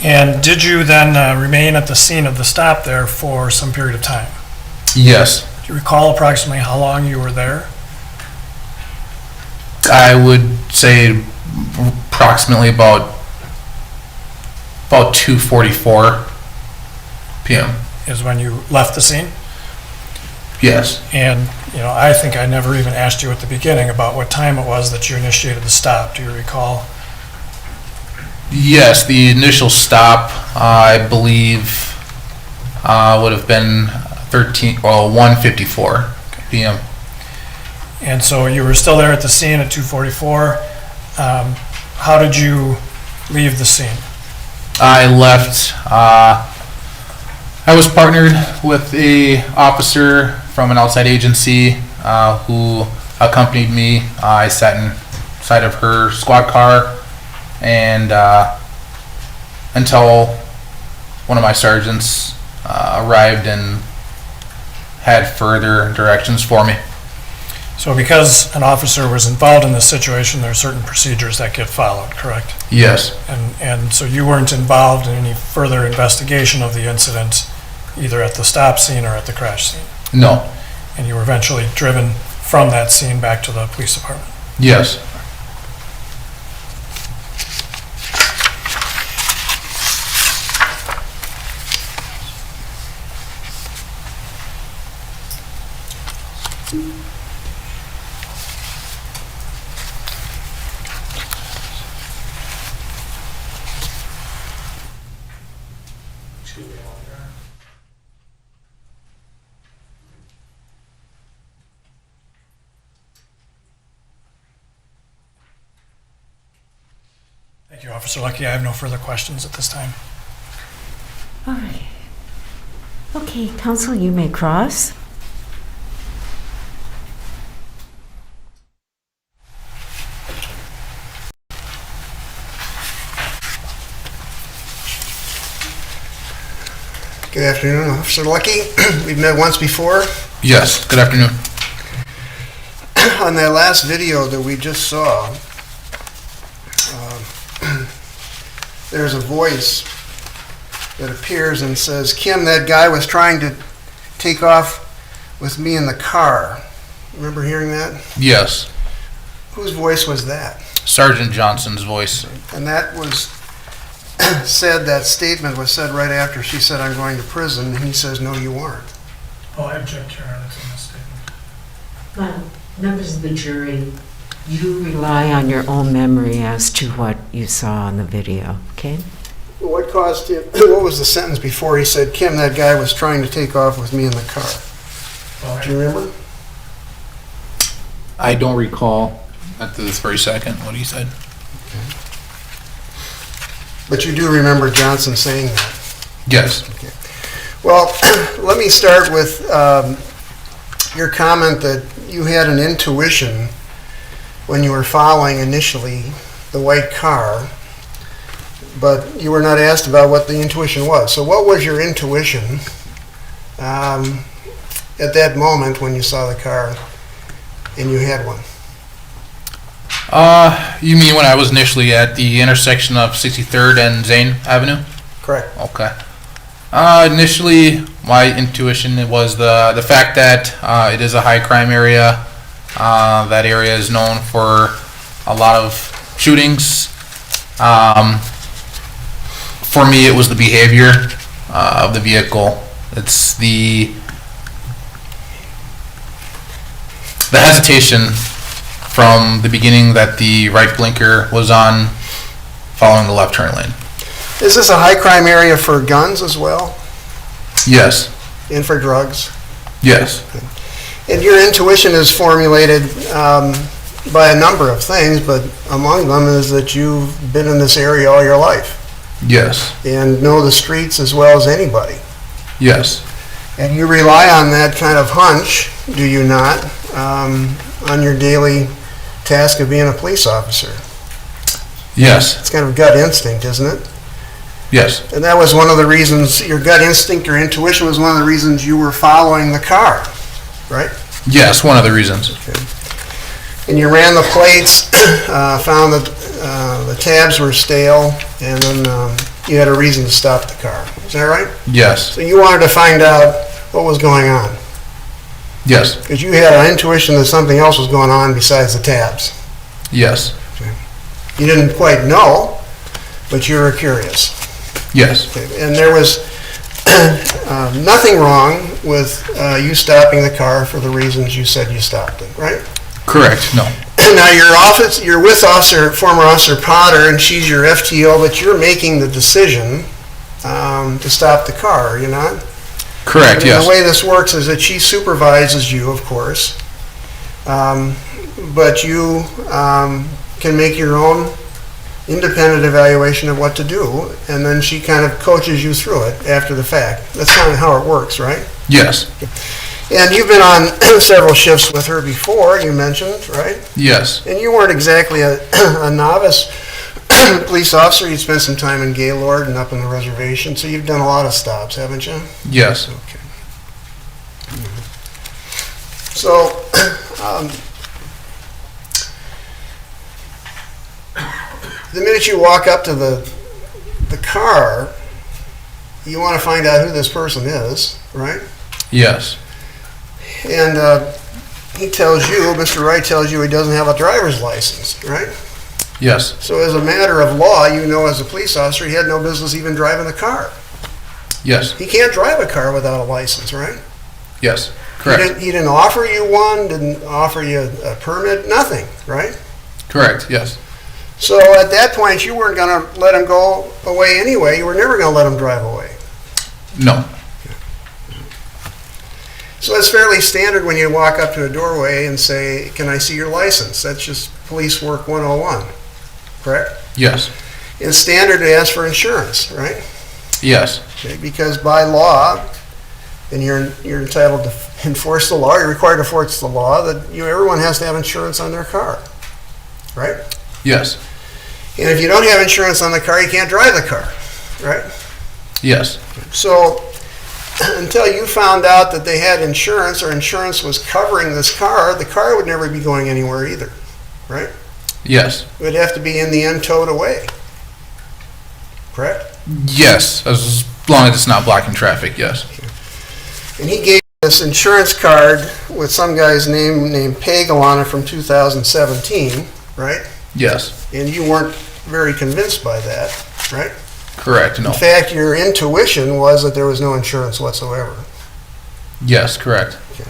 And did you then remain at the scene of the stop there for some period of time? Yes. Do you recall approximately how long you were there? I would say approximately about 2:44 p.m. Is when you left the scene? Yes. And, I think I never even asked you at the beginning about what time it was that you initiated the stop. Do you recall? Yes, the initial stop, I believe, would have been 1:54 p.m. And so you were still there at the scene at 2:44. How did you leave the scene? I left. I was partnered with a officer from an outside agency who accompanied me. I sat inside of her squad car and until one of my sergeants arrived and had further directions for me. So because an officer was involved in this situation, there are certain procedures that get followed, correct? Yes. And so you weren't involved in any further investigation of the incident, either at the stop scene or at the crash scene? No. And you were eventually driven from that scene back to the police department? Yes. Thank you, Officer Lucky. I have no further questions at this time. All right. Okay, counsel, you may cross. Good afternoon, Officer Lucky. We've met once before. Yes, good afternoon. On that last video that we just saw, there's a voice that appears and says, Kim, that guy was trying to take off with me in the car. Remember hearing that? Yes. Whose voice was that? Sergeant Johnson's voice. And that was said, that statement was said right after she said, I'm going to prison, and he says, no, you aren't. Oh, I object, Your Honor, to this statement. Well, members of the jury, you rely on your own memory as to what you saw on the video, okay? What caused him, what was the sentence before he said, Kim, that guy was trying to take off with me in the car? Do you remember? I don't recall at this very second what he said. Okay. But you do remember Johnson saying that? Yes. Okay. Well, let me start with your comment that you had an intuition when you were following initially the white car, but you were not asked about what the intuition was. So what was your intuition at that moment when you saw the car and you had one? You mean when I was initially at the intersection of 63rd and Zane Avenue? Correct. Okay. Initially, my intuition was the fact that it is a high crime area. That area is known for a lot of shootings. For me, it was the behavior of the vehicle. It's the hesitation from the beginning that the right blinker was on following the left turn lane. Is this a high crime area for guns as well? Yes. And for drugs? Yes. And your intuition is formulated by a number of things, but among them is that you've been in this area all your life. Yes. And know the streets as well as anybody. Yes. And you rely on that kind of hunch, do you not, on your daily task of being a police officer? Yes. It's kind of gut instinct, isn't it? Yes. And that was one of the reasons, your gut instinct, your intuition was one of the reasons you were following the car, right? Yes, one of the reasons. Okay. And you ran the plates, found that the tabs were stale, and then you had a reason to stop the car. Is that right? Yes. So you wanted to find out what was going on. Yes. Because you had an intuition that something else was going on besides the tabs. Yes. Okay. You didn't quite know, but you were curious. Yes. Okay. And there was nothing wrong with you stopping the car for the reasons you said you stopped it, right? Correct. No. Now you're with former Officer Potter, and she's your FTO, but you're making the decision to stop the car, are you not? Correct. Yes. The way this works is that she supervises you, of course, but you can make your own independent evaluation of what to do, and then she kind of coaches you through it after the fact. That's kind of how it works, right? Yes. And you've been on several shifts with her before, you mentioned, right? Yes. And you weren't exactly a novice police officer. You'd spent some time in Gaylord and up on the reservation, so you've done a lot of stops, haven't you? Yes. Okay. So, the minute you walk up to the car, you want to find out who this person is, right? Yes. And he tells you, Mr. Wright tells you he doesn't have a driver's license, right? Yes. So as a matter of law, you know as a police officer, he had no business even driving the car. Yes. He can't drive a car without a license, right? Yes. Correct. He didn't offer you one, didn't offer you a permit, nothing, right? Correct. Yes. So at that point, you weren't going to let him go away anyway. You were never going to let him drive away. No. So it's fairly standard when you walk up to a doorway and say, "Can I see your license?" That's just police work 101, correct? Yes. It's standard to ask for insurance, right? Yes. Okay, because by law, and you're entitled to enforce the law, you're required to enforce the law, that everyone has to have insurance on their car, right? Yes. And if you don't have insurance on the car, you can't drive the car, right? Yes. So until you found out that they had insurance or insurance was covering this car, the car would never be going anywhere either, right? Yes. It would have to be in the end towed away, correct? Yes, as long as it's not blocking traffic, yes. And he gave this insurance card with some guy's name named Pagel on it from 2017, right? Yes. And you weren't very convinced by that, right? Correct, no. In fact, your intuition was that there was no insurance whatsoever. Yes, correct. Okay.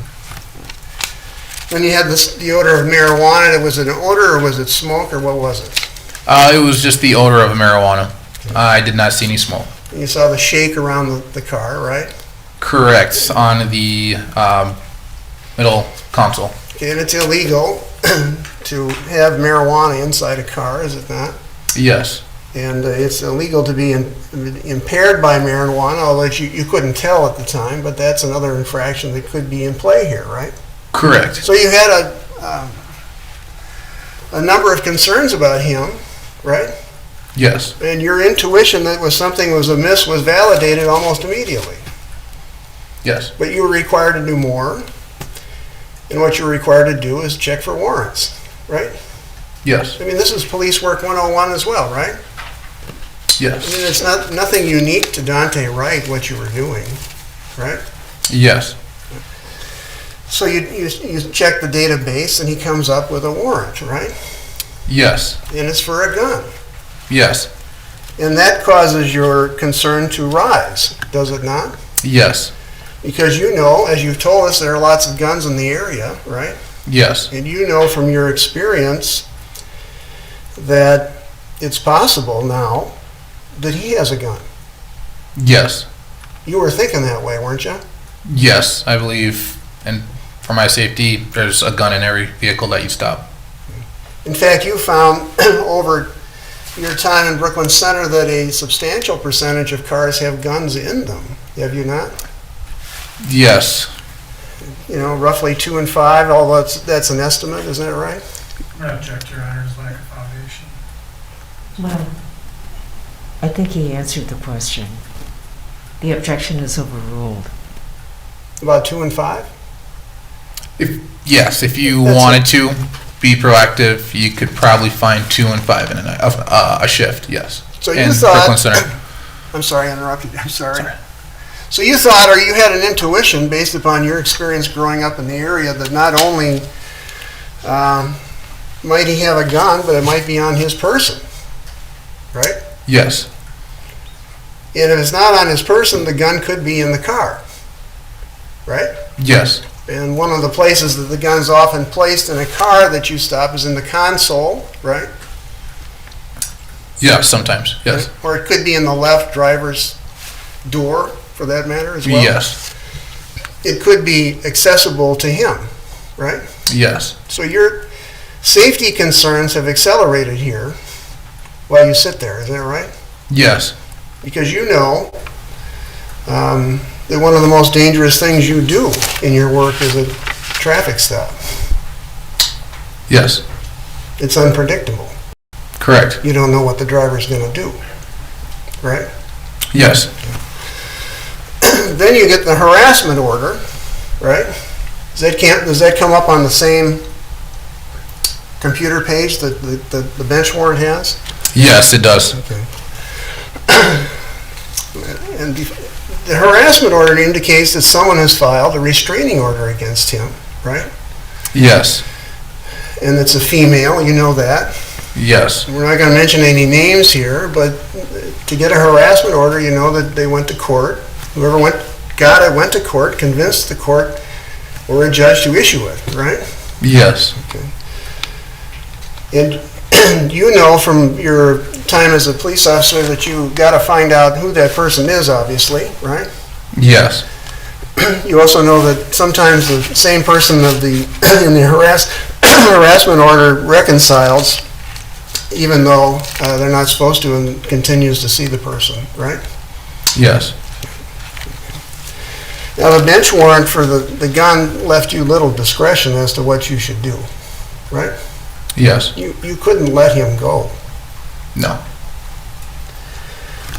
Then you had the odor of marijuana. Was it an odor or was it smoke or what was it? It was just the odor of marijuana. I did not see any smoke. And you saw the shake around the car, right? Correct, on the middle console. Okay, and it's illegal to have marijuana inside a car, is it not? Yes. And it's illegal to be impaired by marijuana, although you couldn't tell at the time, but that's another infraction that could be in play here, right? Correct. So you had a number of concerns about him, right? Yes. And your intuition that something was amiss was validated almost immediately. Yes. But you were required to do more. And what you're required to do is check for warrants, right? Yes. I mean, this is police work 101 as well, right? Yes. I mean, it's nothing unique to Daunte Wright, what you were doing, right? Yes. So you check the database and he comes up with a warrant, right? Yes. And it's for a gun. Yes. And that causes your concern to rise, does it not? Yes. Because you know, as you've told us, there are lots of guns in the area, right? Yes. And you know from your experience that it's possible now that he has a gun. Yes. You were thinking that way, weren't you? Yes, I believe, and for my safety, there's a gun in every vehicle that you stop. In fact, you found over your time in Brooklyn Center that a substantial percentage of cars have guns in them. Have you not? Yes. You know, roughly 2 in 5, although that's an estimate, isn't that right? I object, Your Honor's lack of foundation. Well, I think he answered the question. The objection is overruled. About 2 in 5? If you wanted to be proactive, you could probably find 2 and 5 in a shift. Yes. So you in thought. Brooklyn Center. I'm sorry, I interrupted you. I'm sorry. So you thought, or you had an intuition based upon your experience growing up in the area, that not only might he have a gun, but it might be on his person, right? Yes. And if it's not on his person, the gun could be in the car, right? Yes. And one of the places that the gun's often placed in a car that you stop is in the console, right? Yes, sometimes. Yes. Or it could be in the left driver's door, for that matter, as well. Yes. It could be accessible to him, right? Yes. So your safety concerns have accelerated here while you sit there, isn't that right? Yes. Because you know that one of the most dangerous things you do in your work is a traffic stop. Yes. It's unpredictable. Correct. You don't know what the driver's going to do, right? Yes. Then you get the harassment order, right? Does that come up on the same computer page that the bench warrant has? Yes, it does. Okay. And the harassment order indicates that someone has filed a restraining order against him, right? Yes. And it's a female, you know that. Yes. We're not going to mention any names here, but to get a harassment order, you know that they went to court. Whoever got it went to court, convinced the court or a judge to issue it, right? Yes. Okay. And you know from your time as a police officer that you got to find out who that person is, obviously, right? Yes. You also know that sometimes the same person in the harassment order reconciles, even though they're not supposed to, and continues to see the person, right? Yes. Now, the bench warrant for the gun left you little discretion as to what you should do, right? Yes. You couldn't let him go. No.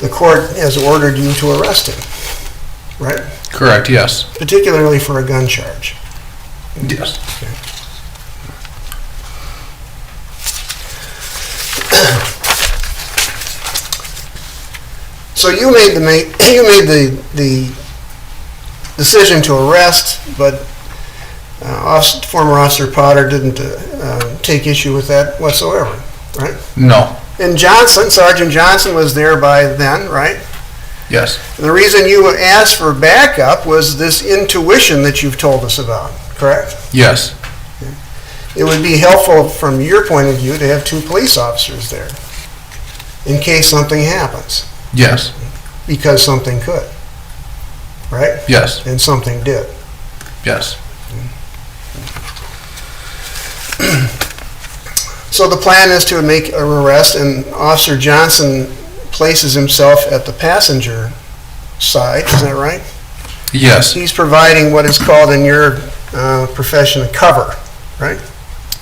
The court has ordered you to arrest him, right? Correct, yes. Particularly for a gun charge. Yes. Okay. So you made the decision to arrest, but former Officer Potter didn't take issue with that whatsoever, right? No. And Sergeant Johnson was there by then, right? Yes. And the reason you asked for backup was this intuition that you've told us about, correct? Yes. It would be helpful from your point of view to have 2 police officers there in case something happens. Yes. Because something could, right? Yes. And something did. Yes. So the plan is to make an arrest, and Officer Johnson places himself at the passenger side, is that right? Yes. He's providing what is called in your profession of cover, right?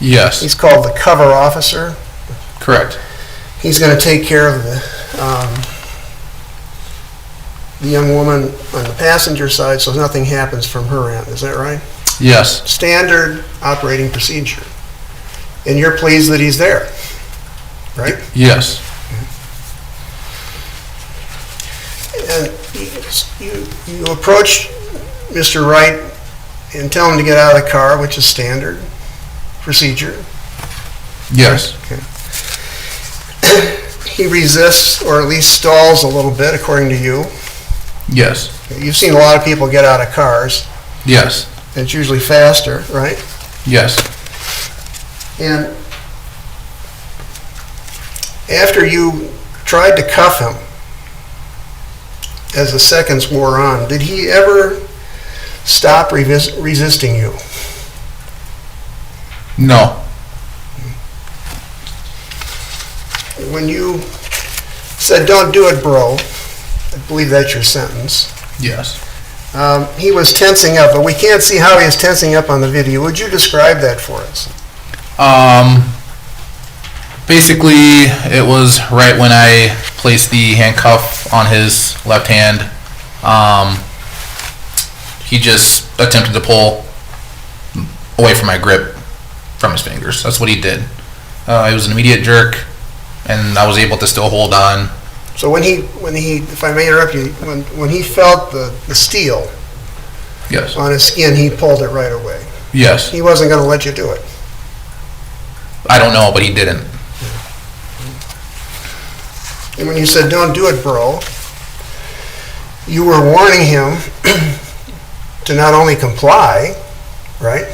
Yes. He's called the cover officer. Correct. He's going to take care of the young woman on the passenger side so nothing happens from her end. Is that right? Yes. Standard operating procedure. And you're pleased that he's there, right? Yes. And you approach Mr. Wright and tell him to get out of the car, which is standard procedure. Yes. Okay. He resists, or at least stalls a little bit, according to you. Yes. You've seen a lot of people get out of cars. Yes. It's usually faster, right? Yes. And after you tried to cuff him, as the seconds wore on, did he ever stop resisting you? No. When you said, "Don't do it, bro," I believe that's your sentence. Yes. He was tensing up, but we can't see how he is tensing up on the video. Would you describe that for us? Basically, it was right when I placed the handcuff on his left hand. He just attempted to pull away from my grip from his fingers. That's what he did. It was an immediate jerk, and I was able to still hold on. So when he, if I may interrupt you, when he felt the steel Yes. on his skin, he pulled it right away. Yes. He wasn't going to let you do it. I don't know, but he didn't. And when you said, "Don't do it, bro," you were warning him to not only comply, right?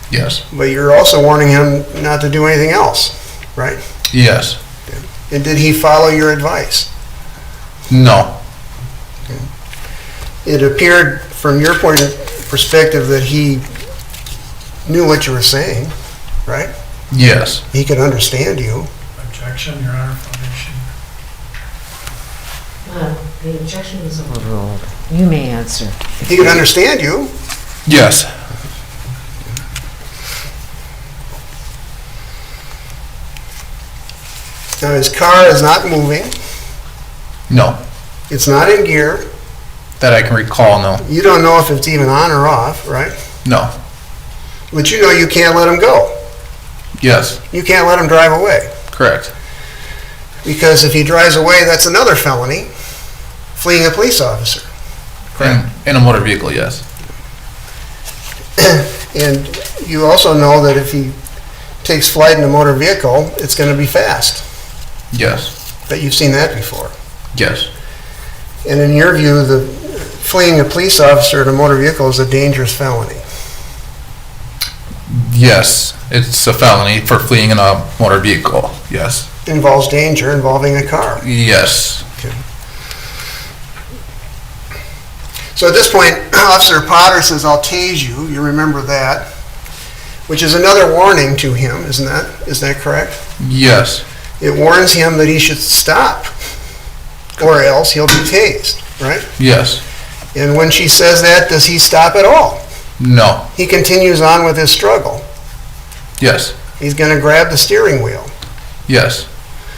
Yes. But you're also warning him not to do anything else, right? Yes. And did he follow your advice? No. It appeared from your point of perspective that he knew what you were saying, right? Yes. He could understand you. Objection, Your Honor, foundation. The objection is overruled. You may answer. He could understand you. Yes. Now his car is not moving. No. It's not in gear. That I can recall, no. You don't know if it's even on or off, right? No. But you know you can't let him go. Yes. You can't let him drive away. Correct. Because if he drives away, that's another felony, fleeing a police officer. In a motor vehicle, yes. And you also know that if he takes flight in a motor vehicle, it's going to be fast. Yes. But you've seen that before. Yes. And in your view, the fleeing a police officer in a motor vehicle is a dangerous felony. Yes. It's a felony for fleeing in a motor vehicle, yes. Involves danger involving a car. Yes. Okay. So at this point, Officer Potter says, "I'll tase you." You remember that, which is another warning to him, isn't that? Is that correct? Yes. It warns him that he should stop, or else he'll be tased, right? Yes. And when she says that, does he stop at all? No. He continues on with his struggle. Yes. He's going to grab the steering wheel. Yes.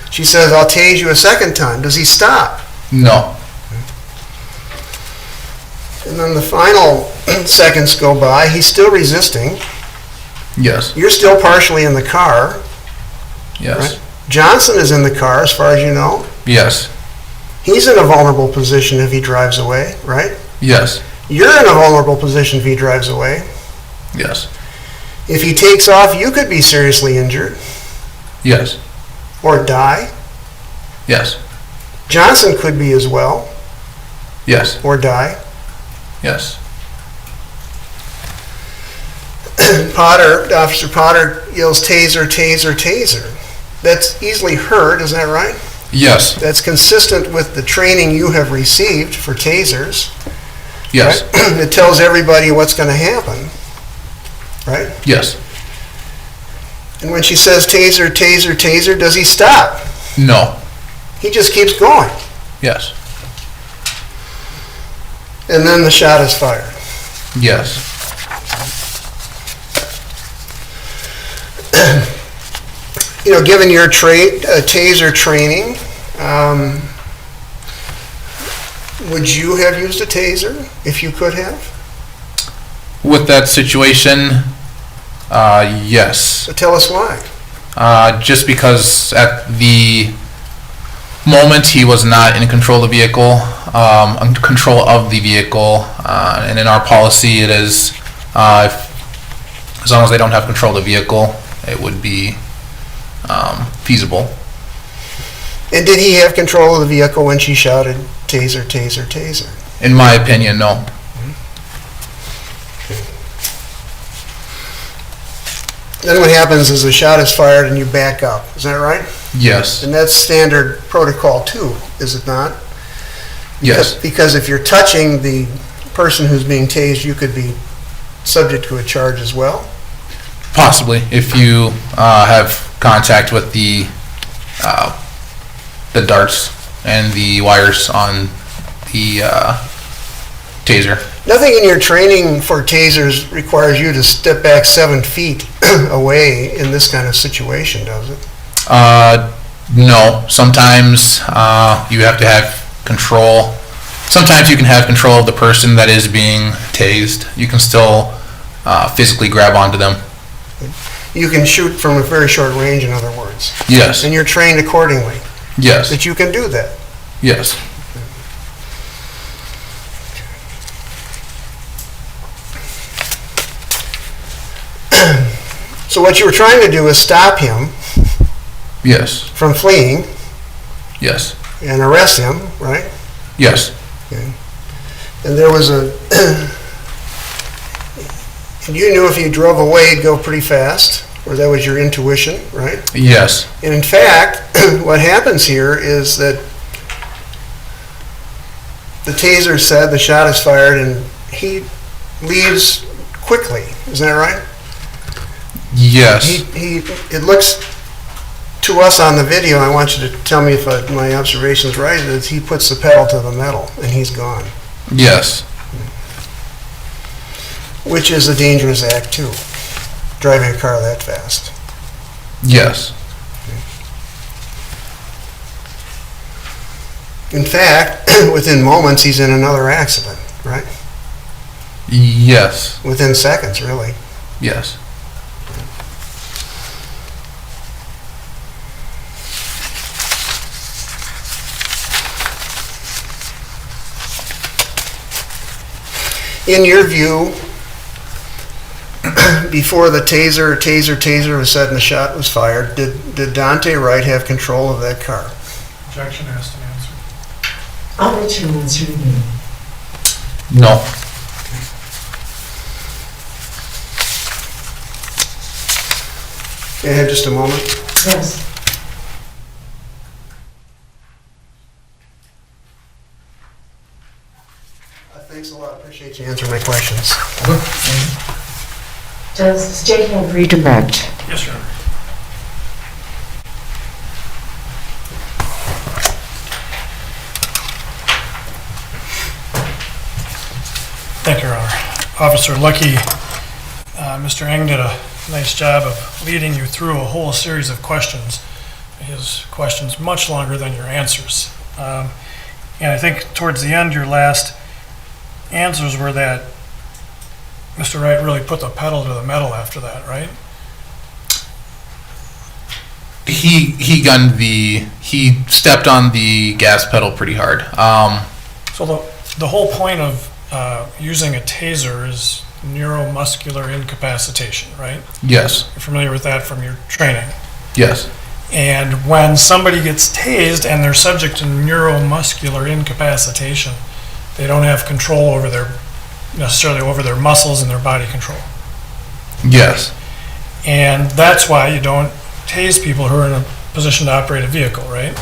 She says, "I'll tase you a second time." Does he stop? No. And then the final seconds go by. He's still resisting. Yes. You're still partially in the car. Yes. Right? Johnson is in the car, as far as you know. Yes. He's in a vulnerable position if he drives away, right? Yes. You're in a vulnerable position if he drives away. Yes. If he takes off, you could be seriously injured Yes. or die. Yes. Johnson could be as well, Yes. or die. Yes. Officer Potter yells, "Taser, taser, taser." That's easily heard, isn't that right? Yes. That's consistent with the training you have received for tasers. Yes. Right? It tells everybody what's going to happen, right? Yes. And when she says taser, taser, taser, does he stop? No. He just keeps going. Yes. And then the shot is fired. Yes. given your taser training, would you have used a taser if you could have? With that situation, yes. So tell us why. Just because at the moment he was not in control of the vehicle, and in our policy it is, as long as they don't have control of the vehicle, it would be feasible. And did he have control of the vehicle when she shouted, taser, taser, taser? In my opinion, no. Then what happens is a shot is fired and you back up. Is that right? Yes. And that's standard protocol too, is it not? Yes. Because if you're touching the person who's being tased, you could be subject to a charge as well? Possibly, if you have contact with the darts and the wires on the taser. Nothing in your training for tasers requires you to step back 7 feet away in this kind of situation, does it? No. Sometimes you have to have control. Sometimes you can have control of the person that is being tased. You can still physically grab onto them. You can shoot from a very short range, in other words. Yes. And you're trained accordingly. Yes. That you can do that. Yes. So what you were trying to do is stop him. Yes. From fleeing. Yes. And arrest him, right? Yes. Okay. And there was a... and you knew if he drove away, he'd go pretty fast, or that was your intuition, right? Yes. And in fact, what happens here is that the taser said the shot is fired and he leaves quickly. Is that right? Yes. It looks to us on the video, I want you to tell me if my observation is right, that he puts the pedal to the metal and he's gone. Yes. Which is a dangerous act too, driving a car that fast. Yes. In fact, within moments he's in another accident, right? Yes. Within seconds, really. Yes. In your view, before the taser was said and the shot was fired, did Daunte Wright have control of that car? Objection has to be answered. I'll let you answer again. No. Can I have just a moment? Yes. Thanks a lot. Appreciate you answering my questions. Does the state have redirect? Yes, Your Honor. Thank you, Your Honor. Officer Lucky, Mr. Eng did a nice job of leading you through a whole series of questions. His questions much longer than your answers. And I think towards the end, your last answers were that Mr. Wright really put the pedal to the metal after that, right? He stepped on the gas pedal pretty hard. So the whole point of using a taser is neuromuscular incapacitation, right? Yes. You're familiar with that from your training. Yes. And when somebody gets tased and they're subject to neuromuscular incapacitation, they don't have control over necessarily over their muscles and their body control. Yes. And that's why you don't tase people who are in a position to operate a vehicle, right?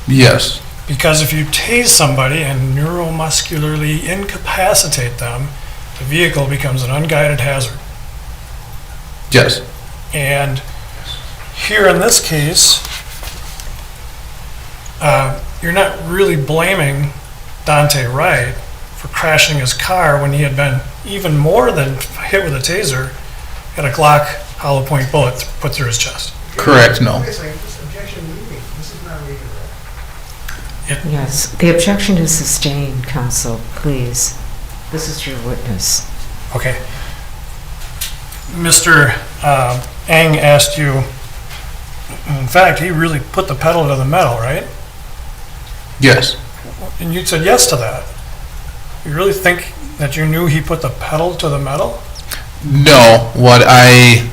Yes. Because if you tase somebody and neuromuscularly incapacitate them, the vehicle becomes an unguided hazard. Yes. And here in this case, you're not really blaming Daunte Wright for crashing his car when he had been even more than hit with a taser, had a Glock hollow point bullet put through his chest. Correct, no. Wait a second, this objection leaving, this is not reading right. Yes, the objection is sustained, counsel, please. This is your witness. Okay. Mr. Eng asked you, in fact, he really put the pedal to the metal, right? Yes. And you said yes to that. You really think that you knew he put the pedal to the metal? No, what I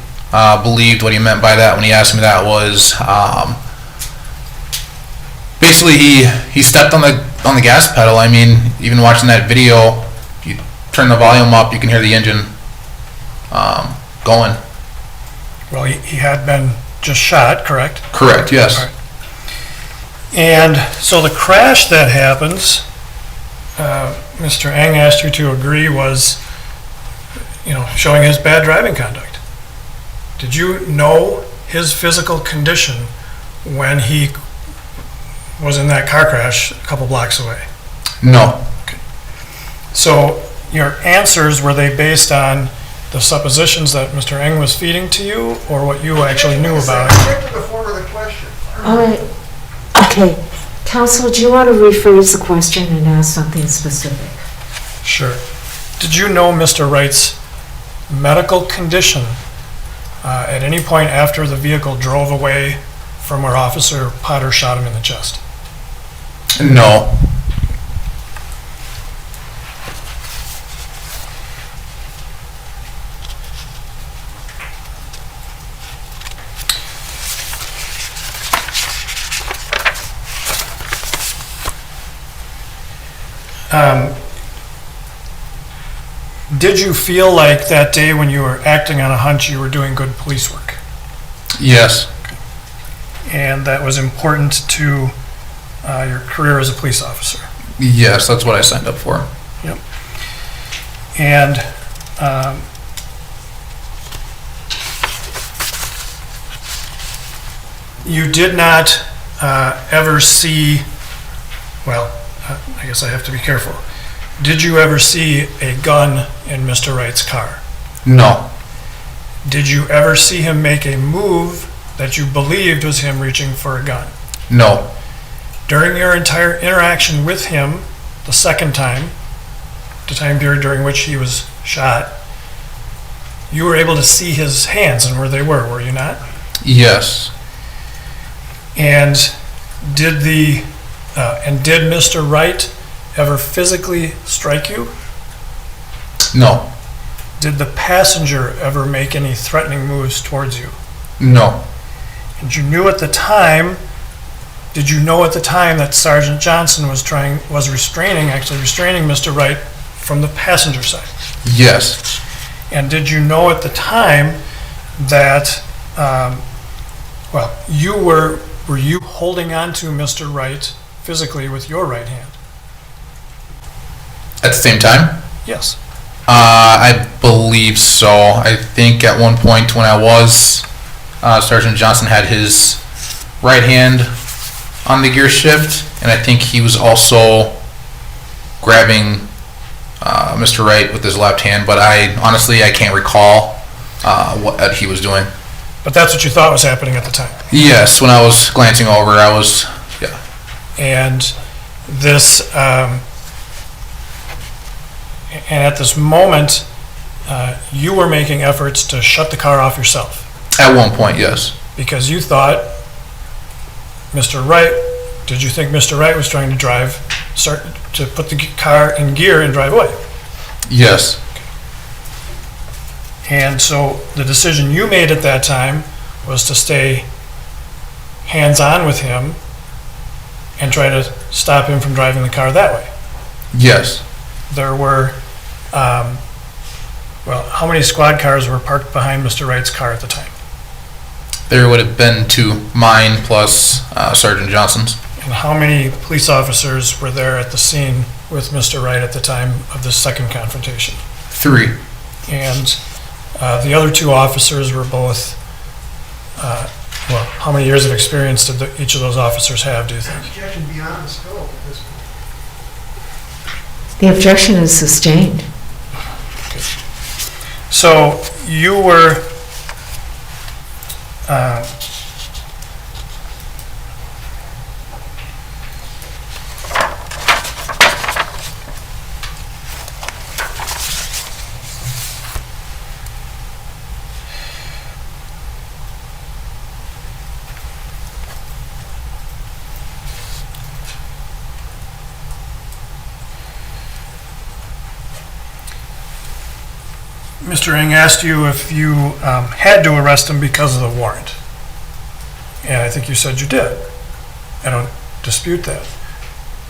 believed what he meant by that when he asked me that was basically he stepped on the gas pedal. I mean, even watching that video, you turn the volume up, you can hear the engine going. Well, he had been just shot, correct? Correct, yes. All right. And so the crash that happens, Mr. Eng asked you to agree, was, showing his bad driving conduct. Did you know his physical condition when he was in that car crash a couple blocks away? No. Okay. So your answers, were they based on the suppositions that Mr. Eng was feeding to you, or what you actually knew about it? Get to the form of the question. All right. Okay. Counsel, do you want to rephrase the question and ask something specific? Sure. Did you know Mr. Wright's medical condition at any point after the vehicle drove away from where Officer Potter shot him in the chest? No. Did you feel like that day when you were acting on a hunch you were doing good police work? Yes. And that was important to your career as a police officer? Yes, that's what I signed up for. Yep. And you did not ever see, well, I guess I have to be careful. Did you ever see a gun in Mr. Wright's car? No. Did you ever see him make a move that you believed was him reaching for a gun? No. During your entire interaction with him, the second time, the time period during which he was shot, you were able to see his hands and where they were you not? Yes. And did Mr. Wright ever physically strike you? No. Did the passenger ever make any threatening moves towards you? No. And did you know at the time that Sergeant Johnson was restraining Mr. Wright from the passenger side? Yes. And did you know at the time that, were you holding on to Mr. Wright physically with your right hand? At the same time? Yes. I believe so. I think at one point when I was, Sergeant Johnson had his right hand on the gear shift, and I think he was also grabbing Mr. Wright with his left hand, but I can't recall what he was doing. But that's what you thought was happening at the time? Yes, when I was glancing over, yeah. And this, and at this moment, you were making efforts to shut the car off yourself? At one point, yes. Because you thought did you think Mr. Wright was trying to start to put the car in gear and drive away? Yes. And so the decision you made at that time was to stay hands-on with him and try to stop him from driving the car that way? Yes. There were, how many squad cars were parked behind Mr. Wright's car at the time? There would have been two, mine plus Sergeant Johnson's. And how many police officers were there at the scene with Mr. Wright at the time of the second confrontation? 3. And the other 2 officers were both, how many years of experience did each of those officers have, do you think? Objection beyond the scope at this point. The objection is sustained. Okay. So you were Mr. Ng asked you if you had to arrest him because of the warrant. And I think you said you did. I don't dispute that.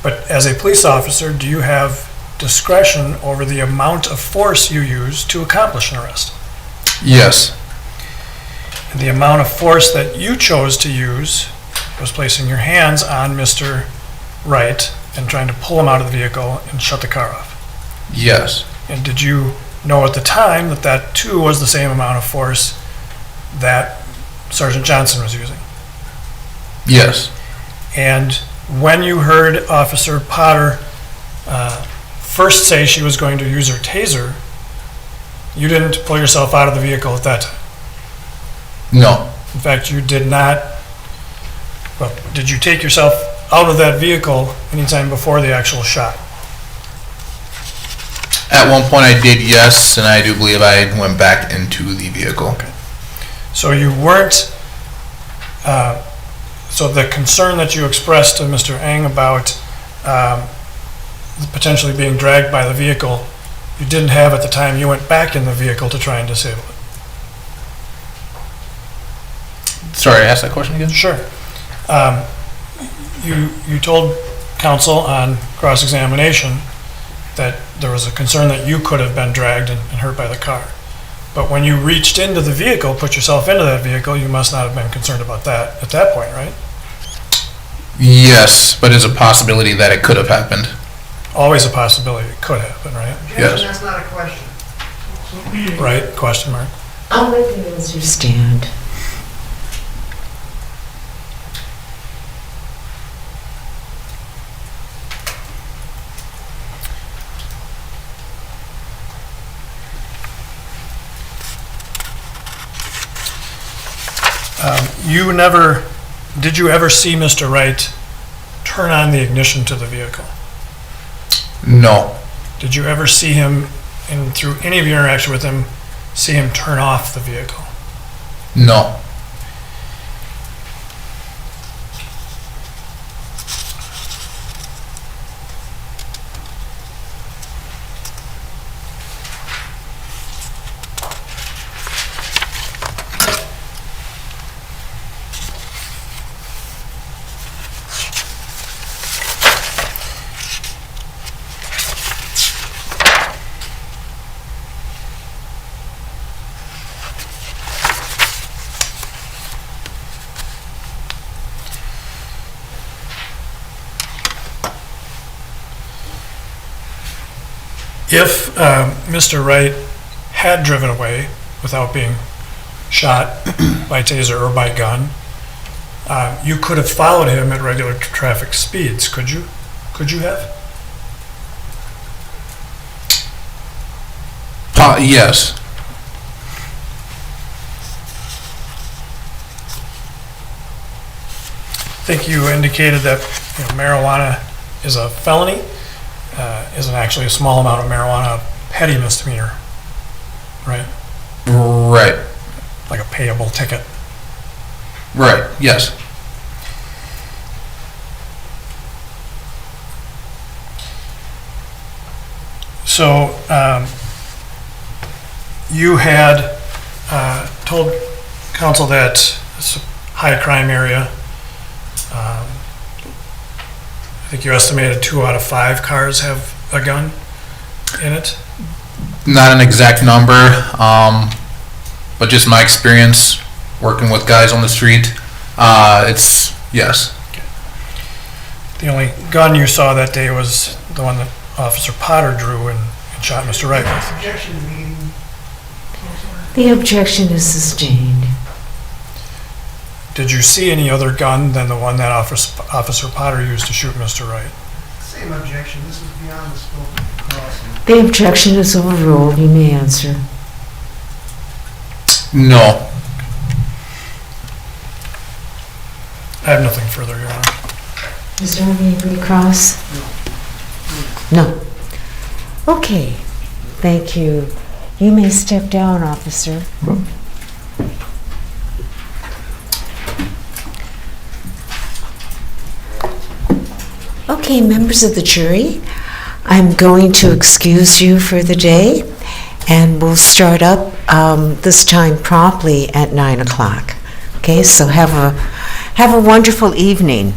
But as a police officer, do you have discretion over the amount of force you use to accomplish an arrest? Yes. And the amount of force that you chose to use was placing your hands on Mr. Wright and trying to pull him out of the vehicle and shut the car off. Yes. And did you know at the time that that too was the same amount of force that Sergeant Johnson was using? Yes. And when you heard Officer Potter first say she was going to use her taser, you didn't pull yourself out of the vehicle at that time? No. In fact, you did not. Well, did you take yourself out of that vehicle anytime before the actual shot? At one point I did, yes, and I do believe I went back into the vehicle. Okay. So you weren't, so the concern that you expressed to Mr. Ng about potentially being dragged by the vehicle, you didn't have at the time you went back in the vehicle to try and disable it? Sorry, ask that question again? Sure. You told counsel on cross-examination that there was a concern that you could have been dragged and hurt by the car. But when you reached into the vehicle, put yourself into that vehicle, you must not have been concerned about that at that point, right? Yes, but it's a possibility that it could have happened. Always a possibility it could happen, right? Yes. That's not a question. Right? Question mark. I'll let the answer stand. Did you ever see Mr. Wright turn on the ignition to the vehicle? No. Did you ever see him, and through any of your interaction with him, see him turn off the vehicle? No. If Mr. Wright had driven away without being shot by taser or by gun, you could have followed him at regular traffic speeds, could you? Could you have? Yes. I think you indicated that marijuana is a felony. Isn't actually a small amount of marijuana a petty misdemeanor, right? Right. Like a payable ticket. Right, yes. So you had told counsel that it's a high crime area. I think you estimated 2 out of 5 cars have a gun in it. Not an exact number, but just my experience working with guys on the street, it's, yes. Okay. The only gun you saw that day was the one that Officer Potter drew and shot Mr. Wright with. Objection meeting. The objection is sustained. Did you see any other gun than the one that Officer Potter used to shoot Mr. Wright? Same objection. This is beyond the scope of the crossing. The objection is overruled. You may answer. No. I have nothing further, Your Honor. Mr. Army, cross? No. Okay. Thank you. You may step down, officer. Okay, members of the jury, I'm going to excuse you for the day, And we'll start up this time promptly at 9 o'clock. Okay, so have a wonderful evening.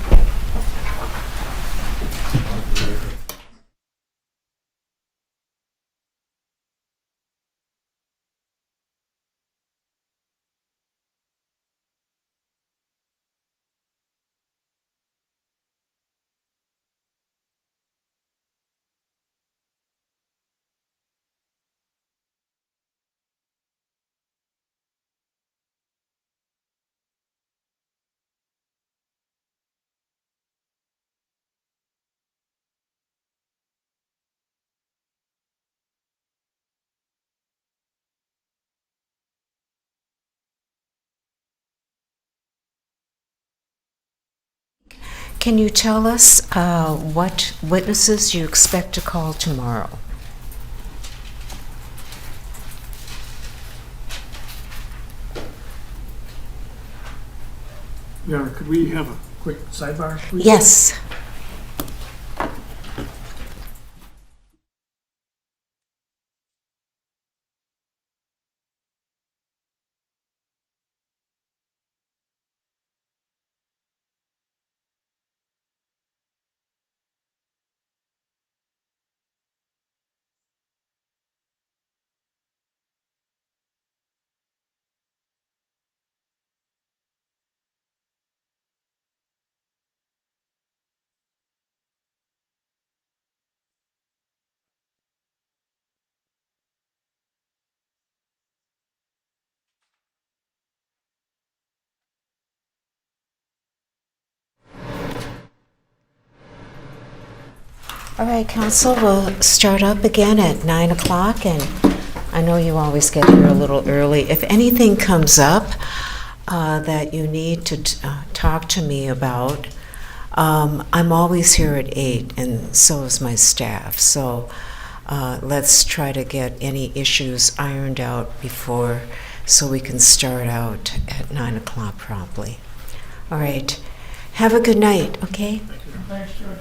Can you tell us what witnesses you expect to call tomorrow? Your Honor, could we have a quick sidebar, please? Yes. All right, counsel, we'll start up again at 9 o'clock, and I know you always get here a little early. If anything comes up that you need to talk to me about, I'm always here at 8, and so is my staff. So let's try to get any issues ironed out before, so we can start out at 9 o'clock promptly. All right, have a good night, okay? Thanks, George.